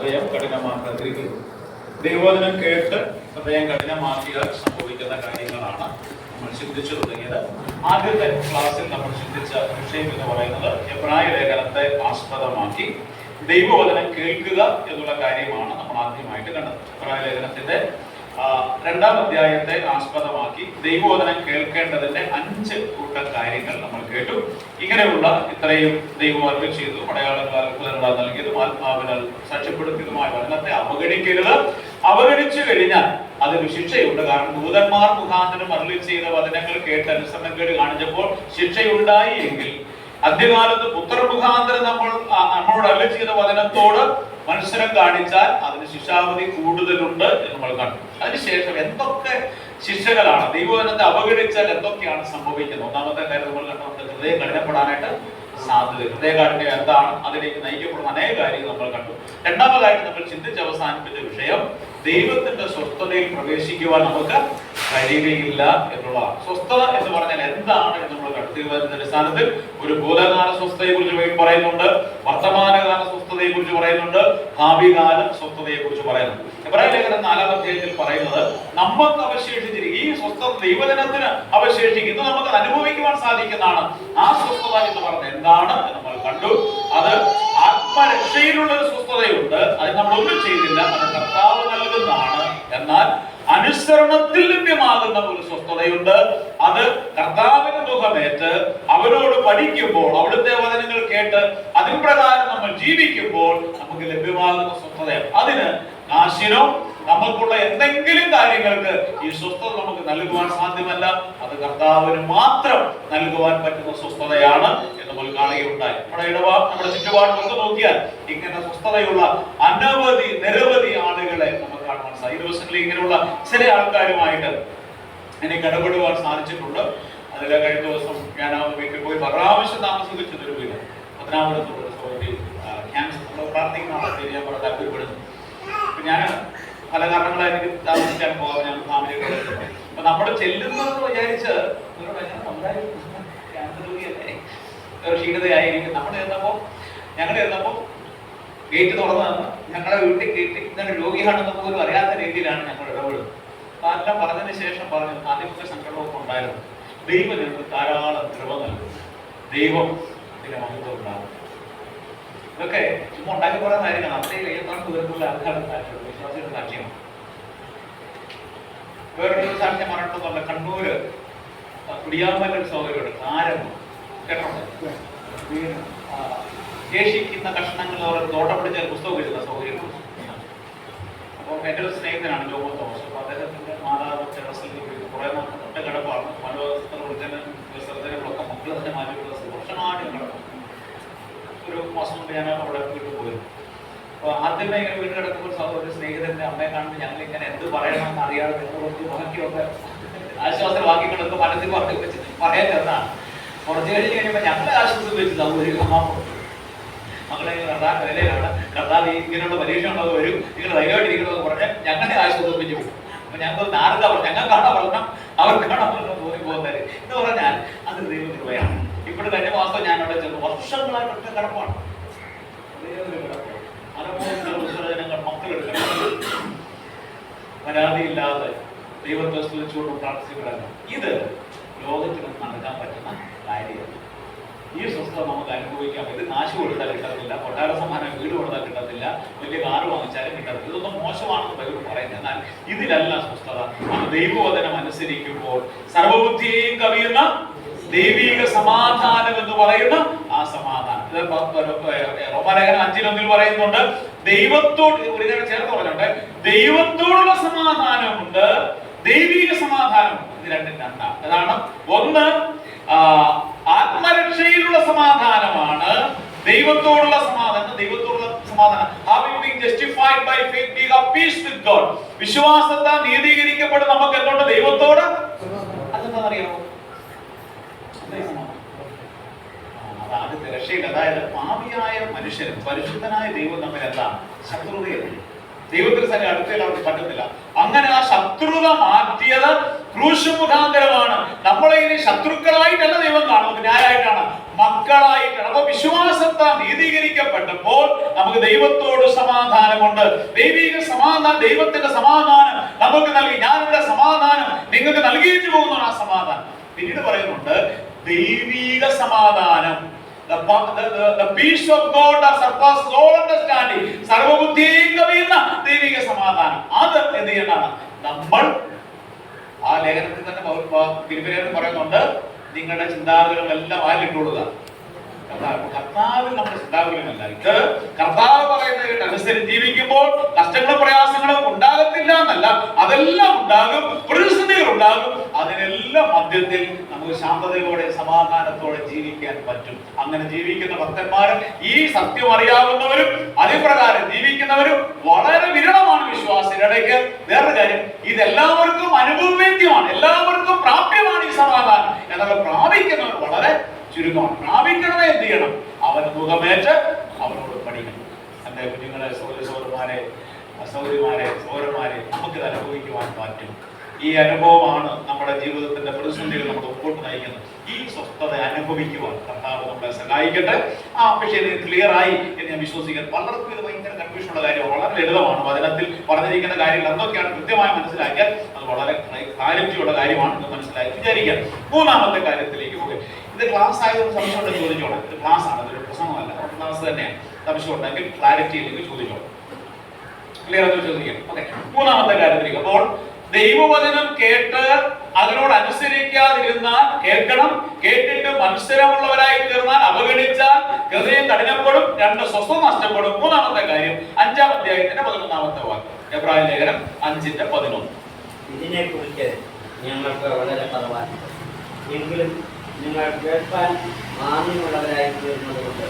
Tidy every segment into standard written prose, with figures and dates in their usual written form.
ഹൃദയം കഠിനമാക്കാതിരിക്കുന്നു. ദൈവവചനം കേട്ട് ഹൃദയം കഠിനമാക്കിയാൽ സംഭവിക്കുന്ന കാര്യങ്ങളാണ് നമ്മൾ ചിന്തിച്ചു തുടങ്ങിയത്. ആദ്യത്തെ ക്ലാസ്സിൽ നമ്മൾ ചിന്തിച്ച വിഷയം എന്ന് പറയുന്നത് എബ്രായ ലേഖനത്തെ ആസ്പദമാക്കി ദൈവവചനം കേൾക്കുക എന്നുള്ള കാര്യമാണ് നമ്മൾ ആദ്യമായിട്ട് കണ്ടത്. എബ്രായ ലേഖനത്തിന്റെ 2-ാം അധ്യായത്തെ ആസ്പദമാക്കി ദൈവവചനം കേൾക്കേണ്ടതിന്റെ 5 കൂട്ടം കാര്യങ്ങൾ നമ്മൾ കേട്ടു. ഇങ്ങനെയുള്ള ഇത്രയും ദൈവം അരുളി ചെയ്തു, അടയാളങ്ങളാൽ അത്ഭുതങ്ങളാൽ നൽകിയതും ആത്മാവിനാൽ സാക്ഷ്യപ്പെടുത്തിയതുമായ വചനത്തെ അവഗണിക്കരുത്. അവഗണിച്ചു കഴിഞ്ഞാൽ അതിന് ശിക്ഷയുണ്ട്. കാരണം ദൂതന്മാർ മുഖാന്തരം അരുളി ചെയ്ത വചനങ്ങൾ കേട്ട് അനുസരണക്കേട് കാണിച്ചപ്പോൾ ശിക്ഷയുണ്ടായി എങ്കിൽ അന്ത്യകാലത്ത് പുത്രമുഖാന്തരം നമ്മളോട് അരുളി ചെയ്ത വചനത്തോട് മത്സരം കാണിച്ചാൽ അതിന് ശിക്ഷാവധി കൂടുതലുണ്ട് എന്ന് നമ്മൾ കണ്ടു. അതിനുശേഷം എന്തൊക്കെ ശിക്ഷകളാണ്, ദൈവവചനത്തെ അവഗണിച്ചാൽ എന്തൊക്കെയാണ് സംഭവിക്കുന്നത്? ഒന്നാമത്തെ കാര്യം നമ്മൾ കണ്ടു, ഹൃദയം കഠിനപ്പെടാനായിട്ട് സാധ്യത. ഹൃദയകാഠിന്യം എന്താണ്, അതിലേക്ക് നയിക്കപ്പെടുന്ന അനേക കാര്യങ്ങൾ നമ്മൾ കണ്ടു. രണ്ടാമതായിട്ട് നമ്മൾ ചിന്തിച്ച് അവസാനിപ്പിച്ച വിഷയം ദൈവത്തിന്റെ സ്വസ്ഥതയിൽ പ്രവേശിക്കുവാൻ നമുക്ക് കഴിയുകയില്ല എന്നുള്ളതാണ്. സ്വസ്ഥത എന്ന് പറഞ്ഞാൽ എന്താണ് എന്ന് നമ്മൾ കണ്ടെത്തിയതിന്റെ അടിസ്ഥാനത്തിൽ ഒരു ഭൂതകാല സ്വസ്ഥതയെ കുറിച്ച് പറയുന്നുണ്ട്, വർത്തമാനകാല സ്വസ്ഥതയെ കുറിച്ച് പറയുന്നുണ്ട്, ഭാവികാല സ്വസ്ഥതയെ കുറിച്ച് പറയുന്നുണ്ട്. എബ്രായ ലേഖനം 4-ാം അധ്യായത്തിൽ പറയുന്നത് നമുക്ക് അവശേഷിച്ചിരിക്കും ഈ സ്വസ്ഥത ദൈവജനത്തിന് അവശേഷിക്കുന്നു, നമുക്ക് അനുഭവിക്കുവാൻ സാധിക്കുന്നതാണ്. ആ സ്വസ്ഥത എന്ന് പറഞ്ഞത് എന്താണ് എന്ന് നമ്മൾ കണ്ടു. അത് ആത്മരക്ഷയിലുള്ള ഒരു സ്വസ്ഥതയുണ്ട്. അത് നമ്മൾ ഒന്നും ചെയ്തില്ല, അത് കർത്താവ് നൽകുന്നതാണ്. എന്നാൽ അനുസരണത്തിൽ ലഭ്യമാകുന്ന ഒരു സ്വസ്ഥതയുണ്ട്. അത് കർത്താവിന് മുഖമേറ്റ് അവരോട് പഠിക്കുമ്പോൾ, അവിടുത്തെ വചനങ്ങൾ കേട്ട് അതിൻ പ്രകാരം നമ്മൾ ജീവിക്കുമ്പോൾ നമുക്ക് ലഭ്യമാകുന്ന സ്വസ്ഥതയാണ്. അതിന് കാശിനോ നമുക്കുള്ള എന്തെങ്കിലും കാര്യങ്ങൾക്ക് ഈ സ്വസ്ഥത നമുക്ക് നൽകുവാൻ സാധ്യമല്ല. അത് കർത്താവിന് മാത്രം നൽകുവാൻ പറ്റുന്ന സ്വസ്ഥതയാണ് എന്ന് നമ്മൾ കാണുകയുണ്ടായി. നമ്മുടെ ചുറ്റുപാടിലൊക്കെ നോക്കിയാൽ ഇങ്ങനെ സ്വസ്ഥതയുള്ള നിരവധി ആളുകളെ നമുക്ക് കാണുവാൻ സാധിക്കും. ഈ ദിവസങ്ങളിൽ ഇങ്ങനെയുള്ള ചില ആൾക്കാരുമായിട്ട് എനിക്ക് ഇടപെടുവാൻ സാധിച്ചിട്ടുണ്ട്. അതിൽ കഴിഞ്ഞ ദിവസം ഞാൻ വീട്ടിൽ പോയി പ്രാവശ്യം താമസിച്ചൊരു വീട് പത്തനാപുരത്തുള്ള സഹോദരി ക്യാൻസർ പ്രാർത്ഥിക്കുന്ന ആളെ ഞാൻ വളരെ താല്പര്യപ്പെടുന്നു. ഞാൻ പല കാരണങ്ങളായി എനിക്ക് താമസിക്കാൻ പോകാം, ഞാൻ ഫാമിലിയോട്. അപ്പൊ നമ്മൾ ചെല്ലുന്നതെന്ന് വിചാരിച്ച് ക്യാൻസർ രോഗിയല്ലേ, ക്ഷീണിതയായിരിക്കും. ഞങ്ങൾ ചെന്നപ്പോ ഗേറ്റ് തുറന്നു തന്ന് ഞങ്ങളെ വീട്ടിൽ കയറ്റി ഇങ്ങനെ രോഗിയാണെന്ന് പോലും അറിയാത്ത രീതിയിലാണ് ഞങ്ങൾ ഇടപെടുന്നത്. അപ്പൊ എല്ലാം പറഞ്ഞതിന് ശേഷം പറഞ്ഞു, ആദ്യമൊക്കെ സങ്കടമൊക്കെ ഉണ്ടായിരുന്നു. ദൈവം ഞങ്ങൾക്ക് ധാരാളം കൃപ നൽകും, ദൈവം ഇതിന്റെ മഹത്വം ഉണ്ടാകും. ഇതൊക്കെ ചുമ്മാ ഉണ്ടാക്കി പറയുന്ന കാര്യമാണ്. അത്രയും കയ്യെത്താൻ ദൂരത്തുള്ള ആൾക്കാരുടെ സാക്ഷ്യം, വിശ്വാസിയുടെ സാക്ഷ്യമാണ്. വേറൊരു സാക്ഷ്യം പറഞ്ഞിട്ടുള്ള കണ്ണൂര് കുടിയാമ്പലൊരു സൗകര്യമുണ്ട്, ആരംഭം കേട്ടോ, ശേഷിക്കുന്ന കഷ്ണങ്ങൾ അവർ തോട്ടം പിടിച്ച പുസ്തകം എഴുതുന്ന സൗകര്യം. അപ്പോൾ എൻ്റെ ഒരു സ്നേഹിതനാണ് ജോമോ തോമസ്. അപ്പോൾ അദ്ദേഹത്തിന്റെ മാതാവ് കുറെ ഒറ്റ കിടപ്പാണ്, വിസർജനങ്ങളൊക്കെ മക്കൾ തന്നെ മാറ്റിയുള്ള വർഷമായിട്ട് കിടപ്പാണ്. ഒരു മാസം കൊണ്ട് ഞാൻ അവിടെ വീട്ടിൽ പോയിരുന്നു. അപ്പോൾ ആദ്യമേ ഇങ്ങനെ വീട്ടിൽ കിടക്കുമ്പോൾ ഒരു സ്നേഹിതന്റെ അമ്മയെ കാണുമ്പോൾ ഞങ്ങൾ ഇങ്ങനെ എന്ത് പറയണമെന്ന് അറിയാതെ കുറച്ച് ബാക്കിയൊക്കെ ആശ്വാസ വാക്യങ്ങളൊക്കെ മനസ്സിൽ പറഞ്ഞു വെച്ച് പറയാൻ ചെന്നാണ്. കുറച്ച് കഴിഞ്ഞ് കഴിയുമ്പോൾ ഞങ്ങളെ ആശ്വസിപ്പിച്ചത് ഒരു അമ്മ മകളെ വിലയിലാണ് കർത്താവ് ഇങ്ങനെയുള്ള പരീക്ഷ ഉള്ളത് വരും, നിങ്ങൾ ധൈര്യമായിട്ടിരിക്കണമെന്ന് പറഞ്ഞ് ഞങ്ങളെ ആശ്വസിപ്പിച്ചു. അപ്പൊ ഞങ്ങൾക്ക് ഞങ്ങൾക്കാണോ പറഞ്ഞാൽ അവർക്കാണോ പറഞ്ഞാൽ തോന്നി പോകുന്നത് എന്ന് പറഞ്ഞാൽ അത് ദൈവകൃപയാണ്. ഇവിടെ കഴിഞ്ഞ മാസം ഞാൻ അവിടെ ചെന്ന് വർഷങ്ങളായിട്ട് ഒറ്റ കിടപ്പാണ്, വിസർജനങ്ങൾ മക്കളെടുക്കണം, പരാതിയില്ലാതെ ദൈവത്തെ സ്തുതിച്ചുകൊണ്ട് പ്രാർത്ഥിക്കപ്പെടാൻ. ഇത് ലോകത്തിനൊന്നും നടക്കാൻ പറ്റുന്ന കാര്യമാണ്. ഈ സ്വസ്ഥത നമുക്ക് അനുഭവിക്കാം. ഇത് കാശ് കൊടുത്താൽ കിട്ടത്തില്ല, കൊട്ടാര സമ്മാനം വീട് കൊടുത്താൽ കിട്ടത്തില്ല, വലിയ കാറ് വാങ്ങിച്ചാലും കിട്ടത്തില്ല. ഇതൊന്നും മോശമാണെന്ന് ബൈബിൾ പറയുന്നത്. എന്നാൽ ഇതിലല്ല സ്വസ്ഥത. അത് ദൈവവചനം അനുസരിക്കുമ്പോൾ സർവബുദ്ധിയെയും കവിയുന്ന ദൈവിക സമാധാനം എന്ന് പറയുന്ന ആ സമാധാനം. റോമാലേഖനം 5:1 പറയുന്നുണ്ട്, ദൈവത്തോട് ഒരു ചേർത്ത് പറഞ്ഞോട്ടെ, ദൈവത്തോടുള്ള സമാധാനമുണ്ട്, ദൈവിക സമാധാനമുണ്ട്. ഇത് രണ്ടും രണ്ടാണ്. അതാണ് ഒന്ന് ആത്മരക്ഷയിലുള്ള സമാധാനമാണ്, ദൈവത്തോടുള്ള സമാധാനം. ദൈവത്തോടുള്ള സമാധാനം, having been justified by faith we have peace with God. വിശ്വാസത്താൽ നീതീകരിക്കപ്പെടും നമുക്ക് എന്തുകൊണ്ട്? ദൈവത്തോട്. അതെന്താണെന്നറിയാമോ? ആദ്യത്തെ രക്ഷയിൽ, അതായത് പാപിയായ മനുഷ്യരും പരിശുദ്ധനായ ദൈവം തമ്മിൽ എന്താ? ശത്രുതയാണ്. ദൈവത്തിന് തന്നെ അടുത്തതിൽ അവർക്ക് പറ്റുന്നില്ല. അങ്ങനെ ആ ശത്രുത മാറ്റിയത് ക്രൂശ് മുഖാന്തരമാണ്. നമ്മളെ ഇനി ശത്രുക്കളായിട്ടല്ല ദൈവം കാണുന്നത്, ന്യായമായിട്ടാണ്, മക്കളായിട്ടാണ്. അപ്പൊ വിശ്വാസത്താൽ നീതീകരിക്കപ്പെട്ടപ്പോൾ നമുക്ക് ദൈവത്തോട് സമാധാനമുണ്ട്. ദൈവിക സമാധാനം, ദൈവത്തിന്റെ സമാധാനം നമുക്ക് നൽകി. ഞാനിവിടെ സമാധാനം നിങ്ങൾക്ക് നൽകിയിട്ട് പോകുന്നതാണ് ആ സമാധാനം. പിന്നീട് പറയുന്നുണ്ട് ദൈവിക സമാധാനം, the peace of God that surpasses all understanding, സർവബുദ്ധിയെയും കവിയുന്ന ദൈവിക സമാധാനം. അത് എന്ത് ചെയ്യണം? നമ്മൾ ആ ലേഖനത്തിൽ തന്നെ ഫിലിപ്പിയർ പറയുന്നുണ്ട്, നിങ്ങളുടെ ചിന്താഗതികളെല്ലാം ആരിട്ടുകൊള്ളുക. കർത്താവിൽ നമ്മുടെ ചിന്താഗതികളല്ല. ഇത് കർത്താവ് പറയുന്നത് അനുസരിച്ച് ജീവിക്കുമ്പോൾ കഷ്ടങ്ങളും പ്രയാസങ്ങളും ഉണ്ടാകത്തില്ല എന്നല്ല, അതെല്ലാം ഉണ്ടാകും, പ്രതിസന്ധികൾ ഉണ്ടാകും. അതിനെല്ലാം മധ്യത്തിൽ നമുക്ക് ശാന്തതയോടെ സമാധാനത്തോടെ ജീവിക്കാൻ പറ്റും. അങ്ങനെ ജീവിക്കുന്ന ഭക്തന്മാർ, ഈ സത്യം അറിയാവുന്നവരും അതിപ്രകാരം ജീവിക്കുന്നവരും വളരെ വിരളമാണ് വിശ്വാസികളുടെ ഇടയ്ക്ക്. വേറൊരു കാര്യം, ഇതെല്ലാവർക്കും അനുഭവവേദ്യമാണ്, എല്ലാവർക്കും പ്രാപ്യമാണ് ഈ സമാധാനം. എന്നാൽ പ്രാപിക്കുന്നവർ വളരെ ചുരുക്കമാണ്. പ്രാപിക്കണമേ എന്ത് ചെയ്യണം? അവൻ മുഖമേറ്റ് അവനോട് പഠിക്കണം. എന്റെ കുഞ്ഞുങ്ങളെ, സഹോദരന്മാരെ, സഹോദരന്മാരെ നമുക്ക് ഇത് അനുഭവിക്കുവാൻ പറ്റും. ഈ അനുഭവമാണ് നമ്മുടെ ജീവിതത്തിന്റെ പ്രതിസന്ധികൾ നമ്മൾ മുമ്പോട്ട് നയിക്കുന്നത്. ഈ സ്വസ്ഥത അനുഭവിക്കുവാൻ കർത്താവ് നമ്മളെ സഹായിക്കട്ടെ. ആ വിഷയം ക്ലിയർ ആയി എന്ന് ഞാൻ വിശ്വസിക്കുന്നു. പലർക്കും ഇത് ഭയങ്കര കൺഫ്യൂഷനുള്ള കാര്യമാണ്. വളരെ ലളിതമാണ്. വചനത്തിൽ പറഞ്ഞിരിക്കുന്ന കാര്യങ്ങൾ എന്തൊക്കെയാണ് കൃത്യമായി മനസ്സിലാക്കിയാൽ അത് വളരെ ക്ലാരിറ്റിയുള്ള കാര്യമാണ് എന്ന് മനസ്സിലാക്കി വിചാരിക്കാം. മൂന്നാമത്തെ കാര്യത്തിലേക്ക് പോകും. ഇത് ക്ലാസ് ആയതൊരു സംശയം ഉണ്ടെങ്കിൽ ചോദിച്ചോളാം. ഇത് ക്ലാസ് ആണ്, ഇതൊരു പ്രസംഗമല്ല, ക്ലാസ് തന്നെയാണ്. സംശയം ഉണ്ടെങ്കിൽ ക്ലാരിറ്റി ഇല്ലെങ്കിൽ ചോദിച്ചോളാം. ക്ലിയർ ആയിട്ട് ചോദിക്കാം. ഓക്കെ, മൂന്നാമത്തെ കാര്യത്തിലേക്ക്. അപ്പോൾ ദൈവവചനം കേട്ട് അതിനോട് അനുസരിക്കാതിരുന്നാൽ, കേൾക്കണം, കേട്ടിട്ട് മത്സരമുള്ളവരായി തീർന്നാൽ, അവഗണിച്ചാൽ ഹൃദയം കഠിനപ്പെടും, രണ്ട് സ്വസ്ഥത നഷ്ടപ്പെടും. മൂന്നാമത്തെ കാര്യം 5-ാം അധ്യായത്തിന്റെ 11-ാമത്തെ വാക്യം, എബ്രായ ലേഖനം 5:11. ഇതിനെ കുറിച്ച് ഞങ്ങൾക്ക് വളരെ കുറവാണ്, എങ്കിലും നിങ്ങൾ കേൾക്കാൻ മാന്യമുള്ളവരായി തീർന്നതുകൊണ്ട്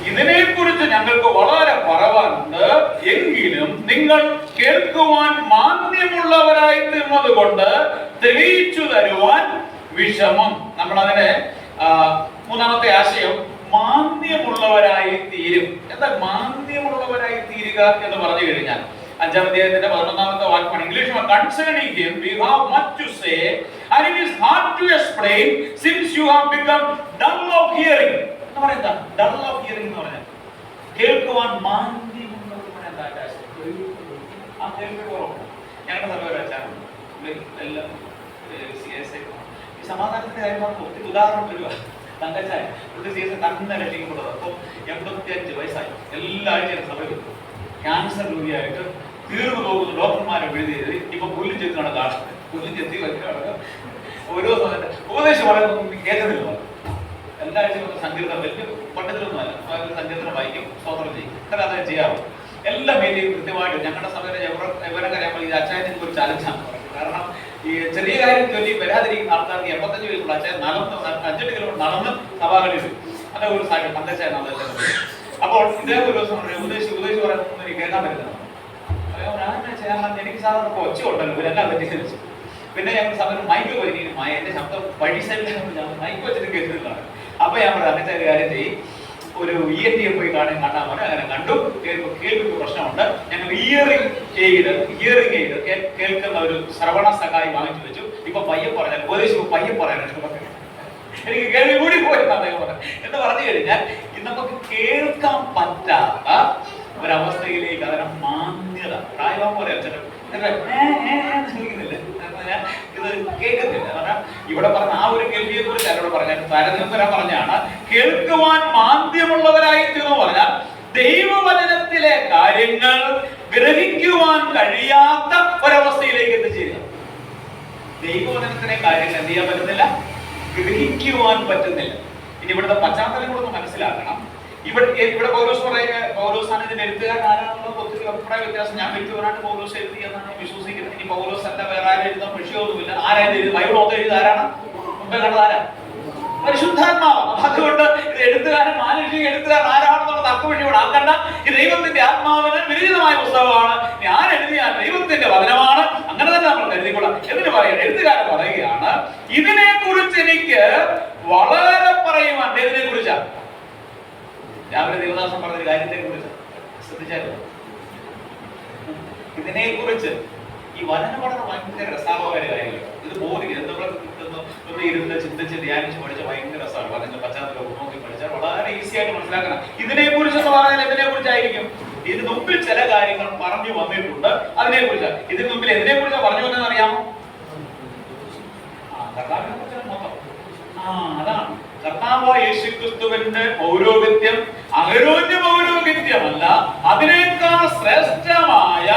ഇതിനെ കുറിച്ച് ഞങ്ങൾക്ക് വളരെ കുറവുണ്ട്, എങ്കിലും നിങ്ങൾ കേൾക്കുവാൻ മാന്യമുള്ളവരായി തീർന്നത് കൊണ്ട് തെളിയിച്ചു തരുവാൻ വിഷമം. നമ്മൾ അതിനെ മൂന്നാമത്തെ ആശയം മാന്യമുള്ളവരായി തീരും. എന്താ മാന്യമുള്ളവരായി തീരുക എന്ന് പറഞ്ഞു കഴിഞ്ഞാൽ 5-ാം അധ്യായത്തിന്റെ 11-ാമത്തെ വാക്യമാണ്. English concerning him we have much to say and it is hard to explain since you have become dull of hearing. എന്ന് പറയുന്നത് dull of hearing എന്ന് പറഞ്ഞാൽ കേൾക്കുവാൻ മാന്യമുള്ളവർ. എന്താ ആ കേൾക്കുവാറുണ്ട്. ഞങ്ങളുടെ സർവ്വരാചാരം എല്ലാം ഈ സമാധാനത്തിന്റെ കാര്യം പറഞ്ഞ ഒത്തിരി ഉദാഹരണം വരിക. തങ്കച്ചായ തന്നെ രക്ഷിക്കപ്പെട്ടത്. അപ്പോൾ 85 വയസ്സായി, എല്ലാ ആഴ്ചയും സഭയിൽ ക്യാൻസർ രോഗിയായിട്ട് തീർന്നു പോകുന്ന ഡോക്ടർമാരെ എഴുതിയത് ഇപ്പൊ പുല്ലും ചെത്തി നടക്കാണ്. പുല്ലും ചെത്തി വയ്ക്കാണ്. ഓരോ ഉപദേശം പറയുന്നൊന്നും കേൾക്കുന്നില്ല. എല്ലാ ആഴ്ചയും സങ്കീർത്തനം, വലിയ പട്ടത്തിലൊന്നുമല്ല, സങ്കീർത്തനം വായിക്കും, സ്തോത്രം ചെയ്യും. ഇത്ര അദ്ദേഹം ചെയ്യാറുണ്ട്. എല്ലാ മേഖലയും കൃത്യമായിട്ട്. ഞങ്ങളുടെ സമയത്ത് ഇവരൊക്കെ അറിയാൻ ഈ അച്ചായനെ ഒരു ചലഞ്ചാണ്. കാരണം ഈ ചെറിയ കാര്യം ചൊല്ലി വരാതിരിക്കുന്ന ആൾക്കാർക്ക് 85 വയസ്സുള്ള അച്ചായൻ 5 കിലോമീറ്റർ നടന്ന് സഭാകളിൽ വരും. അതേ ഒരു സാഹചര്യം തന്തച്ചായ നല്ലത്. അപ്പോൾ ഇദ്ദേഹം ഒരു ദിവസം ഉപദേശിച്ച് പറയുന്നത് എനിക്ക് കേൾക്കാൻ പറ്റുന്നത്. എനിക്ക് സാധാരണ ഒച്ച ഉണ്ടല്ലോ, ഇവരെല്ലാം തെറ്റിദ്ധരിച്ചു. പിന്നെ ഞങ്ങൾ സമയം മൈക്ക് പോയി, എന്റെ ശബ്ദം വഴി സൈഡിൽ മൈക്ക് വെച്ചിട്ട് കേൾക്കുന്നതാണ്. അപ്പൊ ഞാൻ പറഞ്ഞു അങ്ങനത്തെ ഒരു കാര്യം ചെയ്യും, ഒരു ENT പോയി കാണാൻ പോലെ. അങ്ങനെ കണ്ടു. കേൾവിക്ക് പ്രശ്നമുണ്ട്. ഞങ്ങൾ ഇയറിംഗ് എയ്ഡ് കേൾക്കുന്ന ഒരു ശ്രവണ സഹായി വാങ്ങിച്ചു വെച്ചു. ഇപ്പൊ പയ്യൻ പറഞ്ഞാൽ ഉപദേശിക്കും, പയ്യൻ പറയാൻ ഇഷ്ടപ്പെട്ടു. എനിക്ക് കേൾവി കൂടി പോയെന്ന് അദ്ദേഹം പറഞ്ഞു. എന്ന് പറഞ്ഞു കഴിഞ്ഞാൽ നമുക്ക് കേൾക്കാൻ പറ്റാത്ത ഒരവസ്ഥയിലേക്ക് അതിനെ മാന്യത, പ്രായമാകും പോലെ ഇത് കേൾക്കുന്നില്ല. ഇവിടെ പറഞ്ഞ ആ ഒരു കേൾവിയെ കുറിച്ച് അവരോട് പറഞ്ഞാൽ താരതമ്യം പറഞ്ഞാണ്. കേൾക്കുവാൻ മാന്യമുള്ളവരായി തീർന്നു പറഞ്ഞാൽ ദൈവവചനത്തിലെ കാര്യങ്ങൾ ഗ്രഹിക്കുവാൻ കഴിയാത്ത ഒരവസ്ഥയിലേക്ക് എത്തിച്ചേരുക. ദൈവവചനത്തിലെ കാര്യങ്ങൾ എന്ത് ചെയ്യാൻ പറ്റുന്നില്ല, ഗ്രഹിക്കുവാൻ പറ്റുന്നില്ല. ഇനി ഇവിടുത്തെ പശ്ചാത്തലം കൂടെ ഒന്ന് മനസ്സിലാക്കണം. ഇവിടെ പൗലോസാണ് ഇതിന്റെ എഴുത്തുകാരൻ ആരാണെന്നുള്ളത് ഒത്തിരി അഭിപ്രായ വ്യത്യാസം. ഞാൻ വ്യക്തിപരമായിട്ട് പൗലോസ് എഴുതി എന്നാണ് വിശ്വസിക്കുന്നത്. ഇനി പൗലോസ് അല്ല വേറെ ആരും എഴുതാൻ വിഷയമൊന്നുമില്ല. ആരായത് എഴുതി? ബൈബിൾ ഓത്ത് എഴുതി ആരാണ്? മുമ്പേ കണ്ടത് ആരാ? പരിശുദ്ധാത്മാവ്. അതുകൊണ്ട് ഇത് എഴുത്തുകാരൻ, മാനുഷിക എഴുത്തുകാരൻ ആരാണെന്നുള്ള തർക്കവിഷയമാണ്. ആക്കണ്ട, ഈ ദൈവത്തിന്റെ ആത്മാവിന് വിരചിതമായ പുസ്തകമാണ്. ഞാൻ എഴുതിയാൽ ദൈവത്തിന്റെ വചനമാണ്, അങ്ങനെ തന്നെ നമ്മൾ കരുതിക്കൊള്ളാം. എന്നിട്ട് പറയാം, എഴുത്തുകാരൻ പറയുകയാണ്, ഇതിനെ കുറിച്ച് എനിക്ക് വളരെ പറയുവാൻ. ഇതിനെ കുറിച്ചാണ് രാവിലെ ദേവദാസൻ പറഞ്ഞൊരു കാര്യത്തെ കുറിച്ച് ശ്രദ്ധിച്ചായിരുന്നു. ഇതിനെക്കുറിച്ച് ഈ വചന പഠനം ഭയങ്കര രസാവമായ കാര്യമില്ല. ഇത് ബോധിക്കും. ഒന്ന് ഇരുന്ന് ചിന്തിച്ച് ധ്യാനിച്ച് പഠിച്ച ഭയങ്കര രസമാണ്. വചന പശ്ചാത്തലം നോക്കി പഠിച്ചാൽ വളരെ ഈസി ആയിട്ട് മനസ്സിലാക്കണം. ഇതിനെക്കുറിച്ചെന്ന് പറഞ്ഞാൽ എന്തിനെ കുറിച്ചായിരിക്കും? ഇതിന് മുമ്പിൽ ചില കാര്യങ്ങൾ പറഞ്ഞു വന്നിട്ടുണ്ട്, അതിനെക്കുറിച്ച്. ഇതിന് മുമ്പിൽ എന്തിനെ കുറിച്ചാണ് പറഞ്ഞു വന്നതെന്ന് അറിയാമോ? കർത്താവിനെ കുറിച്ചാണ് മൊത്തം. അതാണ് കർത്താവായ യേശുക്രിസ്തുവിന്റെ പൗരോഹിത്യം അഹരോന്യ പൗരോഹിത്യമല്ല, അതിനേക്കാൾ ശ്രേഷ്ഠമായ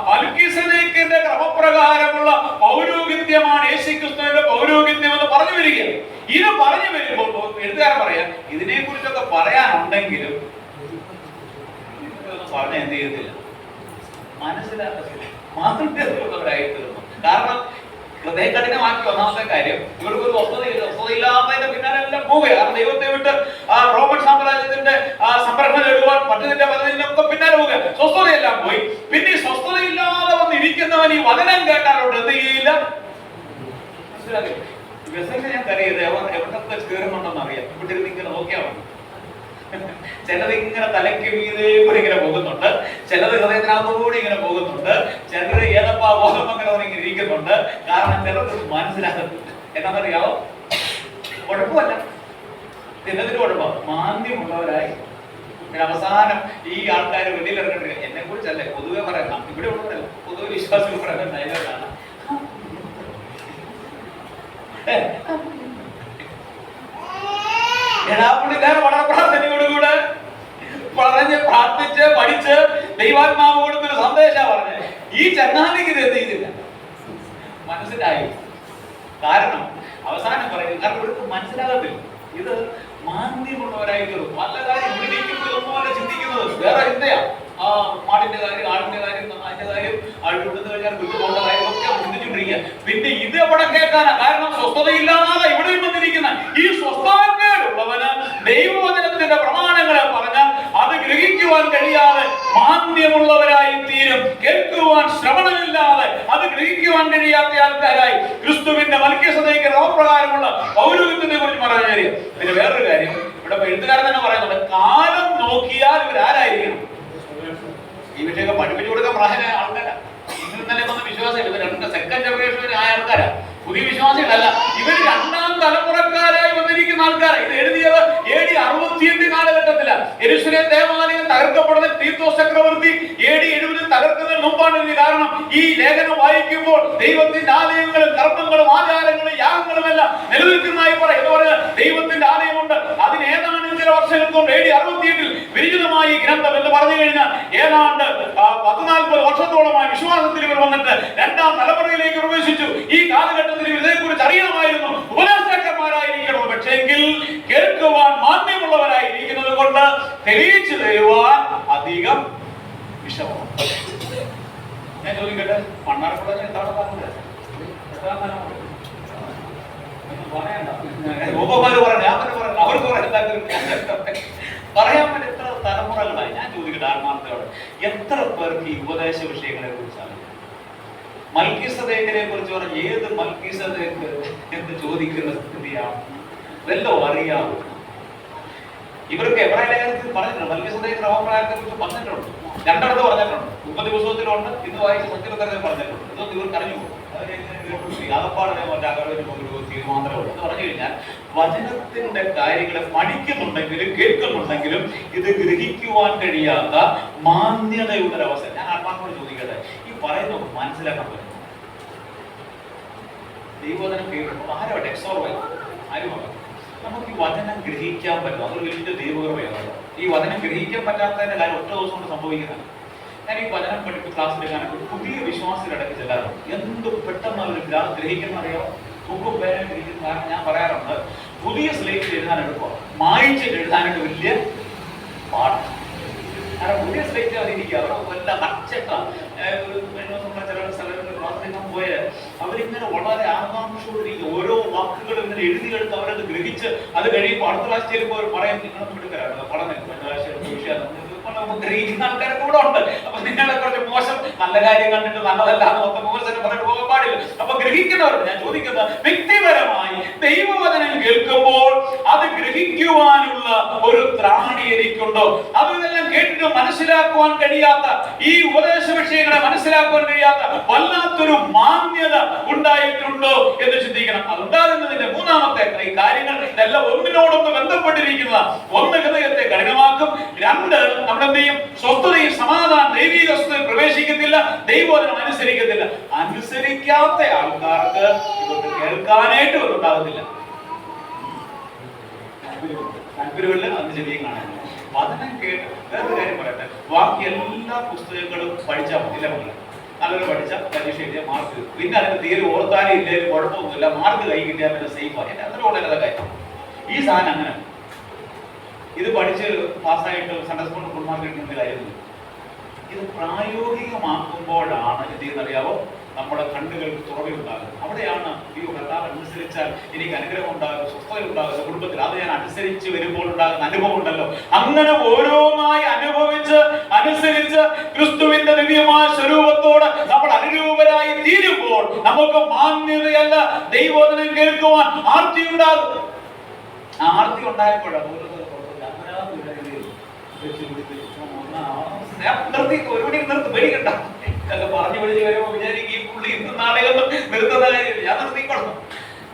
മൽക്കീസേദെക്കിന്റെ ക്രമപ്രകാരമുള്ള പൗരോഹിത്യമാണ് യേശുക്രിസ്തുവിന്റെ പൗരോഹിത്യം എന്ന് പറഞ്ഞു വരിക. ഇത് പറഞ്ഞു വരുമ്പോൾ എഴുത്തുകാരൻ പറയാം, ഇതിനെ കുറിച്ചൊക്കെ പറയാനുണ്ടെങ്കിലും പറഞ്ഞ എന്ത് ചെയ്യത്തില്ല, മനസ്സിലാക്കത്തില്ല, മാതൃകയുള്ളവരായി തീർന്നു. കാരണം ഹൃദയം കഠിനമാക്കി. ഒന്നാമത്തെ കാര്യം, ഇവർക്ക് ഒരു സ്വസ്ഥതയില്ലാത്തതിന്റെ പിന്നാലെ എല്ലാം പോവുക. കാരണം ദൈവത്തെ വിട്ട് റോമൻ സാമ്രാജ്യത്തിന്റെ സംരക്ഷണം നേടുവാൻ മറ്റതിന്റെ പലതിനൊക്കെ പിന്നാലെ പോവുക. സ്വസ്ഥതയെല്ലാം പോയി. പിന്നെ ഈ സ്വസ്ഥതയില്ലാതെ വന്നിരിക്കുന്നവൻ ഈ വചനം കേട്ടാലോട്ട് എന്ത് ചെയ്യില്ല? മനസ്സിലാക്കി ഞാൻ കറിയത് എവിടൊക്കെ കയറുന്നുണ്ടെന്ന് അറിയാം. ഇവിടെ ഇരുന്ന് ഇങ്ങനെ നോക്കിയാൽ മതി. ചിലത് ഇങ്ങനെ തലയ്ക്ക് മീതെ കൂടി ഇങ്ങനെ പോകുന്നുണ്ട്, ചിലത് ഹൃദയത്തിനകത്തുകൂടി ഇങ്ങനെ പോകുന്നുണ്ട്, ചിലത് ഏതപ്പാ ബോധം അങ്ങനെ ഇങ്ങനെ ഇരിക്കുന്നുണ്ട്. കാരണം ചിലർക്ക് മനസ്സിലാകുന്നില്ല. എന്നാന്നറിയാവോ? കുഴപ്പമല്ല, ചിലതിന് കുഴപ്പം മാന്ദ്യമുള്ളവരായി. അവസാനം ഈ ആൾക്കാർ വെളിയിലിറങ്ങിട്ട് എന്നെ കുറിച്ചല്ലേ പൊതുവെ പറയാം, ഇവിടെ ഉള്ളവരല്ല, പൊതുവെ വിശ്വാസികൾ പറയുന്ന ഡയലോഗാണ്. പുള്ളിക്കാരൻ വളരെ പ്രാർത്ഥനയോടുകൂടെ പറഞ്ഞ് പ്രാർത്ഥിച്ച് പഠിച്ച് ദൈവാത്മാവ് കൊടുത്തൊരു സന്ദേശം പറഞ്ഞ് ഈ ചങ്ങാതിക്ക് ഇത് എന്ത് ചെയ്തില്ല, മനസ്സിലായി. കാരണം അവസാനം പറയുന്നത്, കാരണം ഇവർക്ക് മനസ്സിലാകത്തില്ല. ഇത് മാന്ദ്യമുള്ളവരായി തീർന്നു. പല കാര്യം ഇവിടെ ഒന്നുമല്ല ചിന്തിക്കുന്നത്, വേറെ ചിന്തയാ. മാടിന്റെ കാര്യം, ആടിന്റെ കാര്യം, അതിന്റെ കാര്യം, ആട് വിടുന്ന കഴിഞ്ഞാൽ വിട്ടുപോകേണ്ട കാര്യം ഒക്കെ ചിന്തിച്ചുകൊണ്ടിരിക്കുക. പിന്നെ ഇത് എവിടെ കേൾക്കാനാ? കാരണം സ്വസ്ഥതയില്ലാതെ ഇവിടെയും വന്നിരിക്കുന്ന ഈ സ്വസ്ഥതയുള്ളവന് ദൈവവചനത്തിന്റെ പ്രമാണങ്ങളെ പറഞ്ഞാൽ അത് ഗ്രഹിക്കുവാൻ കഴിയാതെ മാന്ദ്യമുള്ളവരായി തീരും. കേൾക്കുവാൻ ശ്രവണമില്ലാതെ അത് ഗ്രഹിക്കുവാൻ കഴിയാത്ത ആൾക്കാരായി ക്രിസ്തുവിന്റെ മൽക്കീസേദെക്കിന്റെ ക്രമപ്രകാരമുള്ള പൗരോഹിത്യത്തെ കുറിച്ച് പറയാൻ കാര്യം. പിന്നെ വേറൊരു കാര്യം ഇവിടെ എഴുത്തുകാരൻ തന്നെ പറയുന്നുണ്ട്, കാലം നോക്കിയാൽ ഇവരാരായിരിക്കണം? ഈ വിഷയമൊക്കെ പഠിപ്പിച്ചു കൊടുക്കാൻ പ്രായമായ ആൾക്കാരാ. ഇന്ന് തന്നെ വന്ന വിശ്വാസികൾ ഇവർ രണ്ട് സെക്കൻഡ് ജനറേഷൻ ആയ ആൾക്കാരാ, പുതിയ വിശ്വാസികളല്ല. ഇവർ രണ്ടാം തലമുറക്കാരായി വന്നിരിക്കുന്ന ആൾക്കാരാണ്. ഇത് എഴുതിയത് AD 68 കാലഘട്ടത്തിലാണ്. യെരൂശലേം ദേവാലയം തകർക്കപ്പെടുന്ന തീത്തോസ് ചക്രവർത്തി AD 70 തകർക്കുന്നതിന് മുമ്പാണ് എഴുതി. കാരണം ഈ ലേഖനം വായിക്കുമ്പോൾ ദൈവത്തിന്റെ ആലയങ്ങളും കർമ്മങ്ങളും ആചാരങ്ങളും യാഗങ്ങളും എല്ലാം നിലനിൽക്കുന്നതായി പറയും. എന്ന് പറഞ്ഞാൽ ദൈവത്തിന്റെ ആലയമുണ്ട്, അതിന് ഏതാനും ചില വർഷങ്ങൾക്ക് കൊണ്ട് AD 68 വിരചിതമായി ഈ ഗ്രന്ഥം എന്ന് പറഞ്ഞു കഴിഞ്ഞാൽ ഏതാണ്ട് 14 വർഷത്തോളമായി വിശ്വാസത്തിൽ ഇവർ വന്നിട്ട് രണ്ടാം തലമുറയിലേക്ക് പ്രവേശിച്ചു. ഈ കാലഘട്ടത്തിൽ ഇതിനെക്കുറിച്ച് അറിയാമായിരുന്നു, ഉപദേശകന്മാരായിരിക്കണം. പക്ഷേ എങ്കിൽ കേൾക്കുവാൻ മാന്യമുള്ളവരായിരിക്കുന്നത് കൊണ്ട് തെളിയിച്ചു തരുവാൻ അധികം വിഷമമാണ്. ഞാൻ ചോദിക്കട്ടെ, മണ്ണാർക്കുള എന്താണ് പറഞ്ഞത്? പറയണ്ട, ഗോപന്മാര് പറഞ്ഞു, ഞാൻ തന്നെ പറഞ്ഞു, അവർക്ക് പറയാൻ പറ്റും. എത്ര തലമുറകളായി. ഞാൻ ചോദിക്കട്ടെ ആത്മാർത്ഥയോടെ, എത്ര പേർക്ക് ഈ ഉപദേശ വിഷയങ്ങളെ കുറിച്ചാണ്? മൽക്കീസേദെക്കിനെ കുറിച്ച് പറഞ്ഞ ഏത് മൽക്കീസേദെക്ക് എന്ന് ചോദിക്കുന്ന സ്ഥിതിയാണ്. വല്ലോ അറിയാവൂ? ഇവർക്ക് എബ്രായ ലേഖനത്തിൽ പറഞ്ഞിട്ടുണ്ട്, മൽക്കീസേദെക്കിന്റെ ക്രമപ്രകാരത്തെ കുറിച്ച് പറഞ്ഞിട്ടുണ്ട്. രണ്ടിടത്ത് പറഞ്ഞിട്ടുണ്ട്, ഉൽപ്പത്തി പുസ്തകത്തിലുണ്ട്, ഇന്ന് വായിച്ച സത്യവൃത്തത്തിൽ പറഞ്ഞിട്ടുണ്ട്. ഇതൊന്നും ഇവർക്ക് അറിഞ്ഞു പോകും. തീരുമാനമുള്ളൂ എന്ന് പറഞ്ഞു കഴിഞ്ഞാൽ വചനത്തിന്റെ കാര്യങ്ങളെ പഠിക്കുന്നുണ്ടെങ്കിലും കേൾക്കുന്നുണ്ടെങ്കിലും ഇത് ഗ്രഹിക്കുവാൻ കഴിയാത്ത മാന്യതയുടെ ഒരവസ്ഥ. ഞാൻ ആത്മാക്കളോട് ചോദിക്കട്ടെ, ഈ പറയുന്നത് മനസ്സിലാക്കാൻ പറ്റും? ദൈവവചനം കേൾക്കുമ്പോൾ ആരോട്ടെ ആരുമാണ് നമുക്ക് ഈ വചനം ഗ്രഹിക്കാൻ പറ്റും? അതൊരു വലിയ ദൈവകൃപയാണ്. ഈ വചനം ഗ്രഹിക്കാൻ പറ്റാത്തതിന്റെ കാര്യം ഒറ്റ ദിവസം കൊണ്ട് സംഭവിക്കുന്നതാണ്. ഞാൻ ഈ വചനം പഠിപ്പ് ക്ലാസ് എടുക്കാനൊക്കെ പുതിയ വിശ്വാസികളടക്കി ചെല്ലാറുണ്ട്. എന്ത് പെട്ടെന്ന് അവർ ഗ്രഹിക്കുന്ന അറിയാമോ? ബുക്കും പേരും ഗ്രഹിക്കുന്ന. കാരണം ഞാൻ പറയാറുണ്ട്, പുതിയ സ്ലേറ്റിൽ എഴുതാൻ എളുപ്പം, മായിച്ചിട്ട് എഴുതാനായിട്ട് വലിയ പാടാണ്. കാരണം പുതിയ സ്ലേറ്റ് അതിരിക്കുക, അവിടെ വല്ല അച്ചട്ടാണ്. ചില സ്ഥലങ്ങളിൽ ക്ലാസ്സിൽ പോയ അവരിങ്ങനെ വളരെ ആകാംക്ഷയോടിരിക്കും. ഓരോ വാക്കുകൾ ഇങ്ങനെ എഴുതിയെടുത്ത് അവരത് ഗ്രഹിച്ച് അത് കഴിയുമ്പോൾ അടുത്ത ക്ലാസ് ചെയ്യുമ്പോൾ അവർ പറയും, നിങ്ങളൊന്നും എടുക്കാറുണ്ട് പഠനം വിഷയം പല ഗ്രഹിക്കുന്ന ആൾക്കാരൊക്കെ കൂടെ ഉണ്ട്. അപ്പൊ നിങ്ങളെ കുറച്ച് മോശം നല്ല കാര്യം കണ്ടിട്ട് നല്ലതല്ല മൊത്തം മോശം പറഞ്ഞിട്ട് പോകാൻ പാടില്ല. അപ്പൊ ഗ്രഹിക്കുന്നവർ ഞാൻ ചോദിക്കുന്നത്, വ്യക്തിപരമായി ദൈവവചനം കേൾക്കുമ്പോൾ അത് ഗ്രഹിക്കുവാനുള്ള ഒരു ത്രാണി എനിക്കുണ്ടോ? അതെല്ലാം കേട്ടിട്ട് മനസ്സിലാക്കുവാൻ കഴിയാത്ത, ഈ ഉപദേശ വിഷയങ്ങളെ മനസ്സിലാക്കുവാൻ കഴിയാത്ത വല്ലാത്തൊരു മാന്യത ഉണ്ടായിട്ടുണ്ടോ എന്ന് ചിന്തിക്കണം. അതുണ്ടാകുന്നതിന്റെ മൂന്നാമത്തെ ഈ കാര്യങ്ങൾ ഇതെല്ലാം ഒന്നിനോടൊന്ന് ബന്ധപ്പെട്ടിരിക്കുന്ന, ഒന്ന് ഹൃദയത്തെ കഠിനമാക്കും, രണ്ട് നമ്മുടെ എന്ത് ചെയ്യും, സ്വസ്ഥതയും സമാധാനം ദൈവിക സ്വസ്ഥതയിൽ പ്രവേശിക്കത്തില്ല, ദൈവവചനം അനുസരിക്കത്തില്ല. അനുസരിക്കാത്ത ആൾക്കാർക്ക് ഇതൊക്കെ കേൾക്കാനായിട്ട് ഉണ്ടാകുന്നില്ല. താല്പര്യമില്ല, അതിന് ചെവിയും കാണാനില്ല. വചനം കേട്ട് വേറൊരു കാര്യം പറയട്ടെ, ബാക്കി എല്ലാ പുസ്തകങ്ങളും പഠിച്ചാൽ മതി. ഇല്ല മക്കളെ, നല്ലൊരു പഠിച്ച പരീക്ഷ എഴുതിയ മാർക്ക് കിട്ടും. പിന്നെ അതിന് തീരെ ഓർത്താലും ഇല്ലേലും കുഴപ്പമൊന്നുമില്ല, മാർക്ക് കൈ കിട്ടിയാൽ പിന്നെ സേഫ് ആയി. അത്ര വളരെ കാര്യം. ഈ സാധനം അങ്ങനെ ഇത് പഠിച്ച് പാസ്സായിട്ട് സൺഡേ സ്കൂളിൽ ഫുൾ മാർക്ക് കിട്ടുന്ന കാര്യമില്ല. ഇത് പ്രായോഗികമാക്കുമ്പോഴാണ് എന്ത് ചെയ്യുന്നറിയാവോ, നമ്മുടെ കണ്ണുകൾക്ക് തുറവിയുണ്ടാകും. അവിടെയാണ് ഈ കർത്താവ് അനുസരിച്ചാൽ എനിക്ക് അനുഗ്രഹം ഉണ്ടാകും, സ്വസ്ഥത ഉണ്ടാകും കുടുംബത്തിൽ. അത് ഞാൻ അനുസരിച്ച് വരുമ്പോൾ ഉണ്ടാകുന്ന അനുഭവം ഉണ്ടല്ലോ, അങ്ങനെ ഓരോന്നായി അനുഭവിച്ച് അനുസരിച്ച് ക്രിസ്തുവിന്റെ ദിവ്യമായ സ്വരൂപത്തോട് നമ്മൾ അനുരൂപരായി തീരുമ്പോൾ നമുക്ക് മാന്യതയല്ല, ദൈവവചനം കേൾക്കുവാൻ ആർത്തി ഉണ്ടാകും. ആ ആർത്തി ഉണ്ടായപ്പോഴാണ് നിർത്തി പേടിക്കണ്ട, പറഞ്ഞു വിളിച്ച് വരുമ്പോ വിചാരിക്കും ഈ പുള്ളി ഇന്ന് നാളെ ഒന്നും നിർത്തുന്ന കാര്യം. ഞാൻ നിർത്തിക്കൊള്ളു.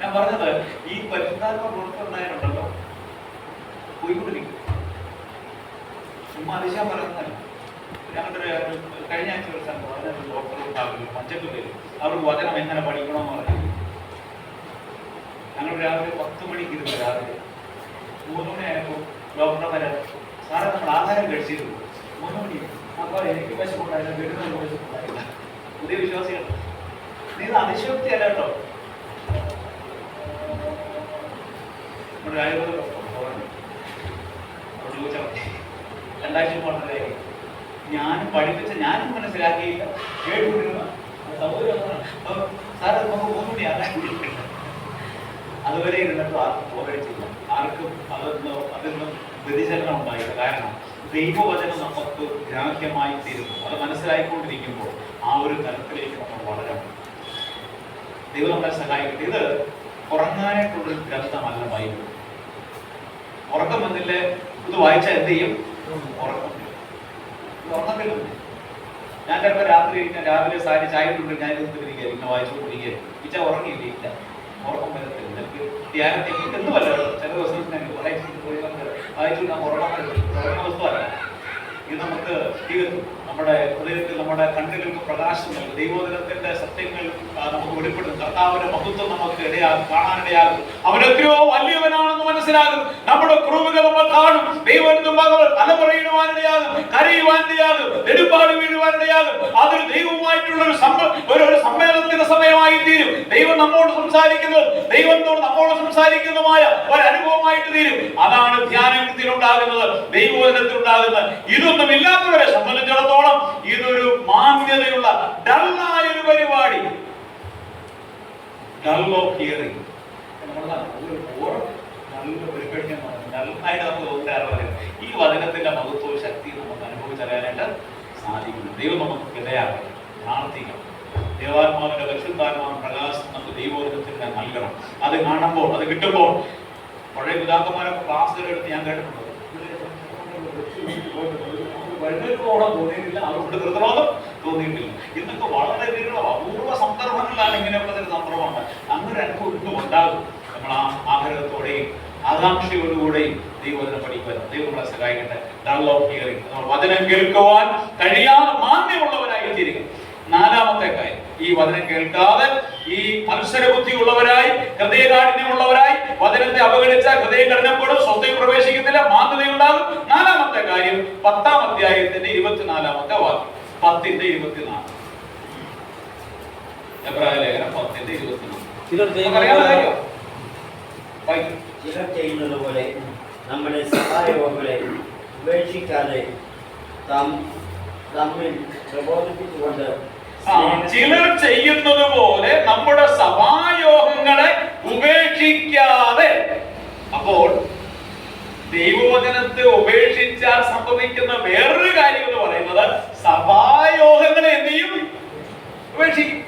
ഞാൻ പറഞ്ഞത് ഈ പരിശുദ്ധാത്മ പ്രവർത്തനമുണ്ടല്ലോ, പോയിക്കൊണ്ടിരിക്കും. ചുമ്മാ അതിശയം പറയുന്നതല്ല. ഞങ്ങളുടെ കഴിഞ്ഞ ആഴ്ച ഒരു സ്ഥലത്ത് അതിനൊരു ഡോക്ടർ ഉണ്ടാവില്ല, പഞ്ചക്കുള്ളിൽ അവർക്ക് വചനം എങ്ങനെ പഠിക്കണമെന്ന് പറഞ്ഞു. ഞങ്ങൾ രാവിലെ 10 മണിക്ക് ഇരുന്നു, രാവിലെ 3 മണിയായപ്പോൾ ഡോക്ടറെ വരാൻ, സാറേ നമ്മൾ ആഹാരം കഴിച്ചിരുന്നു 3 മണി. അപ്പോൾ എനിക്ക് വിശപ്പുണ്ടായില്ല, വീടിന് വിശപ്പുണ്ടായില്ല. പുതിയ വിശ്വാസികൾ, നീ അതിശയോക്തി അല്ല കേട്ടോ. നമ്മുടെ ആയുർവേദ ചോദിച്ചാൽ 2 ആഴ്ച പോകണ്ടേ, ഞാനും പഠിപ്പിച്ച ഞാനും മനസ്സിലാക്കിയില്ല, കേട്ടുകൊണ്ടിരുന്ന സാറ് നമുക്ക് 3 മണി ആകാൻ അതുവരെ ഇരുന്നിട്ട് ആർക്കും പോകഴിച്ചില്ല, ആർക്കും അതിൽ വ്യതിചലനം ഉണ്ടായില്ല. കാരണം ദൈവവചനം നമുക്ക് ഗ്രാഹ്യമായി തീരുന്നു. അത് മനസ്സിലായിക്കൊണ്ടിരിക്കുമ്പോൾ ആ ഒരു തലത്തിലേക്ക് നമ്മൾ വളരണം. ദൈവം നമ്മളെ സഹായിക്കട്ടെ. ഇത് ഉറങ്ങാനായിട്ടുള്ളൊരു ഗ്രന്ഥമല്ല ബൈബിൾ. ഉറക്കം വന്നില്ലേ, ഇത് വായിച്ചാൽ എന്ത് ചെയ്യും? ഉറങ്ങത്തില്ല. ഞാൻ ചിലപ്പോൾ രാവിലെ ചായ ഇട്ടുണ്ട്, ഞാൻ ഇരിക്കുക, ഇങ്ങനെ വായിച്ചുകൊണ്ടിരിക്കുക, ഇച്ച ഉറങ്ങിയില്ല, ഇല്ല ഉറക്കം വരത്തില്ല. എനിക്ക് ധ്യാനത്തേക്ക് എന്തുമല്ല, ചില ദിവസം വായിച്ചു നാം ഉറങ്ങുന്ന വസ്തുവല്ല. ഇത് നമുക്ക് ജീവിതത്തിൽ നമ്മുടെ ഹൃദയത്തിൽ നമ്മുടെ കണ്ണുകൾക്ക് പ്രകാശം നൽകും. ദൈവോദരത്തിന്റെ സത്യങ്ങൾ നമുക്ക് വെളിപ്പെടുത്തും. കർത്താവിന്റെ മഹത്വം നമുക്ക് കാണാനിടയാകും. അവൻ എത്രയോ വലിയവനാണെന്ന് മനസ്സിലാകും. നമ്മുടെ കുറവുകൾ നമ്മൾ കാണും. ദൈവം തലമുറയിടുവാനിടയാകും, കരയുവാനിടയാകും, നെടുമ്പാട് വീഴുവാനിടയാകും. അതൊരു ദൈവവുമായിട്ടുള്ള ഒരു സമ്മേളനത്തിന്റെ സമയമായി തീരും. ദൈവം നമ്മോട് സംസാരിക്കുന്നത്, ദൈവത്തോട് നമ്മോട് സംസാരിക്കുന്നതുമായ ഒരു അനുഭവമായിട്ട് തീരും. അതാണ് ധ്യാനത്തിലുണ്ടാകുന്നത്, ദൈവോദരത്തിലുണ്ടാകുന്നത്. ഇതൊന്നും ഇല്ലാത്തവരെ സംബന്ധിച്ചിടത്തോളം ഇതൊരു മാന്യതയുള്ള ഡള്ളായ ഒരു പരിപാടി. Dull of hearing. നന്നായിട്ട് നമുക്ക് തോന്നാറുള്ളത് ഈ വചനത്തിന്റെ മഹത്വവും ശക്തിയും നമുക്ക് അനുഭവിച്ചറിയാനായിട്ട് സാധിക്കുന്നു. ദൈവം നമുക്ക് ഇടയാകണം, പ്രാർത്ഥിക്കണം. ദേവാത്മാവിന്റെ പരിശുദ്ധാത്മാവിന്റെ പ്രകാശം നമുക്ക് ദൈവോദരത്തിന് നൽകണം. അത് കാണുമ്പോൾ, അത് കിട്ടുമ്പോൾ, പഴയ പിതാക്കന്മാരൊക്കെ ക്ലാസ്സുകളെടുത്ത് ഞാൻ കേട്ടിട്ടുണ്ട്. തോന്നിയിട്ടില്ല, അവർക്ക് കൃതരോധം തോന്നിയിട്ടില്ല. ഇന്നൊക്കെ വളരെ വിരളം, അപൂർവ സന്ദർഭങ്ങളിലാണ് ഇങ്ങനെയുള്ള ചില സന്ദർഭമുണ്ട്. അങ്ങനെ അനുഭവം ഇന്നും ഉണ്ടാകും. നമ്മൾ ആ ആഗ്രഹത്തോടെയും ആകാംക്ഷയോടുകൂടെയും ദൈവവചനം പഠിക്കുവാൻ ദൈവം നമ്മളെ സഹായിക്കട്ടെ. ഡൾ ഓഫ് ഹിയറിംഗ്, നമ്മൾ വചനം കേൾക്കുവാൻ കഴിയാതെ മാന്യമുള്ളവരായി തീരുക. 4-മത്തെ കാര്യം, ഈ വചനം കേൾക്കാതെ ഈ മത്സരബുദ്ധി ഉള്ളവരായി, ഹൃദയകാഠിന്യമുള്ളവരായി, വചനത്തെ അവഗണിച്ച ഹൃദയം കഠിനപ്പെടും, സ്വസ്ഥയിൽ പ്രവേശിക്കത്തില്ല, മാന്യതയുണ്ടാകും. 4-മത്തെ കാര്യം 10-ാം അധ്യായത്തിന്റെ 24-ാമത്തെ വാക്യം, 10:24. എബ്രായ ലേഖനം 10:24. ചിലർ ചെയ്യുന്നത് പോലെ നമ്മുടെ സഹായങ്ങളെ ഉപേക്ഷിക്കാതെ തമ്മിൽ പ്രബോധിപ്പിച്ചുകൊണ്ട്, ചിലർ ചെയ്യുന്നത് പോലെ നമ്മുടെ സഭായോഗങ്ങളെ ഉപേക്ഷിക്കാതെ. അപ്പോൾ ദൈവവചനത്തെ ഉപേക്ഷിച്ചാൽ സംഭവിക്കുന്ന വേറൊരു കാര്യം എന്ന് പറയുന്നത് സഭായോഗങ്ങളെ എന്ത് ചെയ്യും? ഉപേക്ഷിക്കും.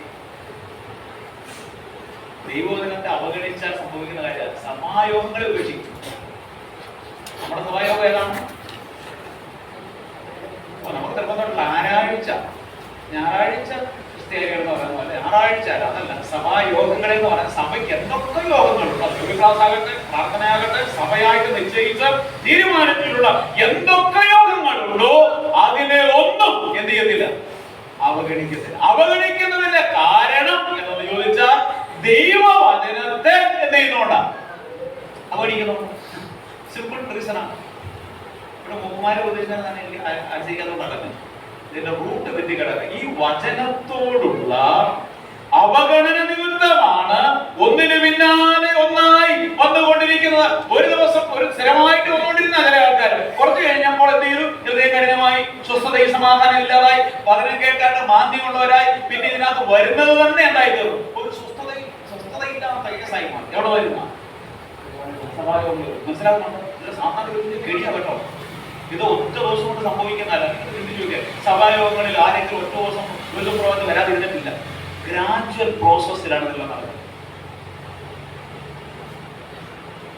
ദൈവവചനത്തെ അവഗണിച്ചാൽ സംഭവിക്കുന്ന കാര്യം സഭായോഗങ്ങളെ ഉപേക്ഷിക്കും. നമ്മുടെ സഭായോഗം ഏതാണ്? നമുക്ക് നിർബന്ധമുള്ള ഞായറാഴ്ച ക്രിസ്ത്യാനികൾ എന്ന് പറയുന്നത് പോലെ ഞായറാഴ്ച അതല്ല, സഭായോഗങ്ങളെ എന്ന് പറയുന്നത് സഭയ്ക്ക് എന്തൊക്കെ യോഗങ്ങളുണ്ടോ, ക്ലാസ് ആകട്ടെ, പ്രാർത്ഥനയാകട്ടെ, സഭയായിട്ട് നിശ്ചയിച്ച തീരുമാനത്തിലുള്ള എന്തൊക്കെ യോഗങ്ങളുണ്ടോ അതിനെ ഒന്നും എന്ത് ചെയ്യത്തില്ല? അവഗണിക്കുന്നതിന്റെ കാരണം എന്ന് ചോദിച്ചാൽ ദൈവവചനത്തെ എന്ത് ചെയ്യുന്നോണ്ടാണ് അവഗണിക്കുന്നുണ്ട്. സിമ്പിൾ റീസണാണ്. ഇവിടെ മുഖമാരെ ഉപദേശിച്ചാൽ തന്നെ എനിക്ക് അനുസരിക്കാത്തതുകൊണ്ടാണ് ഇതിന്റെ റൂട്ട് തെറ്റിക്കിടക്കുക. ഈ വചനത്തോടുള്ള അവഗണന നിമിത്തമാണ് ഒന്നിനു പിന്നാലെ ഒന്നായി വന്നുകൊണ്ടിരിക്കുന്നത്. ഒരു ദിവസം ഒരു സ്ഥിരമായിട്ട് വന്നുകൊണ്ടിരുന്ന ചില ആൾക്കാർ കുറച്ച് കഴിഞ്ഞപ്പോൾ എന്ത് ചെയ്തു? ഹൃദയ കഠിനമായി, സ്വസ്ഥതയും സമാധാനം ഇല്ലാതായി, പതനം കേൾക്കാണ്ട് മാന്ദ്യമുള്ളവരായി, പിന്നെ ഇതിനകത്ത് വരുന്നത് തന്നെ എന്തായി തീർന്നു? ഒരു സ്വസ്ഥതയില്ലാത്ത കേസായി മാറി. എവിടെ വരുന്ന മനസ്സിലാക്കുന്നുണ്ടോ? ഇത് സാധാരണ കെടിയാ കേട്ടോ. ഇത് ഒറ്റ ദിവസം കൊണ്ട് സംഭവിക്കുന്നതല്ല. സഭായോഗങ്ങളിൽ ആരെങ്കിലും ഒറ്റ ദിവസം പ്രവർത്തനം വരാതിരുന്നിട്ടില്ല. ഗ്രാജുവൽ പ്രോസസ്സിലാണ് ഇതെല്ലാം നടക്കുന്നത്.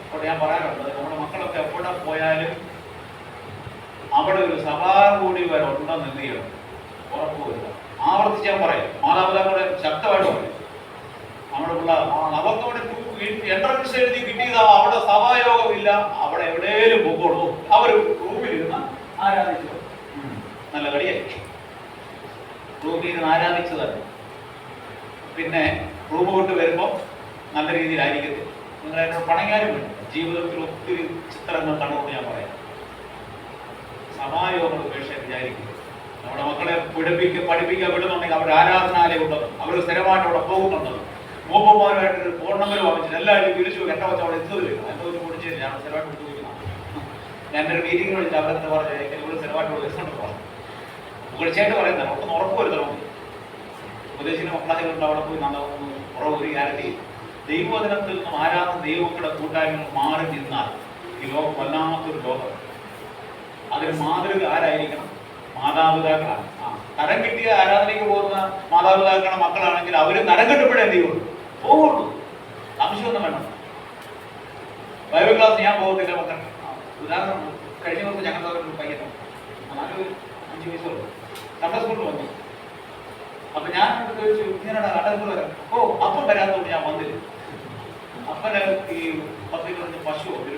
അപ്പോൾ ഞാൻ പറയാറുണ്ട്, നമ്മുടെ മക്കളൊക്കെ എവിടെ പോയാലും അവിടെ ഒരു സഭാ കൂടി വരെ ഉണ്ടെന്ന് എന്ത് ചെയ്യണം? ഉറപ്പുവരുക. ആവർത്തിച്ച് ഞാൻ പറയാം, മാതാപിതാക്കളുടെ ശക്തമായിട്ട് പറയും. നമ്മുടെ പിള്ളേർ അവർക്കവിടെ എൻട്രൻസ് എഴുതി കിട്ടിയതാ, അവിടെ സഭായോഗം ഇല്ല, അവിടെ എവിടെയും പോകുള്ളൂ. അവർ റൂമിലിരുന്ന് ആരാധിച്ചു. നല്ല കളിയായി. റൂമിലിരുന്ന് ആരാധിച്ചതാണ്. പിന്നെ റൂം കൊണ്ട് വരുമ്പോൾ നല്ല രീതിയിലായിരിക്കത്തില്ല. നിങ്ങൾ എന്നോട് പണങ്ങാനും വേണം. ജീവിതത്തിൽ ഒത്തിരി ചിത്രങ്ങൾ കണ്ടുകൊണ്ട് ഞാൻ പറയാം. സഭായോഗങ്ങൾ ഉപേക്ഷ വിചാരിക്കുക. നമ്മുടെ മക്കളെ പഠിപ്പിക്കാൻ വിടുന്നുണ്ടെങ്കിൽ അവർ ആരാധനാലയം ഉണ്ടെന്ന്, അവർ സ്ഥിരമായിട്ട് അവിടെ പോകുന്നുണ്ടെന്ന്, മൂപ്പന്മാരുമായിട്ട് ഫോൺ നമ്പർ വാങ്ങിച്ചിട്ട് എല്ലാവരും വിളിച്ചു. എന്റെ വെച്ച് അവിടെ എത്തുന്നില്ല. എന്റെ വെച്ച് കുടിച്ചില്ല. ഞാൻ സ്ഥിരമായിട്ട് വിളിച്ചിരിക്കുന്നതാണ്. ഞാൻ എൻ്റെ ഒരു മീറ്റിംഗ് വിളിച്ചിട്ട് അവരെന്താ പറഞ്ഞത്? ഇവിടെ സ്ഥിരമായിട്ട് വിളിച്ചിട്ടുണ്ട് പറഞ്ഞു. തീർച്ചയായിട്ട് പറയുന്നത് ഒട്ടൊന്ന് ഉറപ്പ് വരുത്തണം. ഉപദേശിക്കുന്ന മക്കളാദികളുണ്ട് അവിടെ പോയി ഒരു ഗ്യാരണ്ടി. ദൈവവചനത്തിൽ നിന്നും ആരാധന ദൈവമക്കളുടെ കൂട്ടായ്മകൾ മാറി നിന്നാൽ ഈ ലോകം വല്ലാത്തൊരു ലോകം. അതിന് മാതൃക ആരായിരിക്കണം? മാതാപിതാക്കളാണ്. തരം കിട്ടിയ ആരാധനയ്ക്ക് പോകുന്ന മാതാപിതാക്കളുടെ മക്കളാണെങ്കിൽ അവര് തരം കിട്ടപ്പോഴേ എന്ത് ചെയ്യുള്ളൂ? പോകുള്ളൂ. സംശയമൊന്നും വേണം. ബൈബിൾ ക്ലാസ് ഞാൻ പോകത്തില്ല മക്കൾ. ഉദാഹരണം, കഴിഞ്ഞ ദിവസം ഞങ്ങളുടെ ഒരു പയ്യനോ 4-5 വയസ്സുള്ളൂ സൺഡേ സ്കൂളിൽ വന്നു. അപ്പൊ ഞാൻ ചോദിച്ചു, ഇങ്ങനെയാണ് അടങ്ങൾ വരാം. അപ്പം വരാത്തോണ്ട് ഞാൻ വന്നില്ല. അപ്പന് ഈ 10 പശു ഒരു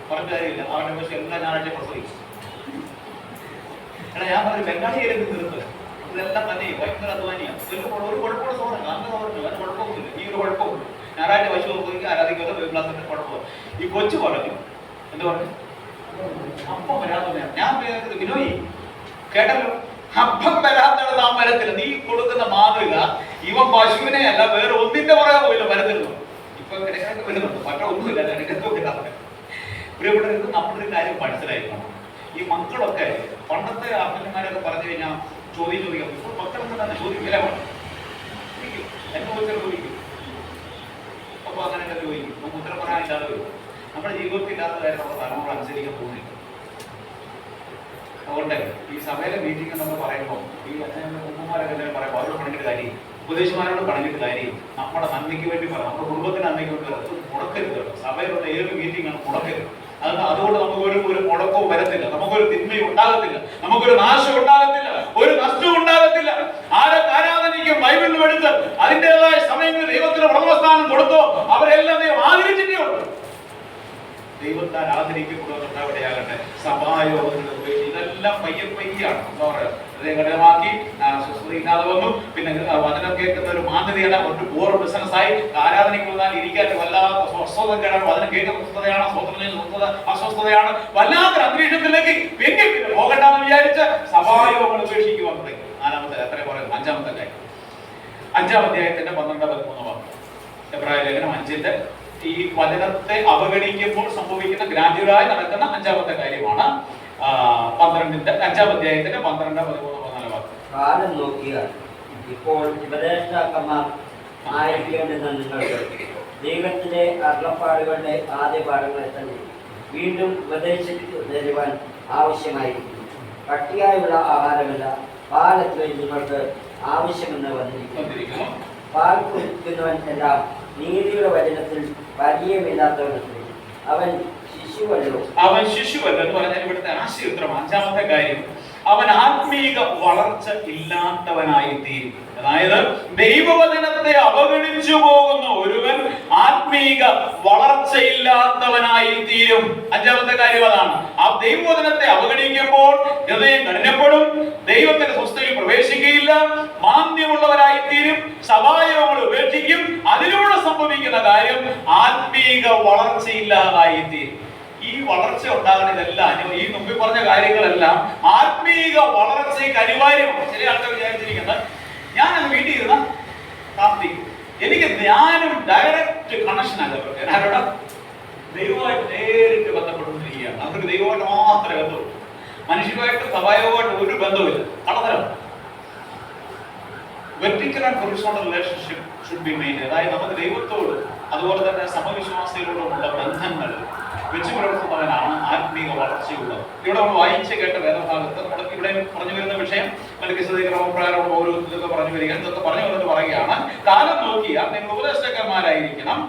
പറഞ്ഞ കാര്യമില്ല. അവരുടെ പശു എല്ലാ ഞായറാഴ്ച പ്രസവിച്ചു. എടാ ഞാൻ പറഞ്ഞു, ബംഗാളിയിലേക്ക് തീർത്ത് ഇതെല്ലാം തന്നെ ഭയങ്കര അധ്വാനിയാണ്. ഒരു കുഴപ്പമുള്ള സോറല്ല, നല്ല സോറുണ്ട്, അതിന് കുഴപ്പമൊന്നുമില്ല. ഈ ഒരു കുഴപ്പമില്ല. ഞായറാഴ്ച പശു നോക്കി ആരാധിക്കുന്ന ബൈബിൾ ക്ലാസ്സിന്റെ കുഴപ്പമില്ല. ഈ കൊച്ചു പറഞ്ഞു, എന്ത് പറഞ്ഞു? അപ്പം വരാത്തോണ്ട് ഞാൻ വിനോയി കേട്ടല്ലോ, അപ്പം വരാത്തത് നാം വരത്തില്ല. നീ കൊടുക്കുന്ന മാതൃക ഇവൻ പശുവിനെ അല്ല വേറെ ഒന്നിന്റെ പുറകെ പോയില്ല വരത്തില്ല. ഇപ്പൊ കിടക്കാനൊക്കെ വരുന്നുണ്ട്, മറ്റൊന്നുമില്ല. പ്രിയപ്പെട്ട നമ്മുടെ ഒരു കാര്യം മനസ്സിലായിക്കണം. ഈ മക്കളൊക്കെ പണ്ടത്തെ അപ്പന്മാരൊക്കെ പറഞ്ഞു കഴിഞ്ഞാൽ ചോദിക്കാം. ഇപ്പോൾ മക്കളൊക്കെ തന്നെ ചോദിക്കില്ല. എന്നെ ചോദിക്കും. അപ്പൊ അങ്ങനെയൊക്കെ ചോദിക്കും. നമുക്ക് ഉത്തരം പറയാനില്ലാതെ വരും. നമ്മുടെ ജീവിതത്തില്ലാത്ത കാര്യം നമ്മുടെ തലമുറ അനുസരിക്കാൻ പോകുന്നില്ല. അതുകൊണ്ട് ഈ സഭയിലെ മീറ്റിംഗ് എന്നൊക്കെ പറയുമ്പോൾ ഈ ഉമ്മമാരൊക്കെ എന്തെങ്കിലും പറയുമ്പോൾ അവരോട് പറഞ്ഞിട്ട് കാര്യം, ഉപദേശിമാരോട് പറഞ്ഞിട്ട് കാര്യം, നമ്മുടെ നന്മയ്ക്ക് വേണ്ടി പറയാം, നമ്മുടെ കുടുംബത്തിന് നന്മയ്ക്ക് വേണ്ടി പറയാം. മുടക്കരുത് കേട്ടോ. സഭയിലുള്ള ഏത് മീറ്റിംഗ് ആണ് മുടക്കരുത്. അതുകൊണ്ട് നമുക്കൊരു മുടക്കവും വരത്തില്ല, നമുക്കൊരു തിന്മയും ഉണ്ടാകത്തില്ല, നമുക്കൊരു നാശം ഉണ്ടാകത്തില്ല, ഒരു നഷ്ടവും ഉണ്ടാകത്തില്ല. ആരൊക്കെ ആരാധനയ്ക്കും ബൈബിളിൽ എടുത്ത് അതിൻ്റെതായ സമയങ്ങളിൽ ദൈവത്തിന് പ്രഥമസ്ഥാനം കൊടുത്തോ അവരെല്ലാം ദൈവം ആദരിച്ചിട്ടേ ഉള്ളൂ. ദൈവത്താൽ ആദരിക്കപ്പെടുന്നവരുണ്ടാവട്ടെയാകട്ടെ. സഭായോഗങ്ങളുടെ ഉപേക്ഷ ഇതെല്ലാം പയ്യാണ്. എന്താ പറയുക, ഹൃദയഘടകമാക്കി സ്വസ്ഥതയില്ലാതെ വന്നു. പിന്നെ വചനം കേൾക്കുന്ന ഒരു മാന്യതയാണ്, ഒരു ബോർ ബിസിനസ്സായി. ആരാധനയ്ക്ക് വന്നാൽ ഇരിക്കാൻ വല്ലാത്ത സ്വസ്ഥതയാണ്. വചനം കേൾക്കുന്ന സ്വസ്ഥതയാണ്, സ്വസ്ഥത അസ്വസ്ഥതയാണ്. വല്ലാത്തൊരു അന്തരീക്ഷത്തിലേക്ക് പിന്നെ പോകണ്ടെന്ന് വിചാരിച്ച് സഭായോഗങ്ങൾ ഉപേക്ഷിക്കുവാൻ തുടങ്ങി. 4-ാമത്തെ എത്രയും പറയുന്നത് 5-ാമത്തെ കാര്യം. 5-ാം അധ്യായത്തിന്റെ 12-13 വാക്യം. എബ്രായ ലേഖനം 5-ന്റെ ഈ വചനത്തെ അവഗണിക്കുമ്പോൾ സംഭവിക്കുന്ന ഗ്രാജുവലായി നടക്കുന്ന 5-ാമത്തെ കാര്യമാണ് 5-ാം അധ്യായത്തിന്റെ 12-13 വാക്യം. കാലം നോക്കിയാൽ ഇപ്പോൾ ഉപദേഷ്ടാക്കന്മാർ ആയിരിക്കേണ്ടുന്ന നിങ്ങൾക്ക് ദൈവത്തിന്റെ അരുളപ്പാടുകളുടെ ആദ്യ പാഠങ്ങളെ തന്നെ വീണ്ടും ഉപദേശിച്ചു തരുവാൻ ആവശ്യമായിരിക്കുന്നു. കട്ടിയായുള്ള ആഹാരമല്ല, പാലത്രേ നിങ്ങൾക്ക് ആവശ്യമെന്ന് വന്നിരിക്കുന്നു. പാൽ കുടിക്കുന്നവൻ എല്ലാം നീതിയുടെ വചനത്തിൽ പരിചയമില്ലാത്തവനത്രേ. അവൻ ശിശുവല്ലോ എന്ന് പറഞ്ഞാൽ ഇവിടുത്തെ ആശയത്രം അഞ്ചാമത്തെ കാര്യം, അവൻ ആത്മീക വളർച്ച ഇല്ലാത്തവനായി തീരും. അതായത് ദൈവവചനത്തെ അവഗണിച്ചു പോകുന്ന ഒരുവൻ ആത്മീക വളർച്ചയില്ലാത്തവനായി തീരും. അഞ്ചാമത്തെ കാര്യം അതാണ്. ആ ദൈവവചനത്തെ അവഗണിക്കുമ്പോൾ ഹൃദയം കഠിനപ്പെടും, ദൈവത്തിന്റെ സ്വസ്ഥയിൽ പ്രവേശിക്കുകയില്ല, മാന്യമുള്ളവരായി തീരും, സഭായോഗങ്ങൾ ഉപേക്ഷിക്കും. അതിലൂടെ സംഭവിക്കുന്ന കാര്യം ആത്മീക വളർച്ചയില്ലാതായി തീരും. ഈ വളർച്ച ഉണ്ടാകുന്നതെല്ലാം ഈ മുമ്പിൽ പറഞ്ഞ കാര്യങ്ങളെല്ലാം ആത്മീക വളർച്ചയ്ക്ക് അനിവാര്യമാണ്. ചില ആൾക്കാർ വിചാരിച്ചിരിക്കുന്നത് ഞാൻ വീട്ടിൽ ഇരുന്ന പ്രാർത്ഥിക്കും, എനിക്ക് ധ്യാനം ഡയറക്റ്റ് കണക്ഷൻ ആകട്ടെ, ആരോടാ? ദൈവമായിട്ട് നേരിട്ട് ബന്ധപ്പെട്ടുകൊണ്ടിരിക്കുകയാണ്. അവർക്ക് ദൈവമായിട്ട് മാത്രമേ ബന്ധമുള്ളൂ, മനുഷ്യരുമായിട്ട് സഭായോഗമായിട്ട് ഒരു ബന്ധവുമില്ല. കടത്തരം. Vertical and horizontal relationship should be maintain. അതായത് നമുക്ക് ദൈവത്തോട് അതുപോലെ തന്നെ സമവിശ്വാസികളോടുമുള്ള ബന്ധങ്ങൾ വെച്ച് പുലർത്തുന്നവനാണ് ആത്മീക വളർച്ചയുള്ളത്. ഇവിടെ നമ്മൾ വായിച്ച് കേട്ട വേദഭാഗത്ത് നമ്മൾ ഇവിടെ പറഞ്ഞു വരുന്ന വിഷയം പ്രകാരം ഓരോ ഇതൊക്കെ പറഞ്ഞു വരിക, ഇതൊക്കെ പറഞ്ഞു വന്നിട്ട് പറയുകയാണ്, കാലം നോക്കിയാൽ നിങ്ങൾ ഉപദേശകന്മാരായിരിക്കണം,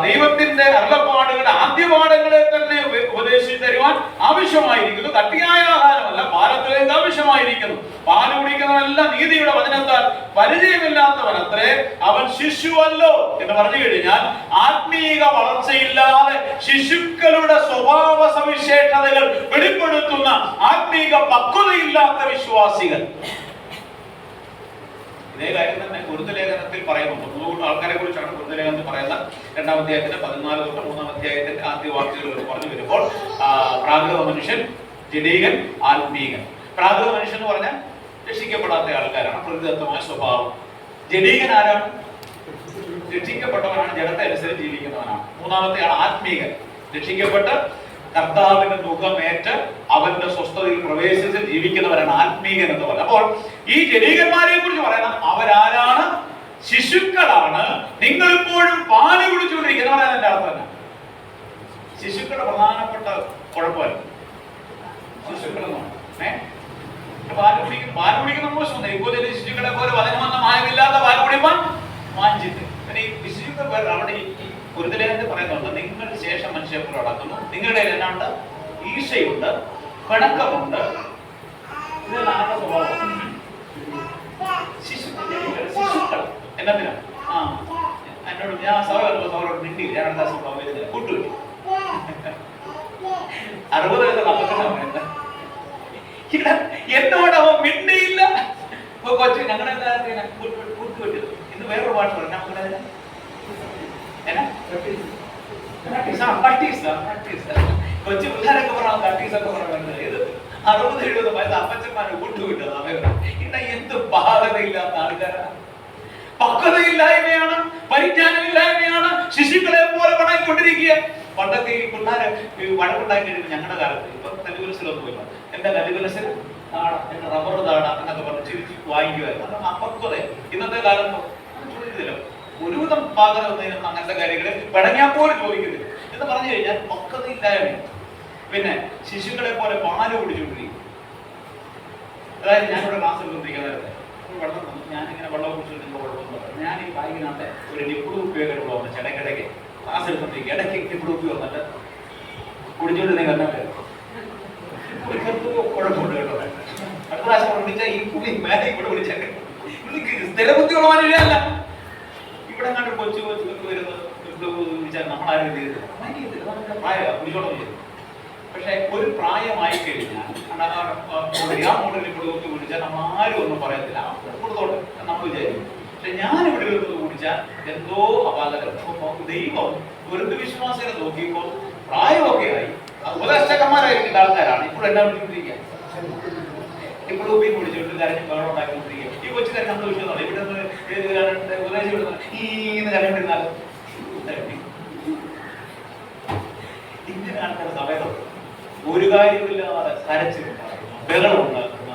ദൈവത്തിന്റെ അരുളപ്പാടുകളുടെ ആദ്യപാഠങ്ങളെ തന്നെ ഉപദേശിച്ചു തരുവാൻ ആവശ്യമായിരിക്കുന്നു. കട്ടിയായ ആഹാരമല്ല, പാലത്തിലേക്ക് ആവശ്യമായിരിക്കുന്നു. പാല് കുടിക്കുന്നവനെല്ലാം നീതിയുടെ വചനത്താൽ പരിചയമില്ലാത്തവനത്രേ. അവൻ ശിശുവല്ലോ എന്ന് പറഞ്ഞു കഴിഞ്ഞാൽ ആത്മീക വളർച്ചയില്ലാതെ ശിശുക്കളുടെ സ്വഭാവ സവിശേഷതകൾ വെളിപ്പെടുത്തുന്ന ആത്മീക പക്വതയില്ലാത്ത വിശ്വാസികൾ. ഇതേ കാര്യം തന്നെ കുരുന്തലേഖനത്തിൽ പറയുന്നുണ്ട്. 3 ആൾക്കാരെ കുറിച്ചാണ് കുരുന്തലേഖനത്തിൽ പറയുന്നത്. 2-ാം അധ്യായത്തിന്റെ 14 തൊട്ട് 3-ാം അധ്യായത്തിന്റെ ആദ്യ വാക്യങ്ങൾ പറഞ്ഞു വരുമ്പോൾ പ്രാകൃത മനുഷ്യൻ, ജഡീകൻ, ആത്മീകൻ. പ്രാകൃത മനുഷ്യൻ എന്ന് പറഞ്ഞാൽ രക്ഷിക്കപ്പെടാത്ത ആൾക്കാരാണ്, പ്രകൃതിദത്തമായ സ്വഭാവം. ജഡീകൻ ആരാണ്? രക്ഷിക്കപ്പെട്ടവനാണ്, ജഡത്തെ അനുസരിച്ച് ജീവിക്കുന്നവനാണ്. 3-ാമത്തെ ആൾ ആത്മീകൻ, രക്ഷിക്കപ്പെട്ട് കർത്താവിന്റെ മുഖമേറ്റ് അവന്റെ സ്വസ്ഥതയിൽ പ്രവേശിച്ച് ജീവിക്കുന്നവരാണ് ആത്മീകൻ എന്ന് പറയുന്നത്. അപ്പോൾ ഈ ജഡീകന്മാരെ കുറിച്ച് പറയണം, അവരാരാണ്? ശിശുക്കളാണ്. നിങ്ങൾ ഇപ്പോഴും പാല് കുടിച്ചുകൊണ്ടിരിക്കുന്നവരാണ്. എന്റെ അർത്ഥം തന്നെ ശിശുക്കളുടെ പ്രധാനപ്പെട്ട കുഴപ്പമല്ല ശിശുക്കളെന്നാണ്. പാല് കുടിക്കുന്ന മോശം. ഇപ്പോൾ ശിശുക്കളെ പോലെ വചനമെന്ന മായമില്ലാത്ത പാല് കുടിപ്പാൻ വാഞ്ചിട്ട്. പിന്നെ ഈ ശിശുക്കൾ അവിടെ ഗുരുതലേഖനത്തിൽ പറയുന്നുണ്ട്, നിങ്ങളുടെ ശേഷം മനുഷ്യപ്പോൾ അടക്കുന്നു, നിങ്ങളുടെ എന്നാണ്ട് ഈശയുണ്ട്, പിണക്കമുണ്ട്. ഇതെല്ലാം സ്വഭാവം. ശിശുക്കൾ എന്നതിനാണ് എന്നോട് ഞാൻ സൗരോട് മിണ്ടിയില്ല, ഞാൻ അടുത്ത സ്വഭാവം വരുന്നില്ല, കൂട്ടുകിട്ടി 60 വയസ്സുള്ള എന്നോട് അവൻ മിണ്ടിയില്ല. കൊച്ചു ഞങ്ങളുടെ കൂട്ടുകിട്ടി. ഇന്ന് വേറൊരു പാട്ട് പറഞ്ഞു, ഞങ്ങളുടെ കൊച്ചു പിള്ളേരൊക്കെ പറയാം, കട്ടീസൊക്കെ പറയുന്നത്. ഇത് 60-70 വയസ്സ് അപ്പച്ചന്മാരെ കൂട്ടുവിട്ടത് അവരാണ്. ഇന്ന എന്ത് ബാധകയില്ലാത്ത ആൾക്കാരാണ്. പക്വതയില്ലായ്മയാണ്, പരിജ്ഞാനമില്ലായ്മയാണ്, ശിശുക്കളെ പോലെ വണങ്ങിക്കൊണ്ടിരിക്കുക. പണ്ടൊക്കെ ഈ പിള്ളേരെ വഴക്കുണ്ടാക്കി കഴിഞ്ഞാൽ ഞങ്ങളുടെ കാലത്ത് ഇപ്പൊ കല്ലുകുലസിലൊന്നും ഇല്ല. എന്റെ കല്ലുകുലസിൽ താടാ, എന്റെ റബ്ബർ താടാ എന്നൊക്കെ പറഞ്ഞ് ചിരിച്ച് വാങ്ങിക്കുമായിരുന്നു. അതാണ് അപക്വത. ഇന്നത്തെ കാലത്ത് ചോദിക്കുന്നില്ല, ഒരുവിധം പാകത അങ്ങനത്തെ കാര്യങ്ങൾ പിടങ്ങാൻ പോലും ചോദിക്കുന്നില്ല എന്ന് പറഞ്ഞു കഴിഞ്ഞാൽ പക്വതയില്ലായ്മ. പിന്നെ ശിശുക്കളെ പോലെ പാല് കുടിച്ചുകൊണ്ടിരിക്കും. അതായത് ഞാനിവിടെ ക്ലാസ് എടുത്തുകൊണ്ടിരിക്കുന്നത് ഞാനിങ്ങനെ വെള്ളം കുടിച്ചുകൊണ്ടിരിക്കുന്ന കുഴപ്പമൊന്നും, ഞാൻ ഈ ബാഗിനകത്ത് ഒരു ലിക്വിഡ് ഉപയോഗം വന്നിട്ട് ഇടയ്ക്കിടയ്ക്ക് ക്ലാസ് എടുത്തുകൊണ്ടിരിക്കുക. ഇടയ്ക്ക് ലിക്വിഡ് ഉപയോഗം വന്നിട്ട് കുടിച്ചുകൊണ്ടിരുന്ന കണ്ടത് കുഴപ്പമുണ്ട് കേട്ടോ. അടുത്ത പ്രാവശ്യം വിളിച്ചാൽ ഈ പുള്ളി മേലെ ഇവിടെ വിളിച്ചേക്കെ സ്ഥിരബുദ്ധിയുള്ളവനില്ല. ഇവിടെ കണ്ട് കൊച്ചു വരുന്നത് വിളിച്ചാൽ നമ്മളാരും ചെയ്തില്ല, പ്രായം ചെയ്തു. പക്ഷെ ഒരു പ്രായമായി കഴിഞ്ഞാൽ ആ മോഡലിൽ കൊടുത്ത് കുടിച്ചാൽ നമ്മൾ ആരും ഒന്നും പറയത്തില്ല, കൊടുത്തോട്ടെ നമ്മൾ വിചാരിക്കും. പക്ഷെ ഞാൻ ഇവിടെ വരുന്നത് കുടിച്ചാൽ എന്തോ അപാകതം. ദൈവം വെറുതെ വിശ്വാസികളെ നോക്കിയപ്പോൾ പ്രായമൊക്കെ ആയി ഉപദേശകന്മാരായിരിക്കുന്ന ആൾക്കാരാണ് ഇപ്പോൾ എല്ലാം വിളിച്ചുകൊണ്ടിരിക്കുക. ഇപ്പോൾ ഉപയോഗം കുടിച്ചിട്ട് കരഞ്ഞ് വെള്ളം ഉണ്ടാക്കിക്കൊണ്ടിരിക്കുക. ഈ കൊച്ചു കാര്യം നമ്മൾ വിശ്വസിക്കണം. ഇവിടെ ഉപദേശം വിടുന്നത് ഈന്ന് കരഞ്ഞിരുന്നാലും ഇങ്ങനെ ആൾക്കാർ സമയത്തുണ്ട്. ഒരു കാര്യമില്ലാതെ കരച്ചിലുണ്ടാക്കുന്ന, ബഹളം ഉണ്ടാക്കുന്ന,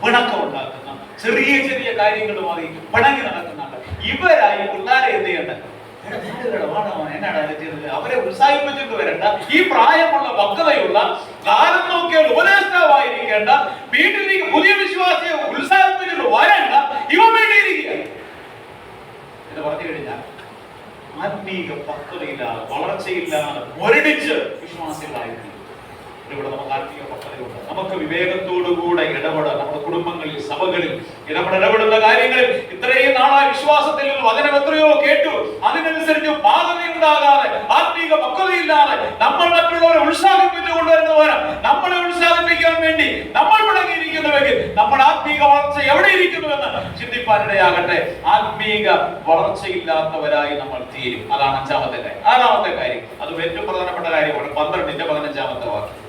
പിണക്കം ഉണ്ടാക്കുന്ന, ചെറിയ ചെറിയ കാര്യങ്ങളുമായി പിണങ്ങി നടക്കുന്നുണ്ട്. ഇവരായി പിള്ളേരെ എന്ത് ചെയ്യണ്ട? അവരെ ഉത്സാഹിപ്പിച്ചിട്ട് വരേണ്ട, ഈ പ്രായമുള്ള പക്വതയുള്ള കാലം നോക്കിയാൽ ഉപദേഷ്ടാവായിരിക്കേണ്ട, വീട്ടിലേക്ക് പുതിയ വിശ്വാസിയെ ഉത്സാഹിപ്പിച്ചിട്ട് വരേണ്ട, ഇവ വേണ്ടിയിരിക്കുക എന്ന് പറഞ്ഞു കഴിഞ്ഞാൽ ആത്മീക പക്വതയില്ലാതെ, വളർച്ചയില്ലാതെ മുരടിച്ച് വിശ്വാസികളായിരിക്കും. ഇവിടെ നമുക്ക് ആത്മീയ പക്വതയുണ്ട്. നമുക്ക് വിവേകത്തോടുകൂടെ ഇടപെടാം. നമ്മുടെ കുടുംബങ്ങളിൽ, സഭകളിൽ ഇടപെടുന്ന കാര്യങ്ങളിൽ ഇത്രയും നാളായി വിശ്വാസത്തിൽ വചനം എത്രയോ കേട്ടു, അതിനനുസരിച്ച് പാകതയുണ്ടാകാതെ, ആത്മീക പക്വതയില്ലാതെ നമ്മൾ മറ്റുള്ളവരെ ഉത്സാഹിപ്പിച്ചു കൊണ്ടുവരുന്നവരാ. നമ്മളെ ഉത്സാഹിപ്പിക്കാൻ വേണ്ടി നമ്മൾ മുടങ്ങിയിരിക്കുന്നുവെങ്കിൽ നമ്മുടെ ആത്മീക വളർച്ച എവിടെ ഇരിക്കുന്നുവെന്ന് ചിന്തിപ്പാനിടയാകട്ടെ. ആത്മീക വളർച്ചയില്ലാത്തവരായി നമ്മൾ തീരും. അതാണ് അഞ്ചാമത്തെ കാര്യം. ആറാമത്തെ കാര്യം, അത് ഏറ്റവും പ്രധാനപ്പെട്ട കാര്യമാണ്. 12-15 വാക്യം.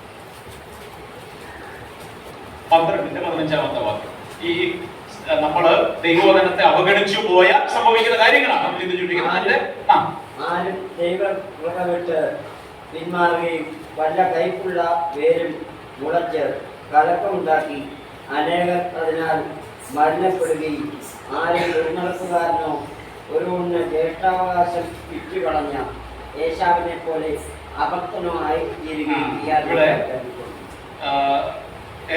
12-15 വാക്യം. ഈ നമ്മള് ദൈവവചനത്തെ അവഗണിച്ചു പോയ സംഭവിക്കുന്ന കാര്യങ്ങളാണ് നമ്മൾ ചിന്തിച്ചുകൊണ്ടിരിക്കുന്നത്. ആരും ദൈവകൃപ വിട്ട് പിന്മാറുകയും വല്ല കൈപ്പുള്ള വേരും മുളച്ച് കലക്കമുണ്ടാക്കി അനേകർ അതിനാൽ മരണപ്പെടുകയും ആരും ദുർനടപ്പുകാരനോ ഒരുവന് ജ്യേഷ്ഠാവകാശം വിറ്റുകളഞ്ഞ ഏശാവിനെ പോലെ അഭക്തനോ ആയി തീരുകയും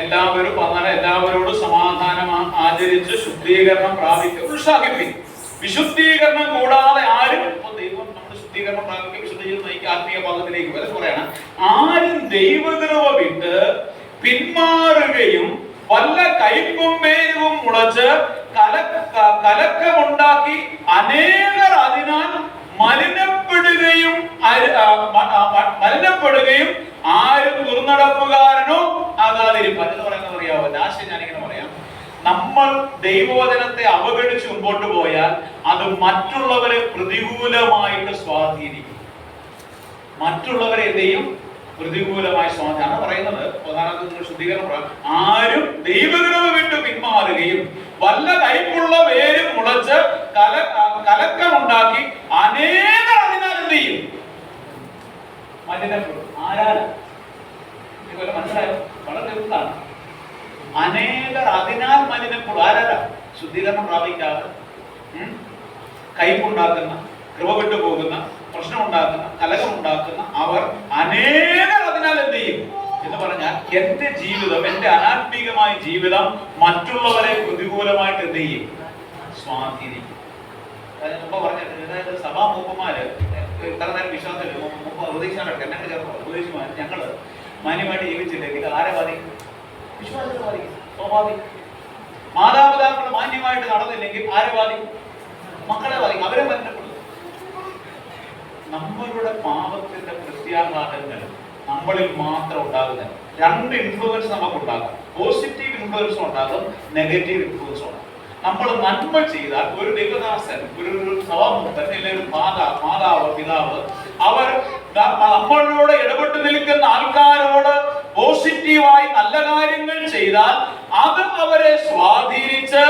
എല്ലാവരും എല്ലാവരോടും സമാധാനം ആചരിച്ച് ശുദ്ധീകരണം പ്രാപിക്കുക, ഉത്സാഹിപ്പിക്കും. വിശുദ്ധീകരണം കൂടാതെ ആരും, ദൈവം നമ്മുടെ ശുദ്ധീകരണം പ്രാപിക്കുക, വിശുദ്ധീകരണം നയിക്കുക, ആത്മീയ പദത്തിലേക്ക് വരെ പറയണം. ആരും ദൈവകൃപ വിട്ട് പിന്മാറുകയും വല്ല കയ്പും മേലും മുളച്ച് കലക്കമുണ്ടാക്കി അനേകർ അതിനാൽ മലിനപ്പെടുകയും ആരും ദുർനടപ്പുകാരനോ ആകാതിരിക്കും എന്ന് പറയുന്നത് അറിയാവോ? ലാസ്റ്റ് ഞാനിങ്ങനെ പറയാം, നമ്മൾ ദൈവവചനത്തെ അവഗണിച്ച് മുമ്പോട്ട് പോയാൽ അത് മറ്റുള്ളവരെ പ്രതികൂലമായിട്ട് സ്വാധീനിക്കും. മറ്റുള്ളവരെ എന്ത് ചെയ്യും? പ്രതികൂലമായി സ്വാധീനം പറയുന്നത്. പ്രധാനപ്പെട്ട ശുദ്ധീകരണം, ആരും ദൈവകൃപ വിട്ട് പിന്മാറുകയും വല്ല കയ്പുള്ള വേരും മുളച്ച് കലക്കമുണ്ടാക്കി അനേകർ അതിനാൽ എന്ത് ചെയ്യും? മലിനപ്പെടും. ആരാണ്? ഇതുപോലെ മനസ്സിലായോ? വളരെ എളുപ്പമാണ്. അനേകർ അതിനാൽ മലിനപ്പെടും. ആരാ? ശുദ്ധീകരണം പ്രാപിക്കാതെ കയ്പുണ്ടാക്കുന്ന, കൃപ വിട്ടു പോകുന്ന, പ്രശ്നം ഉണ്ടാക്കുന്ന, കലകം ഉണ്ടാക്കുന്ന അവർ അനേകർ അതിനാൽ എന്ത് ചെയ്യും എന്ന് പറഞ്ഞാൽ എന്റെ ജീവിതം, എന്റെ അനാത്മീകമായ ജീവിതം മറ്റുള്ളവരെ പ്രതികൂലമായിട്ട് എന്ത് ചെയ്യും? സ്വാധീനിക്കും. മുമ്പ് പറഞ്ഞിട്ട് സഭാമൂപ്പന്മാര് ഇത്ര നേരം വിശ്വാസത്തിൽ ഉപദേശിച്ചാൽ എന്നെ ചേർന്ന് ഉപദേശിമാർ ഞങ്ങള് മാന്യമായിട്ട് ജീവിച്ചില്ലെങ്കിൽ ആരെ ബാധിക്കും? വിശ്വാസത്തെ ബാധിക്കും. സ്വാഭാവികം. മാതാപിതാക്കൾ മാന്യമായിട്ട് നടന്നില്ലെങ്കിൽ ആരെ ബാധിക്കും? മക്കളെ ബാധിക്കും. അവരെ ബന്ധപ്പെടും. നമ്മളുടെ പാപത്തിന്റെ പ്രത്യാഘാതങ്ങൾ നമ്മളിൽ മാത്രം ഉണ്ടാകുന്ന രണ്ട് ഇൻഫ്ലുവൻസ് നമുക്ക് ഉണ്ടാകും. പോസിറ്റീവ് ഇൻഫ്ലുവൻസും ഉണ്ടാകും, നെഗറ്റീവ് ഇൻഫ്ലുവൻസും ഉണ്ടാകും. നമ്മൾ നന്മ ചെയ്താൽ ഒരു ദൈവദാസൻ, ഒരു സഭാമൂപ്പൻ, അല്ലെങ്കിൽ ഒരു മാതാവ്, പിതാവ്, അവർ നമ്മളോട് ഇടപെട്ട് നിൽക്കുന്ന ആൾക്കാരോട് പോസിറ്റീവായി നല്ല കാര്യങ്ങൾ ചെയ്താൽ അത് അവരെ സ്വാധീനിച്ച്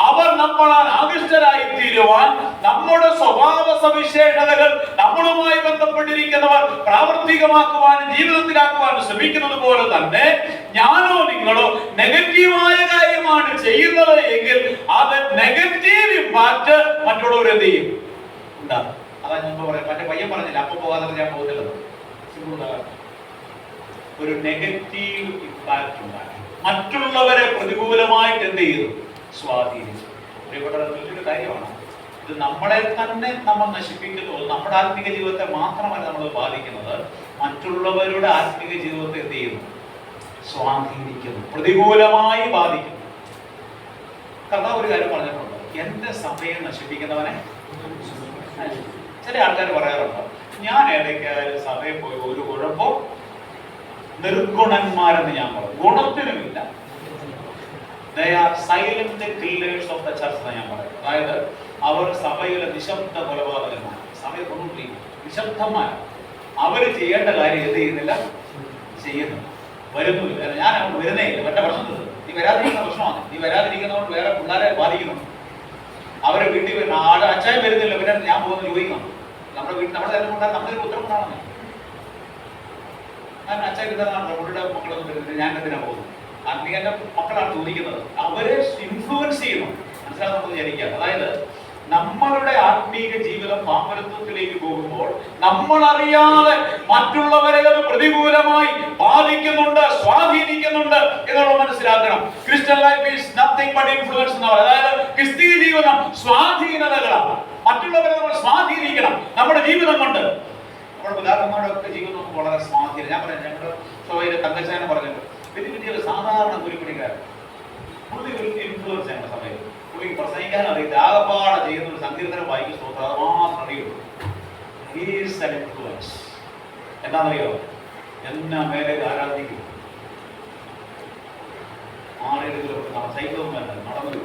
അവർ നമ്മളാൽ ആകൃഷ്ടരായി തീരുവാൻ, നമ്മുടെ സ്വഭാവ സവിശേഷതകൾ നമ്മളുമായി ബന്ധപ്പെട്ടിരിക്കുന്നവർ പ്രാവർത്തികമാക്കുവാനും ജീവിതത്തിലാക്കുവാനും ശ്രമിക്കുന്നത് പോലെ തന്നെ ഞാനോ നിങ്ങളോ നെഗറ്റീവായ കാര്യമാണ് ചെയ്യുന്നത് എങ്കിൽ അത് നെഗറ്റീവ് ഇമ്പാക്ട് മറ്റുള്ളവർ എന്ത് ചെയ്യും? ഉണ്ടാകും. അതാ ഞാൻ പറയാം, മറ്റേ പയ്യൻ പറഞ്ഞില്ല, അപ്പൊ പോകാതെ ഞാൻ പോകുന്നില്ലെന്ന്. ഒരു നെഗറ്റീവ് ഇമ്പാക്ട് ഉണ്ടാകും. മറ്റുള്ളവരെ പ്രതികൂലമായിട്ട് എന്ത് ചെയ്തു? സ്വാധീനിച്ചു. ഒരു കാര്യമാണ് ഇത്. നമ്മളെ തന്നെ നമ്മൾ നശിപ്പിക്കുന്നത്, നമ്മുടെ ആത്മീക ജീവിതത്തെ മാത്രമല്ല നമ്മൾ ബാധിക്കുന്നത്, മറ്റുള്ളവരുടെ ആത്മീക ജീവിതത്തെ എന്ത് ചെയ്യുന്നു? സ്വാധീനിക്കുന്നു, പ്രതികൂലമായി ബാധിക്കുന്നു. കർത്താവ് ഒരു കാര്യം പറഞ്ഞിട്ടുണ്ട്, എന്റെ സഭയെ നശിപ്പിക്കുന്നവനെ. ചില ആൾക്കാർ പറയാറുണ്ട്, ഞാൻ ഏതൊക്കെയായാലും സഭയിൽ പോയി ഒരു കുഴപ്പം, നിർഗുണന്മാരെന്ന് ഞാൻ പറയും. ഗുണത്തിനുമില്ല. They are silent killers of the church എന്ന് ഞാൻ പറയും. അതായത് അവർ സഭയിലെ നിശബ്ദ കൊലപാതകന്മാർ. സഭയൊന്നും നിശബ്ദന്മാർ. അവർ ചെയ്യേണ്ട കാര്യം എന്ത് ചെയ്യുന്നില്ല? ചെയ്യുന്നു. വരുന്നില്ല. ഞാൻ അങ്ങോട്ട് വരുന്നേ ഇല്ല. മറ്റേ പ്രശ്നം നീ വരാതിരിക്കുന്ന പ്രശ്നമാണ്. നീ വരാതിരിക്കുന്നതുകൊണ്ട് വേറെ പിള്ളേരെ ബാധിക്കുന്നുണ്ട്. അവരെ വീട്ടിൽ വരുന്ന ആടെ അച്ചായം വരുന്നില്ല, പിന്നെ ഞാൻ പോകുന്ന ചോദിക്കണം. നമ്മുടെ വീട്ടിൽ നമ്മുടെ തന്നെ കൊണ്ടാൽ നമ്മളൊരു ഉത്തരം കൊണ്ടാണെന്ന്. ഞാൻ അച്ചായം ഇരുന്നാണ് നമ്മുടെ മക്കളൊന്നും വരുന്നില്ല, ഞാൻ എന്തിനാ പോകുന്നു? ആത്മീയന്റെ മക്കളാണ് ചോദിക്കുന്നത്. അവരെ ഇൻഫ്ലുവൻസ് ചെയ്യുന്നു. മനസ്സിലാകുന്നത് വിചാരിക്കുക. അതായത് നമ്മളുടെ ആത്മീക ജീവിതം പാമരത്വത്തിലേക്ക് പോകുമ്പോൾ നമ്മൾ അറിയാതെ മറ്റുള്ളവരെ അത് പ്രതികൂലമായി ബാധിക്കുന്നുണ്ട്, സ്വാധീനിക്കുന്നുണ്ട് എന്നുള്ളത് മനസ്സിലാക്കണം. Christian life is nothing but influence എന്ന് പറയുന്നത്. അതായത് ക്രിസ്തീയ ജീവിതം സ്വാധീനതകളാണ്. മറ്റുള്ളവരെ നമ്മൾ സ്വാധീനിക്കണം നമ്മുടെ ജീവിതം കൊണ്ട്. നമ്മുടെ പിതാക്കന്മാരൊക്കെ ജീവിതം നമുക്ക് വളരെ സ്വാധീനം. ഞാൻ പറയാം, ഞങ്ങളുടെ സഭയിലെ തങ്കച്ചാനെ പറഞ്ഞത് വലിയ വലിയ സാധാരണ കുരിക്കുടിക്കാരൻ, പുള്ളി ഒരു ഇൻഫ്ലുവൻസ് ഞങ്ങളുടെ സഭയിൽ. പുള്ളിക്ക് പ്രസംഗിക്കാൻ അറിയില്ല, ആകപ്പാടെ ചെയ്യുന്ന ഒരു സങ്കീർത്തനം വായിക്കും, സ്തോത്രം, അത് മാത്രം അറിയുള്ളൂ. Is an influence. എന്താണെന്നറിയോ? എന്നാ മേലെ ആരാധിക്കും, 6-7 കിലോമീറ്റർ സൈക്കിളൊന്നും വേണ്ട, നടന്നു.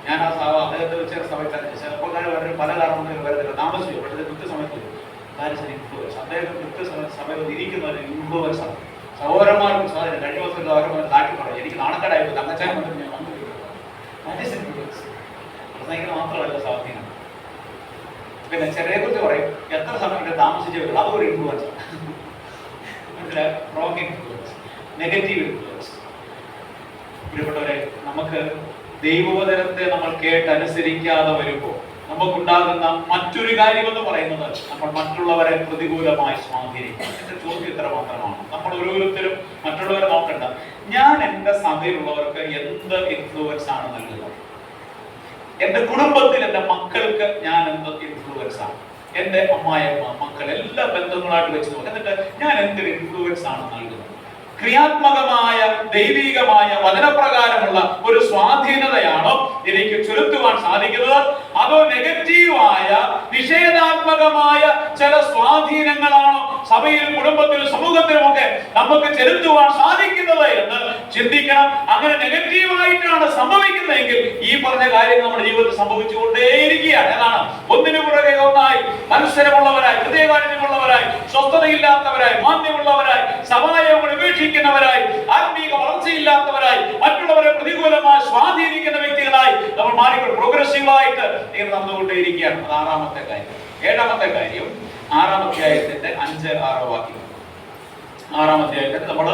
ഞാൻ ആ സഭ അദ്ദേഹത്തെ വെച്ച സമയത്ത് ചെറുപ്പക്കാർ പല കാരണങ്ങളും വരുന്നില്ല, താമസിച്ചു. പക്ഷേ കൃത്യസമയത്ത് ഇൻഫ്ലുവൻസ്. അദ്ദേഹം കൃത്യസമയത്ത് ഇരിക്കുന്ന ഒരു ഇൻഫ്ലുവൻസ് ആണ്. സഹോദരന്മാർക്കും സാധനം കഴിഞ്ഞ ദിവസം അവരെ നാട്ടിൽ പറഞ്ഞു, എനിക്ക് നാണക്കേടായിരുന്നു, തങ്കച്ചാൻ വന്നിട്ട് ഞാൻ വന്നു. പ്രസംഗിക്കുന്ന മാത്രമല്ല സ്വാധീനം. പിന്നെ ചെറിയ കുറിച്ച് പറയും, എത്ര സമയം താമസിച്ചു വരുള്ളൂ, അതൊരു influence. Wrong influence, negative influence. പ്രിയപ്പെട്ടവരെ, നമുക്ക് ദൈവവചനത്തെ നമ്മൾ കേട്ടനുസരിക്കാതെ വരുമ്പോൾ നമുക്കുണ്ടാകുന്ന മറ്റൊരു കാര്യമെന്ന് പറയുന്നത് നമ്മൾ മറ്റുള്ളവരെ പ്രതികൂലമായി സ്വാധീനിക്കും. എന്റെ ചോദ്യം ഇത്ര മാത്രമാണ്. നമ്മൾ ഓരോരുത്തരും മറ്റുള്ളവരെ നോക്കണ്ട, ഞാൻ എൻ്റെ സഭയിലുള്ളവർക്ക് എന്ത് ഇൻഫ്ലുവൻസ് ആണ് നൽകുന്നത്? എൻ്റെ കുടുംബത്തിൽ എൻ്റെ മക്കൾക്ക് ഞാൻ എന്ത് ഇൻഫ്ലുവൻസ് ആണ്? എൻ്റെ അമ്മായിയമ്മ, മക്കൾ, എല്ലാ ബന്ധങ്ങളായിട്ട് വെച്ച് നോക്കുക. എന്നിട്ട് ഞാൻ എന്തൊരു ഇൻഫ്ലുവൻസ് ആണ് നൽകുന്നത്? ക്രിയാത്മകമായ ദൈവികമായ വചനപ്രകാരമുള്ള ഒരു സ്വാധീനതയാണോ എനിക്ക് ചെലുത്തുവാൻ സാധിക്കുന്നത്, അതോ നെഗറ്റീവായ നിഷേധാത്മകമായ ചില സ്വാധീനങ്ങളാണോ സഭയിലും കുടുംബത്തിലും സമൂഹത്തിലുമൊക്കെ നമുക്ക് ചെലുത്തുവാൻ സാധിക്കുന്നത് എന്ന് ചിന്തിക്കണം. അങ്ങനെ നെഗറ്റീവായിട്ടാണ് സംഭവിക്കുന്നതെങ്കിൽ ഈ പറഞ്ഞ കാര്യങ്ങൾ നമ്മുടെ ജീവിതത്തിൽ സംഭവിച്ചുകൊണ്ടേയിരിക്കുകയാണ്. ഏതാണ്? ഒന്നിനു പുറകെ ഒന്നായി മത്സരമുള്ളവരായി, ഹൃദയകാഠിന്യമുള്ളവരായി, സ്വസ്ഥതയില്ലാത്തവരായി, മാന്യമുള്ളവരായി, സഭായോഗങ്ങൾ ഉപേക്ഷിക്കുന്നവരായി, ആത്മീക വളർച്ചയില്ലാത്തവരായി, മറ്റുള്ളവരെ പ്രതികൂലമായി സ്വാധീനിക്കുന്ന വ്യക്തികളായി നമ്മൾ മാറിക്കൊണ്ട് പ്രോഗ്രസീവായിട്ട് ഇങ്ങനെ നടന്നുകൊണ്ടേയിരിക്കുകയാണ്. അത് 6-ാമത്തെ കാര്യം. 7-ാമത്തെ കാര്യം 6-ാം അധ്യായത്തിന്റെ 5-6 വാക്യം. 6-ാം അധ്യായത്തിൽ നമ്മൾ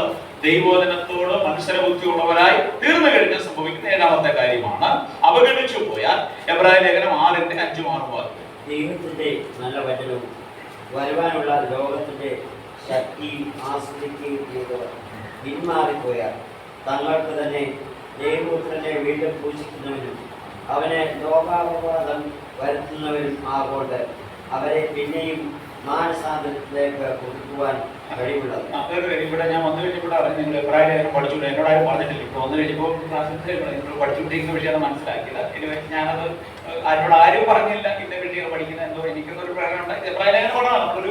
ദൈവവചനത്തോട് മത്സരബുദ്ധിയുള്ളവരായി തീർന്നു കഴിഞ്ഞാൽ സംഭവിക്കുന്ന 7-ാമത്തെ കാര്യമാണ് അവഗണിച്ചു പോയാൽ. എബ്രായ ലേഖനം 6-5-6 വാക്യം. ദൈവത്തിന്റെ നല്ല വചനവും വരുവാനുള്ള ലോകത്തിന്റെ ശക്തിയും ആസ്വദിക്കുകയും ചെയ്തവർ പിന്മാറിപ്പോയാൽ തങ്ങൾക്ക് തന്നെ ദൈവപുത്രനെ വീണ്ടും പൂജിക്കുന്നവനും അവനെ ലോകാപവാദം വരുത്തുന്നവരും ആകൊണ്ട് അവരെ പിന്നെയും മാനസാന്തരത്തിലേക്ക് കൊടുക്കുവാൻ കഴിവുള്ളത്. ഇവിടെ ഞാൻ വന്നു കഴിഞ്ഞപ്പോൾ അറിഞ്ഞു, നിങ്ങൾ എബ്രായ ലേഖനം പഠിച്ചുകൊണ്ട് എന്നോടാരും പറഞ്ഞിട്ടില്ല. ഇപ്പോൾ വന്നു കഴിഞ്ഞപ്പോൾ നിങ്ങൾ പഠിച്ചുകൊണ്ടിരിക്കുന്ന വിഷയം മനസ്സിലാക്കിയത്. ഇനി ഞാനത് അതിനോട് ആരും പറഞ്ഞില്ല ഇന്ന വിഷയം പഠിക്കുന്ന എന്തോ എനിക്കൊന്നൊരു പ്രകടനം. എബ്രായ ലേഖനം കൊണ്ടാണ് ഒരു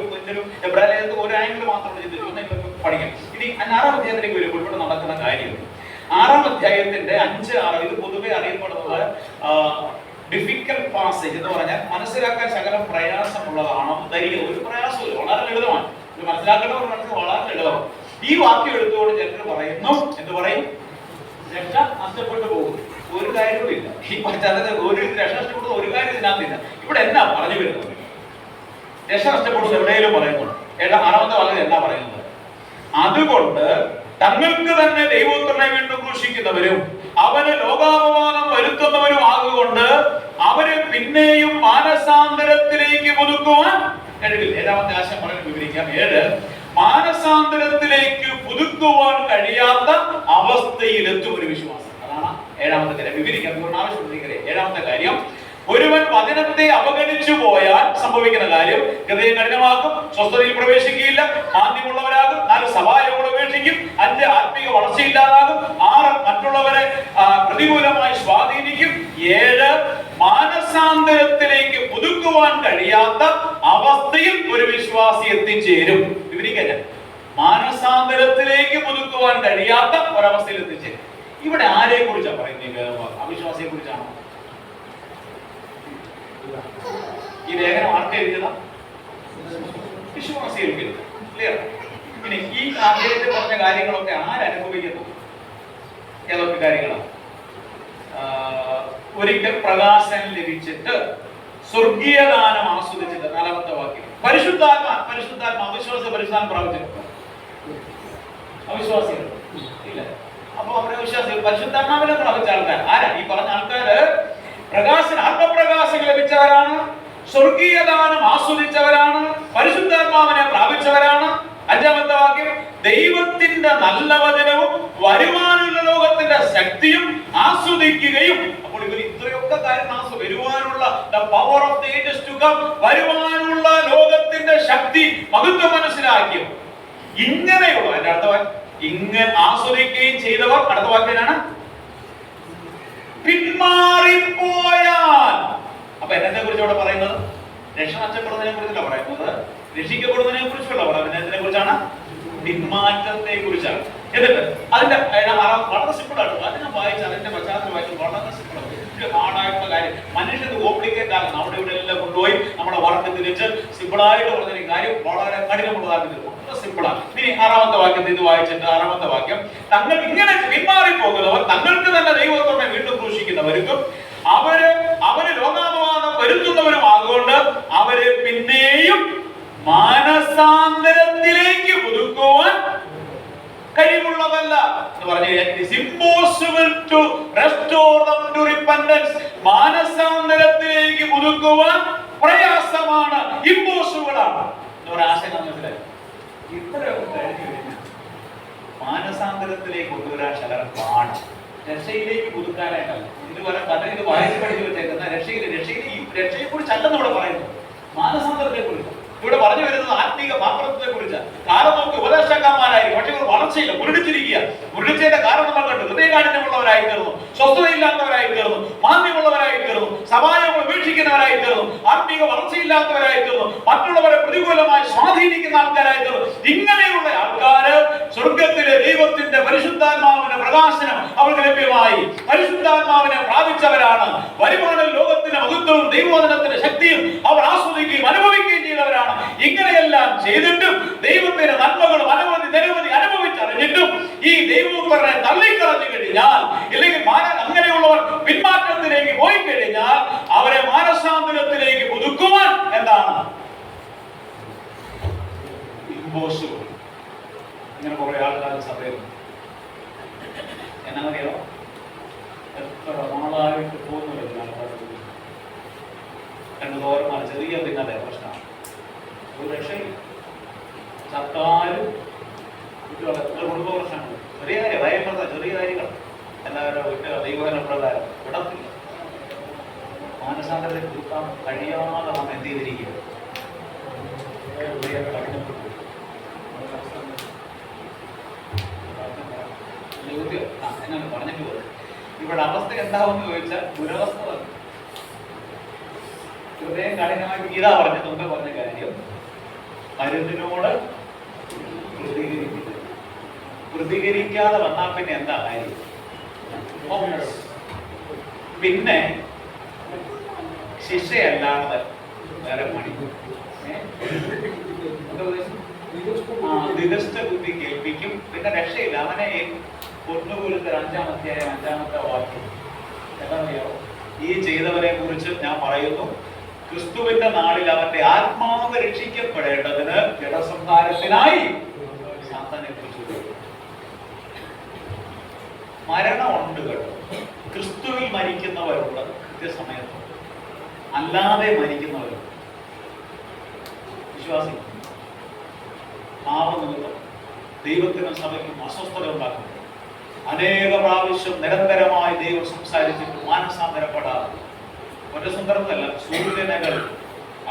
എബ്രായ ലേഖനത്തിൽ ഒരു ആംഗിൾ മാത്രം ചിന്തിച്ചു നിങ്ങൾക്ക് പഠിക്കാം. ഇനി 6-ാം അധ്യായത്തിലേക്ക് വരുമ്പോൾ ഇവിടെ നടക്കുന്ന കാര്യം 6-ാം അധ്യായത്തിന്റെ 5-6 ഇത് പൊതുവെ അറിയപ്പെടുന്നത് ഡിഫിക്കൽട്ട് പാസേജ് എന്ന് പറഞ്ഞാൽ മനസ്സിലാക്കാൻ ശകലം പ്രയാസമുള്ളതാണോ ധരിക്കുക. ഒരു പ്രയാസമില്ല, വളരെ ലളിതമാണ്. ഇത് മനസ്സിലാക്കേണ്ട ഒരു മനസ്സിൽ വളരെ ലളിതമാണ്. ഈ വാക്യം എടുത്തുകൊണ്ട് ചിലർ പറയുന്നു, എന്ത് പറയും? രക്ഷ നഷ്ടപ്പെട്ടു പോകും. ഒരു കാര്യമില്ല. ഈ പശ്ചാത്തലത്തിൽ ഒരു രക്ഷ നഷ്ടപ്പെടുന്ന ഒരു കാര്യം ഇതിനകത്തില്ല. ഇവിടെ എന്നാ പറഞ്ഞു വരുന്നത്? രക്ഷ നഷ്ടപ്പെടുന്നത് എവിടെയെങ്കിലും പറയുന്നുണ്ട്. 6-ാമത്തെ വാക്യം എന്നാ പറയുന്നത്? അതുകൊണ്ട് തങ്ങൾക്ക് തന്നെ ദൈവപുത്രനെ വീണ്ടും ക്രൂശിക്കുന്നവരും അവന് ലോകാപവാദം വരുത്തുന്നവരും ആകുകൊണ്ട് അവരെ പിന്നെയും മാനസാന്തരത്തിലേക്ക് പുതുക്കുവാൻ കഴിവില്ല. 7-ാമത്തെ ആശയം പറഞ്ഞു വിവരിക്കാം. 7 മാനസാന്തരത്തിലേക്ക് പുതുക്കുവാൻ കഴിയാത്ത അവസ്ഥയിലെത്തും ഒരു വിശ്വാസം. അതാണ് 7-ാമത്തെ കാര്യം. വിവരിക്കാം, ആവശ്യമുണ്ടെങ്കിൽ. 7-ാമത്തെ കാര്യം, ഒരുവൻ വചനത്തെ അവഗണിച്ചു പോയാൽ സംഭവിക്കുന്ന കാര്യം ഹൃദയം കഠിനമാക്കും, സ്വസ്ഥതയിൽ പ്രവേശിക്കുകയില്ല, മാന്യമുള്ളവരാകും, 4 സഭായോഗങ്ങൾ ഉപേക്ഷിക്കും, 5 ആത്മീക വളർച്ചയില്ലാതാകും, 6 മറ്റുള്ളവരെ പ്രതികൂലമായി സ്വാധീനിക്കും, 7 മാനസാന്തരത്തിലേക്ക് പുതുക്കുവാൻ കഴിയാത്ത അവസ്ഥയിൽ ഒരു വിശ്വാസി എത്തിച്ചേരും. വിവരിക്കാൻ, മാനസാന്തരത്തിലേക്ക് പുതുക്കുവാൻ കഴിയാത്ത ഒരവസ്ഥയിൽ എത്തിച്ചേരും. ഇവിടെ ആരെ കുറിച്ചാണ് പറയുന്നത്? അവിശ്വാസിയെ കുറിച്ചാണോ? ഈ ലേഖനം ആർക്ക് എഴുതിയതാ? വിശ്വാസികൾക്ക് എഴുതി. ക്ലിയർ? പിന്നെ ഈ അദ്ദേഹത്തെ പറഞ്ഞ കാര്യങ്ങളൊക്കെ ആരനുഭവിക്കുന്നു? ഏതൊക്കെ കാര്യങ്ങളാണ്? ഒരിക്കൽ പ്രകാശനം ലഭിച്ചിട്ട് സ്വർഗീയദാനം ആസ്വദിച്ചിട്ട് 4-ാമത്തെ വാക്യം. പരിശുദ്ധാത്മ അവിശ്വാസ പരിശുദ്ധാത്മ പ്രാപിച്ചിട്ടുണ്ട്. അവിശ്വാസികൾ ഇല്ല. അപ്പൊ അവരെ വിശ്വാസികൾ പരിശുദ്ധാത്മാവിനെ പ്രാപിച്ച ആൾക്കാർ ആരാ? ഈ പറഞ്ഞ ആൾക്കാര് ആത്മപ്രകാശ പ്രത്യാശകൾ ലഭിച്ചവരാണ്, സ്വർഗീയ ദാനം ആസ്വദിച്ചവരാണ്, പരിശുദ്ധാത്മാവിനെ പ്രാപിച്ചവരാണ്. അഞ്ചാമത്തെ വാക്യം, ദൈവത്തിന്റെ നല്ല വചനവും വരുവാനുള്ള ലോകത്തിന്റെ ശക്തിയും ആസ്വദിക്കുകയും. അപ്പോൾ ഇവർ ഇത്രയൊക്കെ കാര്യം വരുവാനുള്ള power of the ages to come, വരുവാനുള്ള ലോകത്തിന്റെ ശക്തി മഹത്വം മനസ്സിലാക്കിയോ. ഇങ്ങനെയുള്ള അതിന്റെ അടുത്ത ഇങ്ങനെ ആസ്വദിക്കുകയും ചെയ്തവർ, അടുത്ത വാക്യനാണ് പിന്മാറിപ്പോയാൽ. അപ്പൊ എന്നതിനെ കുറിച്ച് ഇവിടെ പറയുന്നത് രക്ഷ നഷ്ടപ്പെടുന്നതിനെ കുറിച്ചല്ല പറയുന്നത്, രക്ഷിക്കപ്പെടുന്നതിനെ കുറിച്ചുള്ള പറയുന്നതിനെ കുറിച്ചാണ്, പിന്മാറ്റത്തെ കുറിച്ചാണ്. എന്നിട്ട് അതിന്റെ വളരെ സിമ്പിൾ ആണ്. അതിനെ വായിച്ച് അതിന്റെ പശ്ചാത്തലം വായിച്ച് വളരെ സിമ്പിൾ ആണ്. ഹാർഡായിട്ടുള്ള കാര്യം മനുഷ്യന് കോംപ്ലിക്കേറ്റ് ആകുന്നു. അവിടെ ഇവിടെ എല്ലാം കൊണ്ടുപോയി നമ്മളെ വർക്ക് തിരിച്ച് സിമ്പിളായിട്ട് പറഞ്ഞ കാര്യം വളരെ കഠിനമുള്ളതാക്കി തീർക്കും. സിമ്പിളാണ്. ഇനി ആറാമത്തെ വാക്യത്തിൽ ഇത് വായിച്ചിട്ട്, ആറാമത്തെ വാക്യം, തങ്ങൾ ഇങ്ങനെ പിന്മാറി പോകുന്നവർ തങ്ങൾക്ക് തന്നെ ദൈവത്തോടെ വീണ്ടും ക്രൂശിക്കുന്നവർക്കും അവര് ലോകാപവാദം വരുത്തുന്നവരും ആകൊണ്ട് അവരെ പിന്നെയും മാനസാന്തരത്തിലേക്ക് പുതുക്കുവാൻ കഴിവുള്ളതല്ല എന്ന് പറഞ്ഞു. It is impossible to restore them to repentance. മാനസാന്തരത്തിലേക്ക് പുതുക്കുവാൻ പ്രയാസമാണ്, ഇംപോസിബിൾ ആണ് എന്ന് പറയാൻ ആശയം മനസ്സിലായി. ഇത്രയൊക്കെ കഴിഞ്ഞു കഴിഞ്ഞാൽ മാനസാന്തരത്തിലേക്ക് കൊണ്ടുവരാൻ ശകലം പാടാണ്. രക്ഷയിലേക്ക് പുതുക്കാനായിട്ടല്ല. ഇതുപോലെ ഇത് വായിച്ച് പഠിച്ചു വെച്ചേക്കുന്ന രക്ഷയെ കുറിച്ചല്ലെന്ന് ഇവിടെ പറയുന്നു, മാനസാന്തരത്തെ കുറിച്ച്. ഇവിടെ പറഞ്ഞു വരുന്നത് ആത്മീക പാത്രത്തെ കുറിച്ചാണ്. കാരണം നമുക്ക് ഉപദേഷ്ടാക്കന്മാരായിരിക്കും, പക്ഷെ ഇവർ വളർച്ചയില്ല, മുരടിച്ചിരിക്കുക. മുരടിച്ചതിന്റെ കാരണം നമ്മൾ കണ്ടു. ഹൃദയകാഠിന്യമുള്ളവരായി തീർന്നു, സ്വസ്ഥതയില്ലാത്തവരായി തീർന്നു, മാന്യമുള്ളവരായി തീർന്നു, സഭായങ്ങൾ വീക്ഷിക്കുന്നവരായി തീർന്നു, ആത്മീക വളർച്ചയില്ലാത്തവരായി തീർന്നു, മറ്റുള്ളവരെ പ്രതികൂലമായി സ്വാധീനിക്കുന്ന ആൾക്കാരായി തീർന്നു. ഇങ്ങനെയുള്ള ആൾക്കാര് സ്വർഗത്തിലെ ദൈവത്തിന്റെ പരിശുദ്ധാത്മാവിന്റെ പ്രകാശനം അവർക്ക് ലഭ്യമായി, പരിശുദ്ധാത്മാവിനെ പ്രാപിച്ചവരാണ്. വരുമാന ലോകത്തിന്റെ മഹത്വവും ദൈവവചനത്തിന്റെ ശക്തിയും അവർ ആസ്വദിക്കുകയും അനുഭവിക്കുകയും ചെയ്തവരാണ്. ഇങ്ങനെയെല്ലാം ചെയ്തിട്ടും ദൈവത്തിന്റെ നന്മകളും നിരവധി അനുഭവിച്ചറിഞ്ഞിട്ടും ഈ ദൈവപുത്രനെ തള്ളിക്കളഞ്ഞു കഴിഞ്ഞാൽ, ഇല്ലെങ്കിൽ അങ്ങനെയുള്ളവർ പിന്മാറ്റത്തിലേക്ക് പോയി കഴിഞ്ഞാൽ അവരെ മാനസാന്തരത്തിലേക്ക് പുതുക്കുവാൻ എന്താണ് ഇമ്പോസിബിൾ. ഇങ്ങനെ കുറെ ആൾക്കാർ സഭയിൽ എന്നറിയോ, എത്ര നാളായിട്ട് പോകുന്നില്ല ആൾക്കാർ. രണ്ട് തോരന്മാർ ചെറിയ പിന്നത്തെ പ്രശ്നമാണ്. ഒരു രക്ഷയില്ല. ചത്താലും കുട്ടികളെ എത്ര കുടുംബ പ്രശ്നങ്ങൾ, ചെറിയ കാര്യം ഭയപ്പെടുന്ന ചെറിയ കാര്യങ്ങൾ എല്ലാവരും ദൈവന പ്രകാരം വിടത്തില്ല. മാനസാന്തരത്തെ കൊടുക്കാൻ കഴിയാതെ നാം എന്ത് ചെയ്തിരിക്കുക, എന്നാണ് പറഞ്ഞിട്ട് പോകുന്നത്. ഇവിടെ അവസ്ഥ എന്താവെന്ന് ചോദിച്ചാൽ ദുരവസ്ഥ തന്നെ. ഹൃദയം കഠിനമായിട്ട് ഇതാ പറഞ്ഞത്, മുമ്പേ പറഞ്ഞ കാര്യം, മരുന്നിനോട് പ്രതികരിക്കാതെ വന്നാൽ പിന്നെ എന്താ കാര്യം? പിന്നെ ശിക്ഷയല്ലാതെ വേറെ പണി. ദിഗസ്ഥ ബുദ്ധി കേൾപ്പിക്കും, പിന്നെ രക്ഷയില്ല. അവനെ പൊന്നുപോലത്തെ 5-ാം അധ്യായം 5-ാമത്തെ വാക്യം എന്താണെന്നറിയാമോ? ഈ ചെയ്തവരെ കുറിച്ച് ഞാൻ പറയുന്നു, ക്രിസ്തുവിന്റെ നാളിൽ അവന്റെ ആത്മാവ് രക്ഷിക്കപ്പെടേണ്ടതിന് ജഡസംഹാരത്തിനായി സാത്താനെ കുറിച്ച് മരണമുണ്ട് കേട്ടോ. ക്രിസ്തുവിൽ മരിക്കുന്നവരുണ്ട് കൃത്യസമയത്ത്, അല്ലാതെ മരിക്കുന്നവരുണ്ട്. വിശ്വാസി പാപനിമിത്തം ദൈവത്തിനും സഭയ്ക്കും അസ്വസ്ഥത ഉണ്ടാക്കുന്നു. അനേക പ്രാവശ്യം നിരന്തരമായി ദൈവം സംസാരിച്ചിട്ട് മാനസാന്തരപ്പെടാതെ ഒറ്റ സുന്ദരമല്ല സൂര്യനകൾ.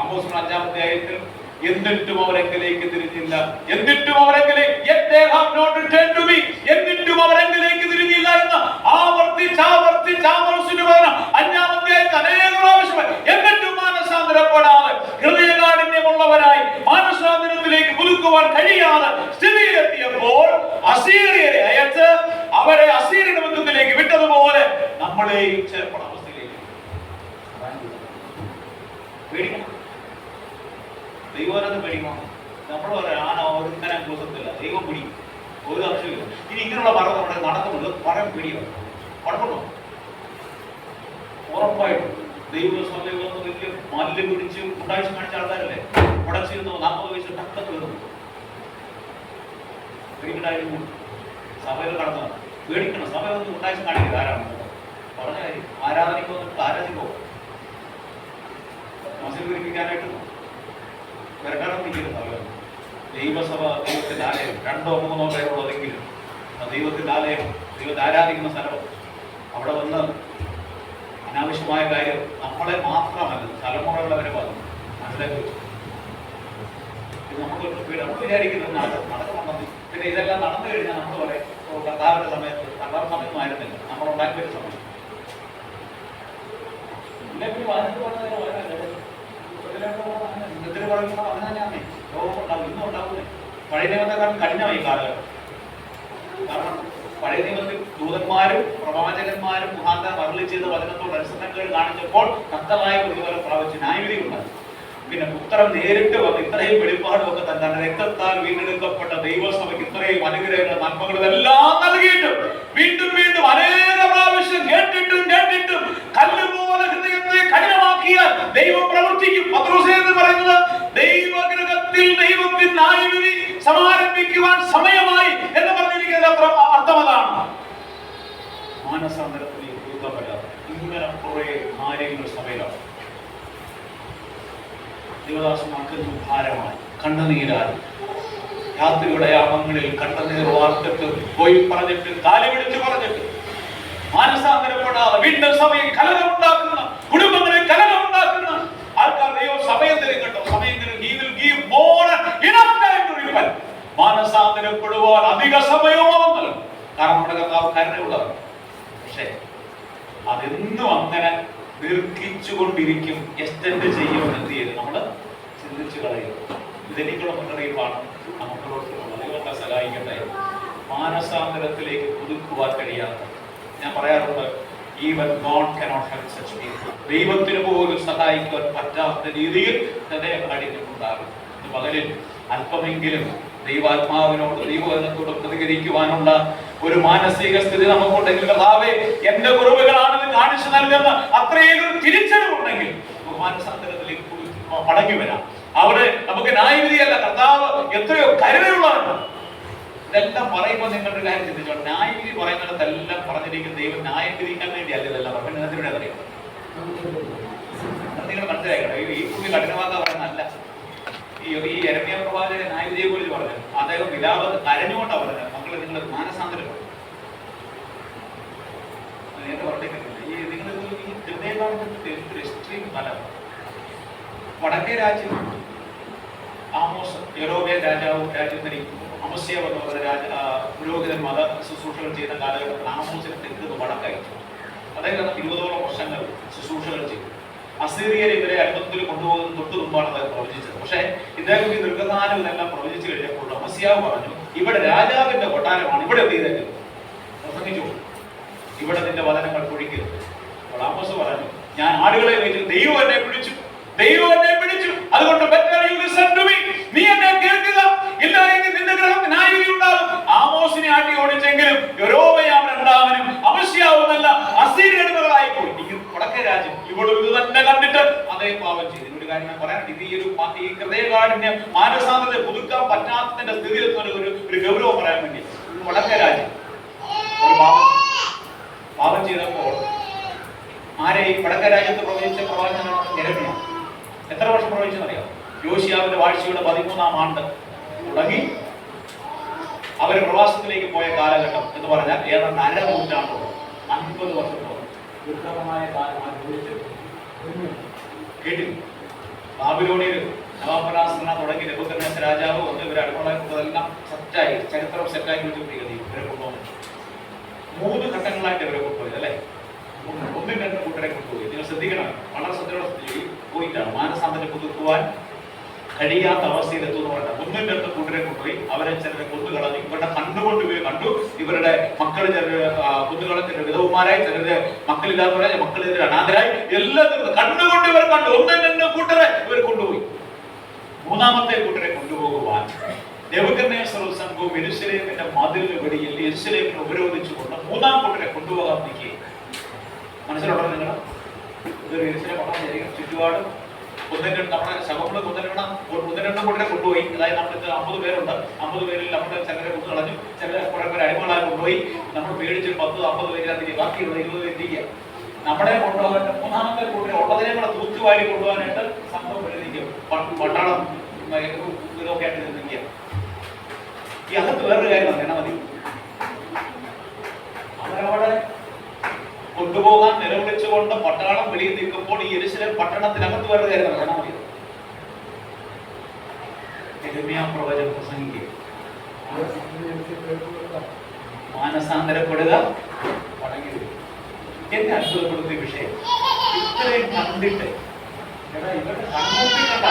ആമോസ് 5-ാം അധ്യായത്തിൽ എന്നിട്ടും അവരെങ്കിലേക്ക് തിരിഞ്ഞില്ല, എന്നിട്ടും അവരെങ്കിലേക്ക് എന്നിട്ടും അവരെങ്കിലേക്ക് തിരിഞ്ഞില്ല എന്ന് ആവർത്തിച്ച് 5-ാം അധ്യായത്തിൽ അനേക പ്രാവശ്യം എന്നിട്ടും മാനസാന്തരപ്പെടാതെ ഹൃദയകാഠിന്യമുള്ളവരായി മാനസാന്തരത്തിലേക്ക് പുതുക്കുവാൻ കഴിയാതെ സ്ഥിതിയിലെത്തിയപ്പോൾ അസീറിയരെ അയച്ച് അവരെ അസീറിയുടെ ബന്ധത്തിലേക്ക് വിട്ടതുപോലെ നമ്മളെയും ചേർക്കണം അവസ്ഥയിലേക്ക്. പേടിക്കണം, ദൈവം പേടിക്കണം. നമ്മൾ പറയാം ആന ഒരുങ്ങനെ കൂസത്തില്ല, ദൈവം പിടിക്കും, ഒരു ആവശ്യമില്ല. ഇനി ഇങ്ങനെയുള്ള മരണം നമ്മുടെ നടക്കുന്നുണ്ട്, പറയാൻ പേടിയാണ്. കുഴപ്പമുണ്ടോ? ഉറപ്പായിട്ടും ദൈവസഭയിൽ വന്ന് വലിയ മാലിന്യം പിടിച്ച് ഉണ്ടാഴ്ച കാണിച്ച ആൾക്കാരല്ലേ ഉടച്ചിരുന്നു 40 വയസ്സ് ടക്കത്ത് വരുന്നു. പേടിക്കണ്ടായിരുന്നു. സഭയിൽ കടന്നതാണ് പേടിക്കണം. സഭ ഒന്ന് ഉണ്ടാഴ്ച കാണിക്കുക ആരാണ് പറഞ്ഞ കാര്യം. ആരാധനയ്ക്ക് വന്നിട്ട് ആരാധിക്കോ പിടിപ്പിക്കാനായിട്ട് വരക്കാണെന്നിരിക്കുന്നത് അവർ ദൈവസഭ ദൈവത്തിന്റെ ആലയം 2 or 3 പേരുള്ളതെങ്കിലും ദൈവത്തിന്റെ ആലയം ദൈവത്തെ ആരാധിക്കുന്ന സ്ഥലം അവിടെ വന്ന് അനാവശ്യമായ കാര്യം നമ്മളെ മാത്രമല്ല തലമുറകളെ വരെ വന്നു മനസ്സിലാക്കി വെച്ചു. നമുക്ക് വിചാരിക്കുന്നത് നടക്കുന്നുണ്ടെന്ന്. പിന്നെ ഇതെല്ലാം നടന്നു കഴിഞ്ഞാൽ നമ്മൾ പറയും കർത്താവിന്റെ സമയത്ത് കർത്താവ് സമയമൊന്നും ആയിരുന്നില്ല, നമ്മൾ ഉണ്ടാക്കിയ ഒരു സമയം. ഇല്ലെങ്കിൽ ഇന്നത്തിന് പറയുമ്പോൾ അങ്ങനെ തന്നെയാണ് രോഗം ഉണ്ടാവും, ഇന്നും ഉണ്ടാവുന്നത്. പഴയ നിയമത്തെക്കാളും കഠിനമായി ഈ കാലഘട്ടം. കാരണം പഴയ നിയമത്തിൽ ദൂതന്മാരും പ്രവാചകന്മാരും മുഖാന്തരം അരുളി ചെയ്ത വചനത്തോട് അനുസരണക്കേട് കാണിച്ചപ്പോൾ ശക്തമായ പ്രതിഫലം പ്രാപിച്ച് ന്യായവിധി ഉണ്ടായി. പിന്നെ പുത്രൻ നേരിട്ട് വന്ന് ഇത്രയും വെളിപ്പാടും ഒക്കെ തന്നെ രക്തത്താൽ വീണ്ടെടുക്കപ്പെട്ട ദൈവസഭയ്ക്ക് ഇത്രയും അനുഗ്രഹങ്ങളും നന്മകളും എല്ലാം നൽകിയിട്ടും വീണ്ടും വീണ്ടും അനേക പ്രാവശ്യം കേട്ടിട്ടും കല്ലുപോലെ ഹൃദയത്തെ കഠിനമാക്കിയാൽ ദൈവം പ്രവർത്തിക്കും. പത്രോസ് എന്ന് പറയുന്നത് ദൈവഗൃഹത്തിൽ ദൈവത്തിന്റെ ന്യായവിധി സമാരംഭിക്കുവാൻ സമയമായി എന്ന് പറഞ്ഞിരിക്കുന്ന അർത്ഥം അതാണ്. മാനസാന്തരത്തിലേക്ക് കൊടുക്കാൻ പറ്റാതെ ഇങ്ങനെ കുറെ കാര്യങ്ങൾ സഭയിലാണ്. ദേവദാസന്മാർക്ക് ഭാരമായി കണ്ണുനീരായി രാത്രിയുടെ യാമങ്ങളിൽ കണ്ണുനീർ വാർത്തിട്ട് പോയി പറഞ്ഞിട്ട് കാലി പിടിച്ച് പറഞ്ഞിട്ട് മാനസാന്തരപ്പെടാതെ വീണ്ടും സഭയിൽ കലഹമുണ്ടാക്കുന്ന കുടുംബങ്ങളിൽ കലഹമുണ്ടാക്കുന്ന ആൾക്കാർ ദൈവം സമയം തരും കേട്ടോ. സമയം തരും. മാനസാന്തരപ്പെടുവാൻ അധിക സമയമാവുന്നല്ലോ. കാരണം നമ്മുടെ കർത്താവ് കരുണയുള്ളവർ. പക്ഷേ അതെന്നും അങ്ങനെ ദീർഘിച്ചുകൊണ്ടിരിക്കും. എക്സ്റ്റെൻഡ് ചെയ്യുമെന്ന് എന്ത് ചെയ്ത് നമ്മൾ ചിന്തിച്ചു കളയും. ഇതെനിക്കുള്ള മുന്നറിയിപ്പാണ്. നമുക്കുള്ള ദൈവത്തെ സഹായിക്കട്ടെ. മാനസാന്തരത്തിലേക്ക് പുതുക്കുവാൻ കഴിയാത്ത, ഞാൻ പറയാറുണ്ട്, even God cannot help such people. ദൈവത്തിന് പോലും സഹായിക്കുവാൻ പറ്റാത്ത രീതിയിൽ ഹൃദയം കഠിനമുണ്ടാകും. പകലിൽ അല്പമെങ്കിലും ദൈവാത്മാവിനോട് ദൈവവചനത്തോട് പ്രതികരിക്കുവാനുള്ള ഒരു മാനസിക സ്ഥിതി നമുക്കുണ്ടെങ്കിൽ, കർത്താവേ എന്റെ കുറവുകളാണെന്ന് കാണിച്ചു നൽകുന്ന അത്രയും തിരിച്ചറിവുണ്ടെങ്കിൽ മാനസാന്തരത്തിലേക്ക് മടങ്ങി വരാം. അവിടെ നമുക്ക് ന്യായവിധിയല്ല, കർത്താവ് എത്രയോ കരുണയുള്ളവരാണ്. ഇതെല്ലാം പറയുമ്പോൾ നിങ്ങളുടെ കാര്യം ചിന്തിച്ചോ. ന്യായവിധി പറയുന്നിടത്തെല്ലാം പറഞ്ഞിരിക്കുന്ന ദൈവം ന്യായം വിധിക്കാൻ വേണ്ടിയല്ല ഇതെല്ലാം പറഞ്ഞത്. അറിയാം, നിങ്ങൾ മനസ്സിലാക്കണം. ഈ പുള്ളി കഠിനമാകാൻ പറയുന്നതല്ല. ഈ യെരമ്യാ പ്രവാചകൻ ന്യായവിധിയെ കുറിച്ച് പറഞ്ഞു. അദ്ദേഹം വിലാപ കരഞ്ഞുകൊണ്ടാണ് പറഞ്ഞത്, മക്കളെ നിങ്ങൾ മാനസാന്തരം നേരത്തെ പറഞ്ഞിട്ടില്ല. ഈ നിങ്ങൾ ഈ ഹൃദയഭാവത്തിന്റെ എക്സ്ട്രീം ഫലം. വടക്കേ രാജ്യം ആമോസ് യൊരോബേൽ രാജാവും രാജ്യം ഭരിക്കും. അമസ്യ പുരോഹിതൻ മത ശുശ്രൂഷകൾ ചെയ്യുന്ന കാലഘട്ടത്തിൽ ആമോസിനെ തെക്ക് വടക്കയച്ചു. അദ്ദേഹം 20ഓളം വർഷങ്ങൾ ശുശ്രൂഷകൾ ചെയ്തു. അസീറിയർ ഇവരെ അത്ഭുതത്തിൽ കൊണ്ടുപോകുന്നത് തൊട്ട് മുമ്പാണ് അദ്ദേഹം പ്രവചിച്ചത്. പക്ഷേ ഇദ്ദേഹം ഈ ദീർഘകാലം ഇതെല്ലാം പ്രവചിച്ചു കഴിഞ്ഞപ്പോൾ അമസ്യാവ് പറഞ്ഞു, ഇവിടെ രാജാവിന്റെ കൊട്ടാരമാണ്, ഇവിടെ എന്ത് ചെയ്തേക്കും പ്രസംഗിച്ചു, ഇവിടെ നിന്റെ വചനങ്ങൾ പൊഴിക്കരുത്. അപ്പോൾ ആമോസ് പറഞ്ഞു, ഞാൻ ആടുകളെ വെച്ച് ദൈവം എന്നെ പിടിച്ചു, അതുകൊണ്ട് നീ എന്നെ കേൾക്കുക, ഇല്ല എങ്കിൽ നിന്റെ ഗ്രഹം ന്യായവിധി ഉണ്ടാകും. ആമോസിനെ ആട്ടി ഓടിച്ചെങ്കിലും യൊരോബെയാം രണ്ടാമനും അമസ്യാവുമല്ല അസീര്യരുടെ മകളായി പോയി. വടക്കേ രാജ്യം ഇവിടെ ഇത് തന്നെ കണ്ടിട്ട് അതേ പാപം ചെയ്തു. ഒരു കാര്യം ഞാൻ പറയാൻ, ഇത് ഈ ഹൃദയകാഠിന്യം മാനസാന്തരത്തെ പുതുക്കാൻ പറ്റാത്തതിന്റെ സ്ഥിതിയിൽ ഒരു ഗൗരവം പറയാൻ വേണ്ടി. വടക്കേ രാജ്യം ഒരു പാപം ചെയ്തപ്പോൾ ആരെ ഈ വടക്കേ രാജ്യത്ത് പ്രവചിച്ച പ്രവാചകനാണ് യെരമ്യാ. എത്ര വർഷം പ്രവചിച്ചെന്നറിയാം? യോശിയാവിന്റെ വാഴ്ചയുടെ 13ാം ആണ്ട് തുടങ്ങി അവർ പ്രവാസത്തിലേക്ക് പോയ കാലഘട്ടം എന്ന് പറഞ്ഞാൽ ഏതാണ്ട് 1/2 നൂറ്റാണ്ടോളം, 50 വർഷത്തോളം ദുർഘടമായ കാലം അനുഭവിച്ചു. കേട്ടില്ല. ബാബിലോണിൽ നവാബനാസന തുടങ്ങി നെബൂഖദ്നേസർ രാജാവ് വന്ന് ഇവരെ അടുക്കളതെല്ലാം സെറ്റായി, ചരിത്രം സെറ്റാക്കി വെച്ചുകൊണ്ടിരിക്കുന്നത്. ഇവരെ കൊണ്ടുപോകുന്നത് 3 ഘട്ടങ്ങളായിട്ട് ഇവരെ കൊണ്ടുപോയത് അല്ലേ. 1-2 കൂട്ടരെ കൊണ്ടുപോയി. നിങ്ങൾ ശ്രദ്ധിക്കണം, വളരെ ശ്രദ്ധയോടെ പോയിട്ടാണ്. മാനസാന്തരം പുതുക്കുവാൻ കഴിയാത്ത അവസ്ഥയിലെത്തുന്നു പറഞ്ഞാൽ 1-2 കൂട്ടരെ കൊണ്ടുപോയി. അവരെ ചിലരെ കൊന്നുകളഞ്ഞു. ഇവരുടെ കണ്ടുകൊണ്ട് കണ്ടു. ഇവരുടെ മക്കൾ ചിലര് കൊന്നുകളഞ്ഞ, ചിലർ വിധവുമാരായി, ചിലര് മക്കളില്ലാത്തവരായി, മക്കളിൽ അനാഥരായി, എല്ലാത്തിനും കണ്ടുകൊണ്ട് ഇവർ കണ്ടു. 1-2 കൂട്ടരെ ഇവർ കൊണ്ടുപോയി. 3ാമത്തെ കൂട്ടരെ കൊണ്ടുപോകുവാൻ നെബൂഖദ്നേസർ സംഘവും യെരൂശലേമിന്റെ മതിലിന് വെളിയിൽ യെരൂശലേമിനെ ഉപരോധിച്ചുകൊണ്ട് 3ാം കൂട്ടരെ കൊണ്ടുപോകാൻ നിൽക്കുകയും. മനസ്സിലുണ്ടോ നിങ്ങൾ? ഇതൊരു യെരൂശലേം പട്ടണം ചുറ്റുപാട് 1-2 നമ്മുടെ ശവങ്ങൾ 1-2 കൂട്ടരെ കൊണ്ടുപോയി. അതായത് നമ്മൾക്ക് 50 പേരുണ്ട്. 50 പേരിൽ നമ്മുടെ ചിലരെ കൊന്നു കളഞ്ഞു, ചിലരെ കുറെ പേര് അടിമകളായി കൊണ്ടുപോയി. നമ്മൾ പേടിച്ച് 10-50 പേരിനകത്തേക്ക് ബാക്കിയുള്ള 20 പേര് ഇരിക്കുക. നമ്മളെ കൊണ്ടുപോകാൻ മൂന്നാമത്തെ കൂട്ടിൽ ഉള്ളതിനെ കൂടെ തൂത്തുവാരി കൊണ്ടുപോകാനായിട്ട് സംഭവം എഴുതിക്കും. പട്ടാളം ഇതൊക്കെ ആയിട്ട് നിൽക്കുക. ഈ അകത്ത് വേറൊരു കാര്യം പറഞ്ഞാൽ മതി. അവരവിടെ കൊണ്ടുപോകാൻ നിലവിളിച്ചുകൊണ്ട് പട്ടാളം വെളിയിൽ നിൽക്കുമ്പോൾ ഈ യെരൂശലേം പട്ടണത്തിനകത്ത് വേറൊരു കാര്യം പറഞ്ഞാൽ മതി. യെരമ്യാ പ്രവചനം പ്രസംഗിക്കുക, മാനസാന്തരപ്പെടുക, മടങ്ങി വരിക. എന്നെ അത്ഭുതപ്പെടുത്തിയ വിഷയം ഇത്രയും കണ്ടിട്ട് ഇവരുടെ കണ്ണൊപ്പിക്കണ്ട,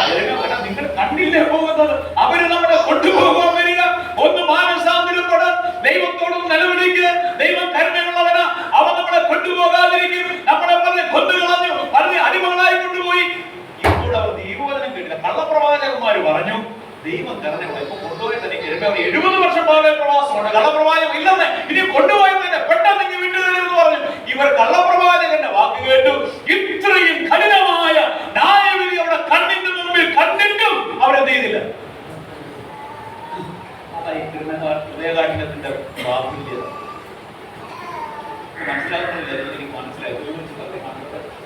നിങ്ങൾ കണ്ടില്ലേ പോകുന്നത്? അവര് നമ്മളെ കൊണ്ടുപോകാൻ വരിക. ഒന്ന് മാനസാന്തരപ്പെടാൻ ദൈവത്തോടും നിലവിളിക്കുക. ദൈവം കരുണയുള്ളവനാ, അവൻ നമ്മളെ കൊണ്ടുപോകാതിരിക്കും. നമ്മളെ പറഞ്ഞ് കൊന്നുകളഞ്ഞു, പറഞ്ഞ് അടിമകളായി കൊണ്ടുപോയി. ഇപ്പോൾ അവർ ദൈവവചനം കേട്ടില്ല. കള്ളപ്രവാചകന്മാര് പറഞ്ഞു ദൈവം തെരഞ്ഞെടുത്ത ഇപ്പൊ കൊണ്ടുപോയി തന്നെ 70 വർഷം പാകെ പ്രവാസമുണ്ട്. കള്ളപ്രവാചകം ഇല്ലെന്ന്, ഇനി കൊണ്ടുപോയി തന്നെ പെട്ടെന്ന് ഇനി വിട്ടുതരുമെന്ന് പറഞ്ഞു. ഇവർ കള്ളപ്രവാചകന്റെ വാക്ക് കേട്ടു. ഇത്രയും കഠിനമായ ന്യായവിധി അവരുടെ കണ്ണിന്റെ മുമ്പിൽ കണ്ടിട്ടും അവരെന്ത് ചെയ്തില്ല. അതായി ഹൃദയകാഠിന്യത്തിന്റെ ബാഹുല്യത മനസ്സിലാക്കുന്നില്ല. എനിക്ക് മനസ്സിലായി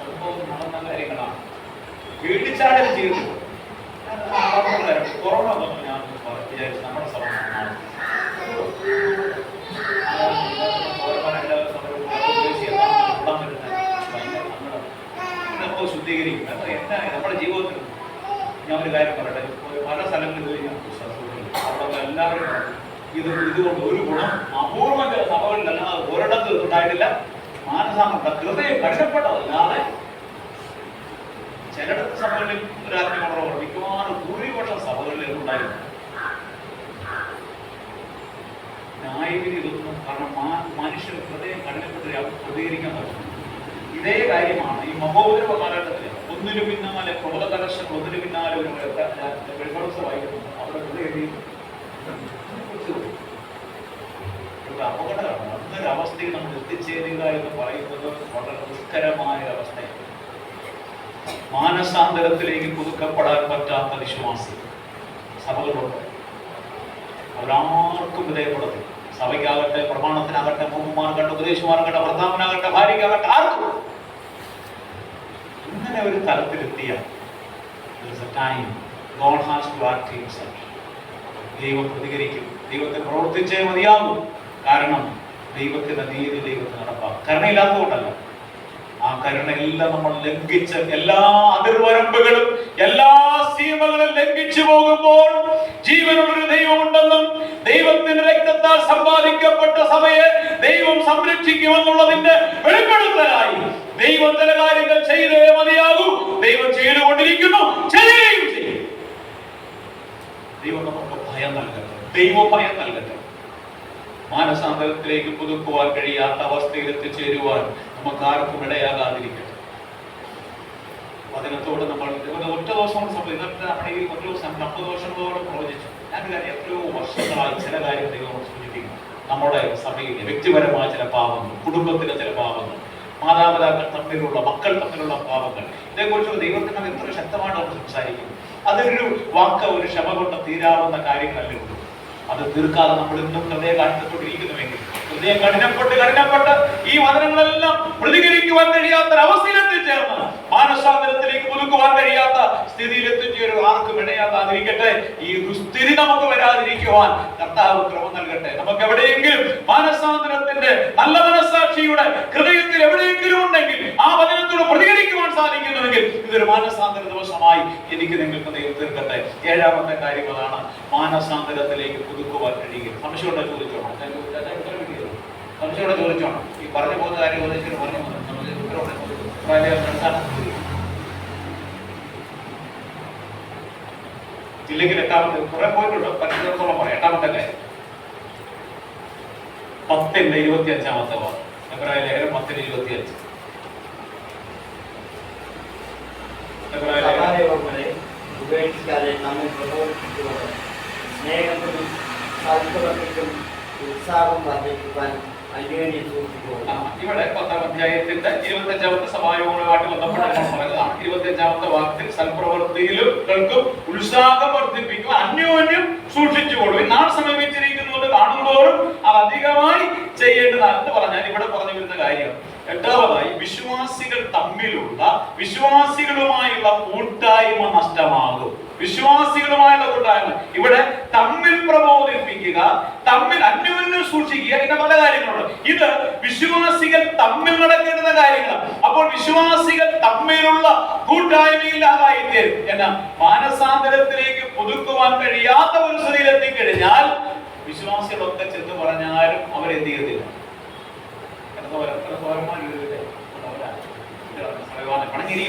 സംഭവം നടന്ന കാര്യങ്ങളാണ്. വീട്ടിച്ചാടൽ ചെയ്തു. കൊറോണ വന്നു ഞാൻ വിചാരിച്ചു നമ്മുടെ സഭ നമ്മൾ ശുദ്ധീകരിക്കും. എന്താ നമ്മുടെ ജീവിതത്തിൽ ഞാൻ ഒരു കാര്യം പറയട്ടെ. പല സ്ഥലങ്ങളിൽ അവിടെ എല്ലാവരും ഇതുകൊണ്ട് ഒരു ഗുണം അപൂർവ സഭകളിലല്ലാതെ ഒരിടത്ത് ഉണ്ടായിട്ടില്ല. മാനസാന്തര ഹൃദയം കഷ്ടപ്പെട്ടതല്ലാതെ ചിലയിടത്ത് സഭകളിൽ ഒരു ആത്മീയമുള്ളവർ മിക്കവാറും ഭൂരിപക്ഷം സഭകളിൽ ഉണ്ടായിരുന്നു. ന്യായവിധി ഇതൊന്നും കാരണം മനുഷ്യർ ഹൃദയം കഠിനപ്പെട്ട് പ്രതികരിക്കാൻ പറ്റും. ഇതേ കാര്യമാണ് ഈ മഹോദരവ കാലഘട്ടത്തിൽ ഒന്നിനു പിന്നാലെ ക്രോധകലശങ്ങൾ ഒന്നിനു പിന്നാലെ ഒരു വായിക്കുന്നു. അവിടെ ഹൃദയം അപകടമാണ്. അങ്ങനൊരു അവസ്ഥയിൽ നമ്മൾ എത്തിച്ചേരുക എന്ന് പറയുന്നത് വളരെ ദുഷ്കരമായ അവസ്ഥയാണ്. മാനസാന്തരത്തിലേക്ക് പുതുക്കപ്പെടാൻ പറ്റാത്ത വിശ്വാസി സഭകളുണ്ട്. അവരാർക്കും വിധേയപ്പെടുത്തി. സഭയ്ക്കാകട്ടെ, പ്രമാണത്തിനാകട്ടെ, മൂന്നുമാർക്കട്ടെ, ഉപദേശമാർക്കട്ടെ, ഭർത്താവിനാകട്ടെ, ഭാര്യയ്ക്കാകട്ടെ, ആർക്കും ഇങ്ങനെ ഒരു തലത്തിലെത്തിയാൽ ദൈവം പ്രതികരിക്കും. ദൈവത്തെ പ്രവർത്തിച്ചേ മതിയാകും. കാരണം ദൈവത്തിന്റെ നീതി ദൈവത്തെ നടപ്പാക്കും. കരുണയില്ലാത്തതുകൊണ്ടല്ല, ആ കരുണയെല്ലാം നമ്മൾ ലംഘിച്ച് എല്ലാ അതിർവരമ്പുകളും എല്ലാ സീമകളും ലംഘിച്ചു പോകുമ്പോൾ ജീവനുള്ളൊരു ദൈവമുണ്ടെന്നും ദൈവത്തിന്റെ രക്തത്താൽ സമ്പാദിക്കപ്പെട്ട സഭയെ ദൈവം സംരക്ഷിക്കുമെന്നുള്ളതിന്റെ വെളിപ്പെടുത്തലായി ദൈവം ചില കാര്യങ്ങൾ ചെയ്തേ മതിയാകൂ. ദൈവം ചെയ്തുകൊണ്ടിരിക്കുന്നു, ചെയ്യുകയും ചെയ്യും. ദൈവം നമുക്ക് ഭയം നൽകട്ടെ, ദൈവഭയം നൽകട്ടെ. മാനസാന്തരത്തിലേക്ക് പുതുക്കുവാൻ കഴിയാത്ത അവസ്ഥയിൽ എത്തിച്ചേരുവാൻ നമുക്ക് ആർക്കും ഇടയാകാതിരിക്കട്ടെ. വചനത്തോട് നമ്മൾ ഒറ്റ ദിവസം കൊണ്ട് സംഭവിക്കും. നമ്മുടെ ഈ ഒരു ദിവസം 50 വർഷങ്ങളോട് പ്രവചിച്ചു. ഞാൻ എത്രയോ വർഷങ്ങളായി ചില കാര്യം ദൈവം സൂചിപ്പിക്കുന്നു. നമ്മുടെ സഭയിലെ വ്യക്തിപരമായ ചില പാപങ്ങൾ, കുടുംബത്തിലെ ചില പാപങ്ങൾ, മാതാപിതാക്കൾ തമ്മിലുള്ള, മക്കൾ തമ്മിലുള്ള പാപങ്ങൾ, ഇതേക്കുറിച്ച് ദൈവത്തിനത് എത്ര ശക്തമായിട്ട് നമ്മൾ സംസാരിക്കുന്നു. അതൊരു വാക്ക്, ഒരു ക്ഷമ കൊണ്ട് തീരാവുന്ന കാര്യങ്ങളല്ലേ ഉള്ളൂ. അത് തീർക്കാതെ നമ്മൾ ഇന്നും ഹൃദയം കഠിനപ്പെട്ടിരിക്കുന്നുവെങ്കിൽ, ഹൃദയം കഠിനപ്പെട്ട് ഈ വചനങ്ങളെല്ലാം പ്രതികരിക്കുവാൻ കഴിയാത്ത അവസ്ഥയിൽ എത്തിച്ചേർന്ന് മാനസാന്തരത്തിലേക്ക് പുതുക്കുവാൻ കഴിയാത്ത സ്ഥിതിയിൽ എത്തിച്ചേരും ആർക്കും ഇടയാകാതിരിക്കട്ടെ. ഈ ദുസ്ഥിതി നമുക്ക് വരാതിരിക്കുവാൻ കർത്താവ് കൃപ നൽകട്ടെ. നമുക്ക് എവിടെയെങ്കിലും മാനസാന്തരത്തിന്റെ നല്ല മനസ്സാക്ഷിയുടെ ഹൃദയത്തിൽ എവിടെയെങ്കിലും ഉണ്ടെങ്കിൽ ആ വചനത്തോട് പ്രതികരിക്കുവാൻ സാധിക്കുന്നുവെങ്കിൽ ഇതൊരു മാനസാന്തര ദിവസമായി എനിക്ക് നിങ്ങൾക്ക് ദൈവം തീർക്കട്ടെ. 7ാമത്തെ കാര്യം അതാണ്, മാനസാന്തരത്തിലേക്ക് പുതുക്കുവാൻ കഴിയുക. സംശയമുണ്ടോ? ചോദിച്ചോണം. സംശയമുണ്ടോ? ചോദിച്ചോണം. ഈ പറഞ്ഞു പോകുന്ന കാര്യം പറഞ്ഞു പോകുന്നത് ഇല്ലെങ്കിൽ 8ാമത്തെ കുറെ പോയിട്ടുണ്ട്. 10 പറയാം. 8ാമത്തെ കാര്യം 10:25 വാർത്ത. എബ്രായ ലേഖനം 10:25. ഉപേക്ഷിക്കാതെ നമ്മെ പ്രബോധിപ്പിച്ചുകൊണ്ട് സ്നേഹത്തിനും സൽപ്രവൃത്തിക്കും ഉത്സാഹം വർദ്ധിപ്പിക്കാൻ അന്യോന്യം സൂക്ഷിക്കുക. ഇവിടെ 10ാം അധ്യായത്തിന്റെ 25ാമത്തെ സഭായോഗങ്ങളുമായിട്ട് ബന്ധപ്പെട്ട് പറയുന്നതാണ്. 25ാമത്തെ വാക്യത്തിൽ സൽപ്രവൃത്തികൾക്കും ഉത്സാഹം വർദ്ധിപ്പിക്കുക, അന്യോന്യം സൂക്ഷിച്ചുകൊള്ളും. നാൾ സമീപിച്ചിരിക്കുന്നത് കാണുമ്പോഴും അത് അധികമായി ചെയ്യേണ്ടതാണെന്ന് പറഞ്ഞാൽ ഇവിടെ പറഞ്ഞു വരുന്ന കാര്യം എട്ടാമതായി വിശ്വാസികൾ തമ്മിലുള്ള വിശ്വാസികളുമായുള്ള കൂട്ടായ്മ നഷ്ടമാകും. വിശ്വാസികളുമായുള്ള കൂട്ടായ്മ, ഇവിടെ തമ്മിൽ പ്രബോധിപ്പിക്കുക, തമ്മിൽ അന്യോന്യം സൂക്ഷിക്കുക, ഇങ്ങനെ പല കാര്യങ്ങളുണ്ട്. ഇത് വിശ്വാസികൾ തമ്മിൽ നടക്കേണ്ട കാര്യങ്ങളാണ്. അപ്പോൾ വിശ്വാസികൾ തമ്മിലുള്ള കൂട്ടായ്മയില്ലാതായി തീരും. എന്നാ മാനസാന്തരത്തിലേക്ക് പുതുക്കുവാൻ കഴിയാത്ത ഒരു സ്ഥിതിയിൽ എത്തിക്കഴിഞ്ഞാൽ വിശ്വാസികളൊക്കെ ചെന്ന് പറഞ്ഞാലും അവരെന്ത് ചെയ്യത്തില്ല.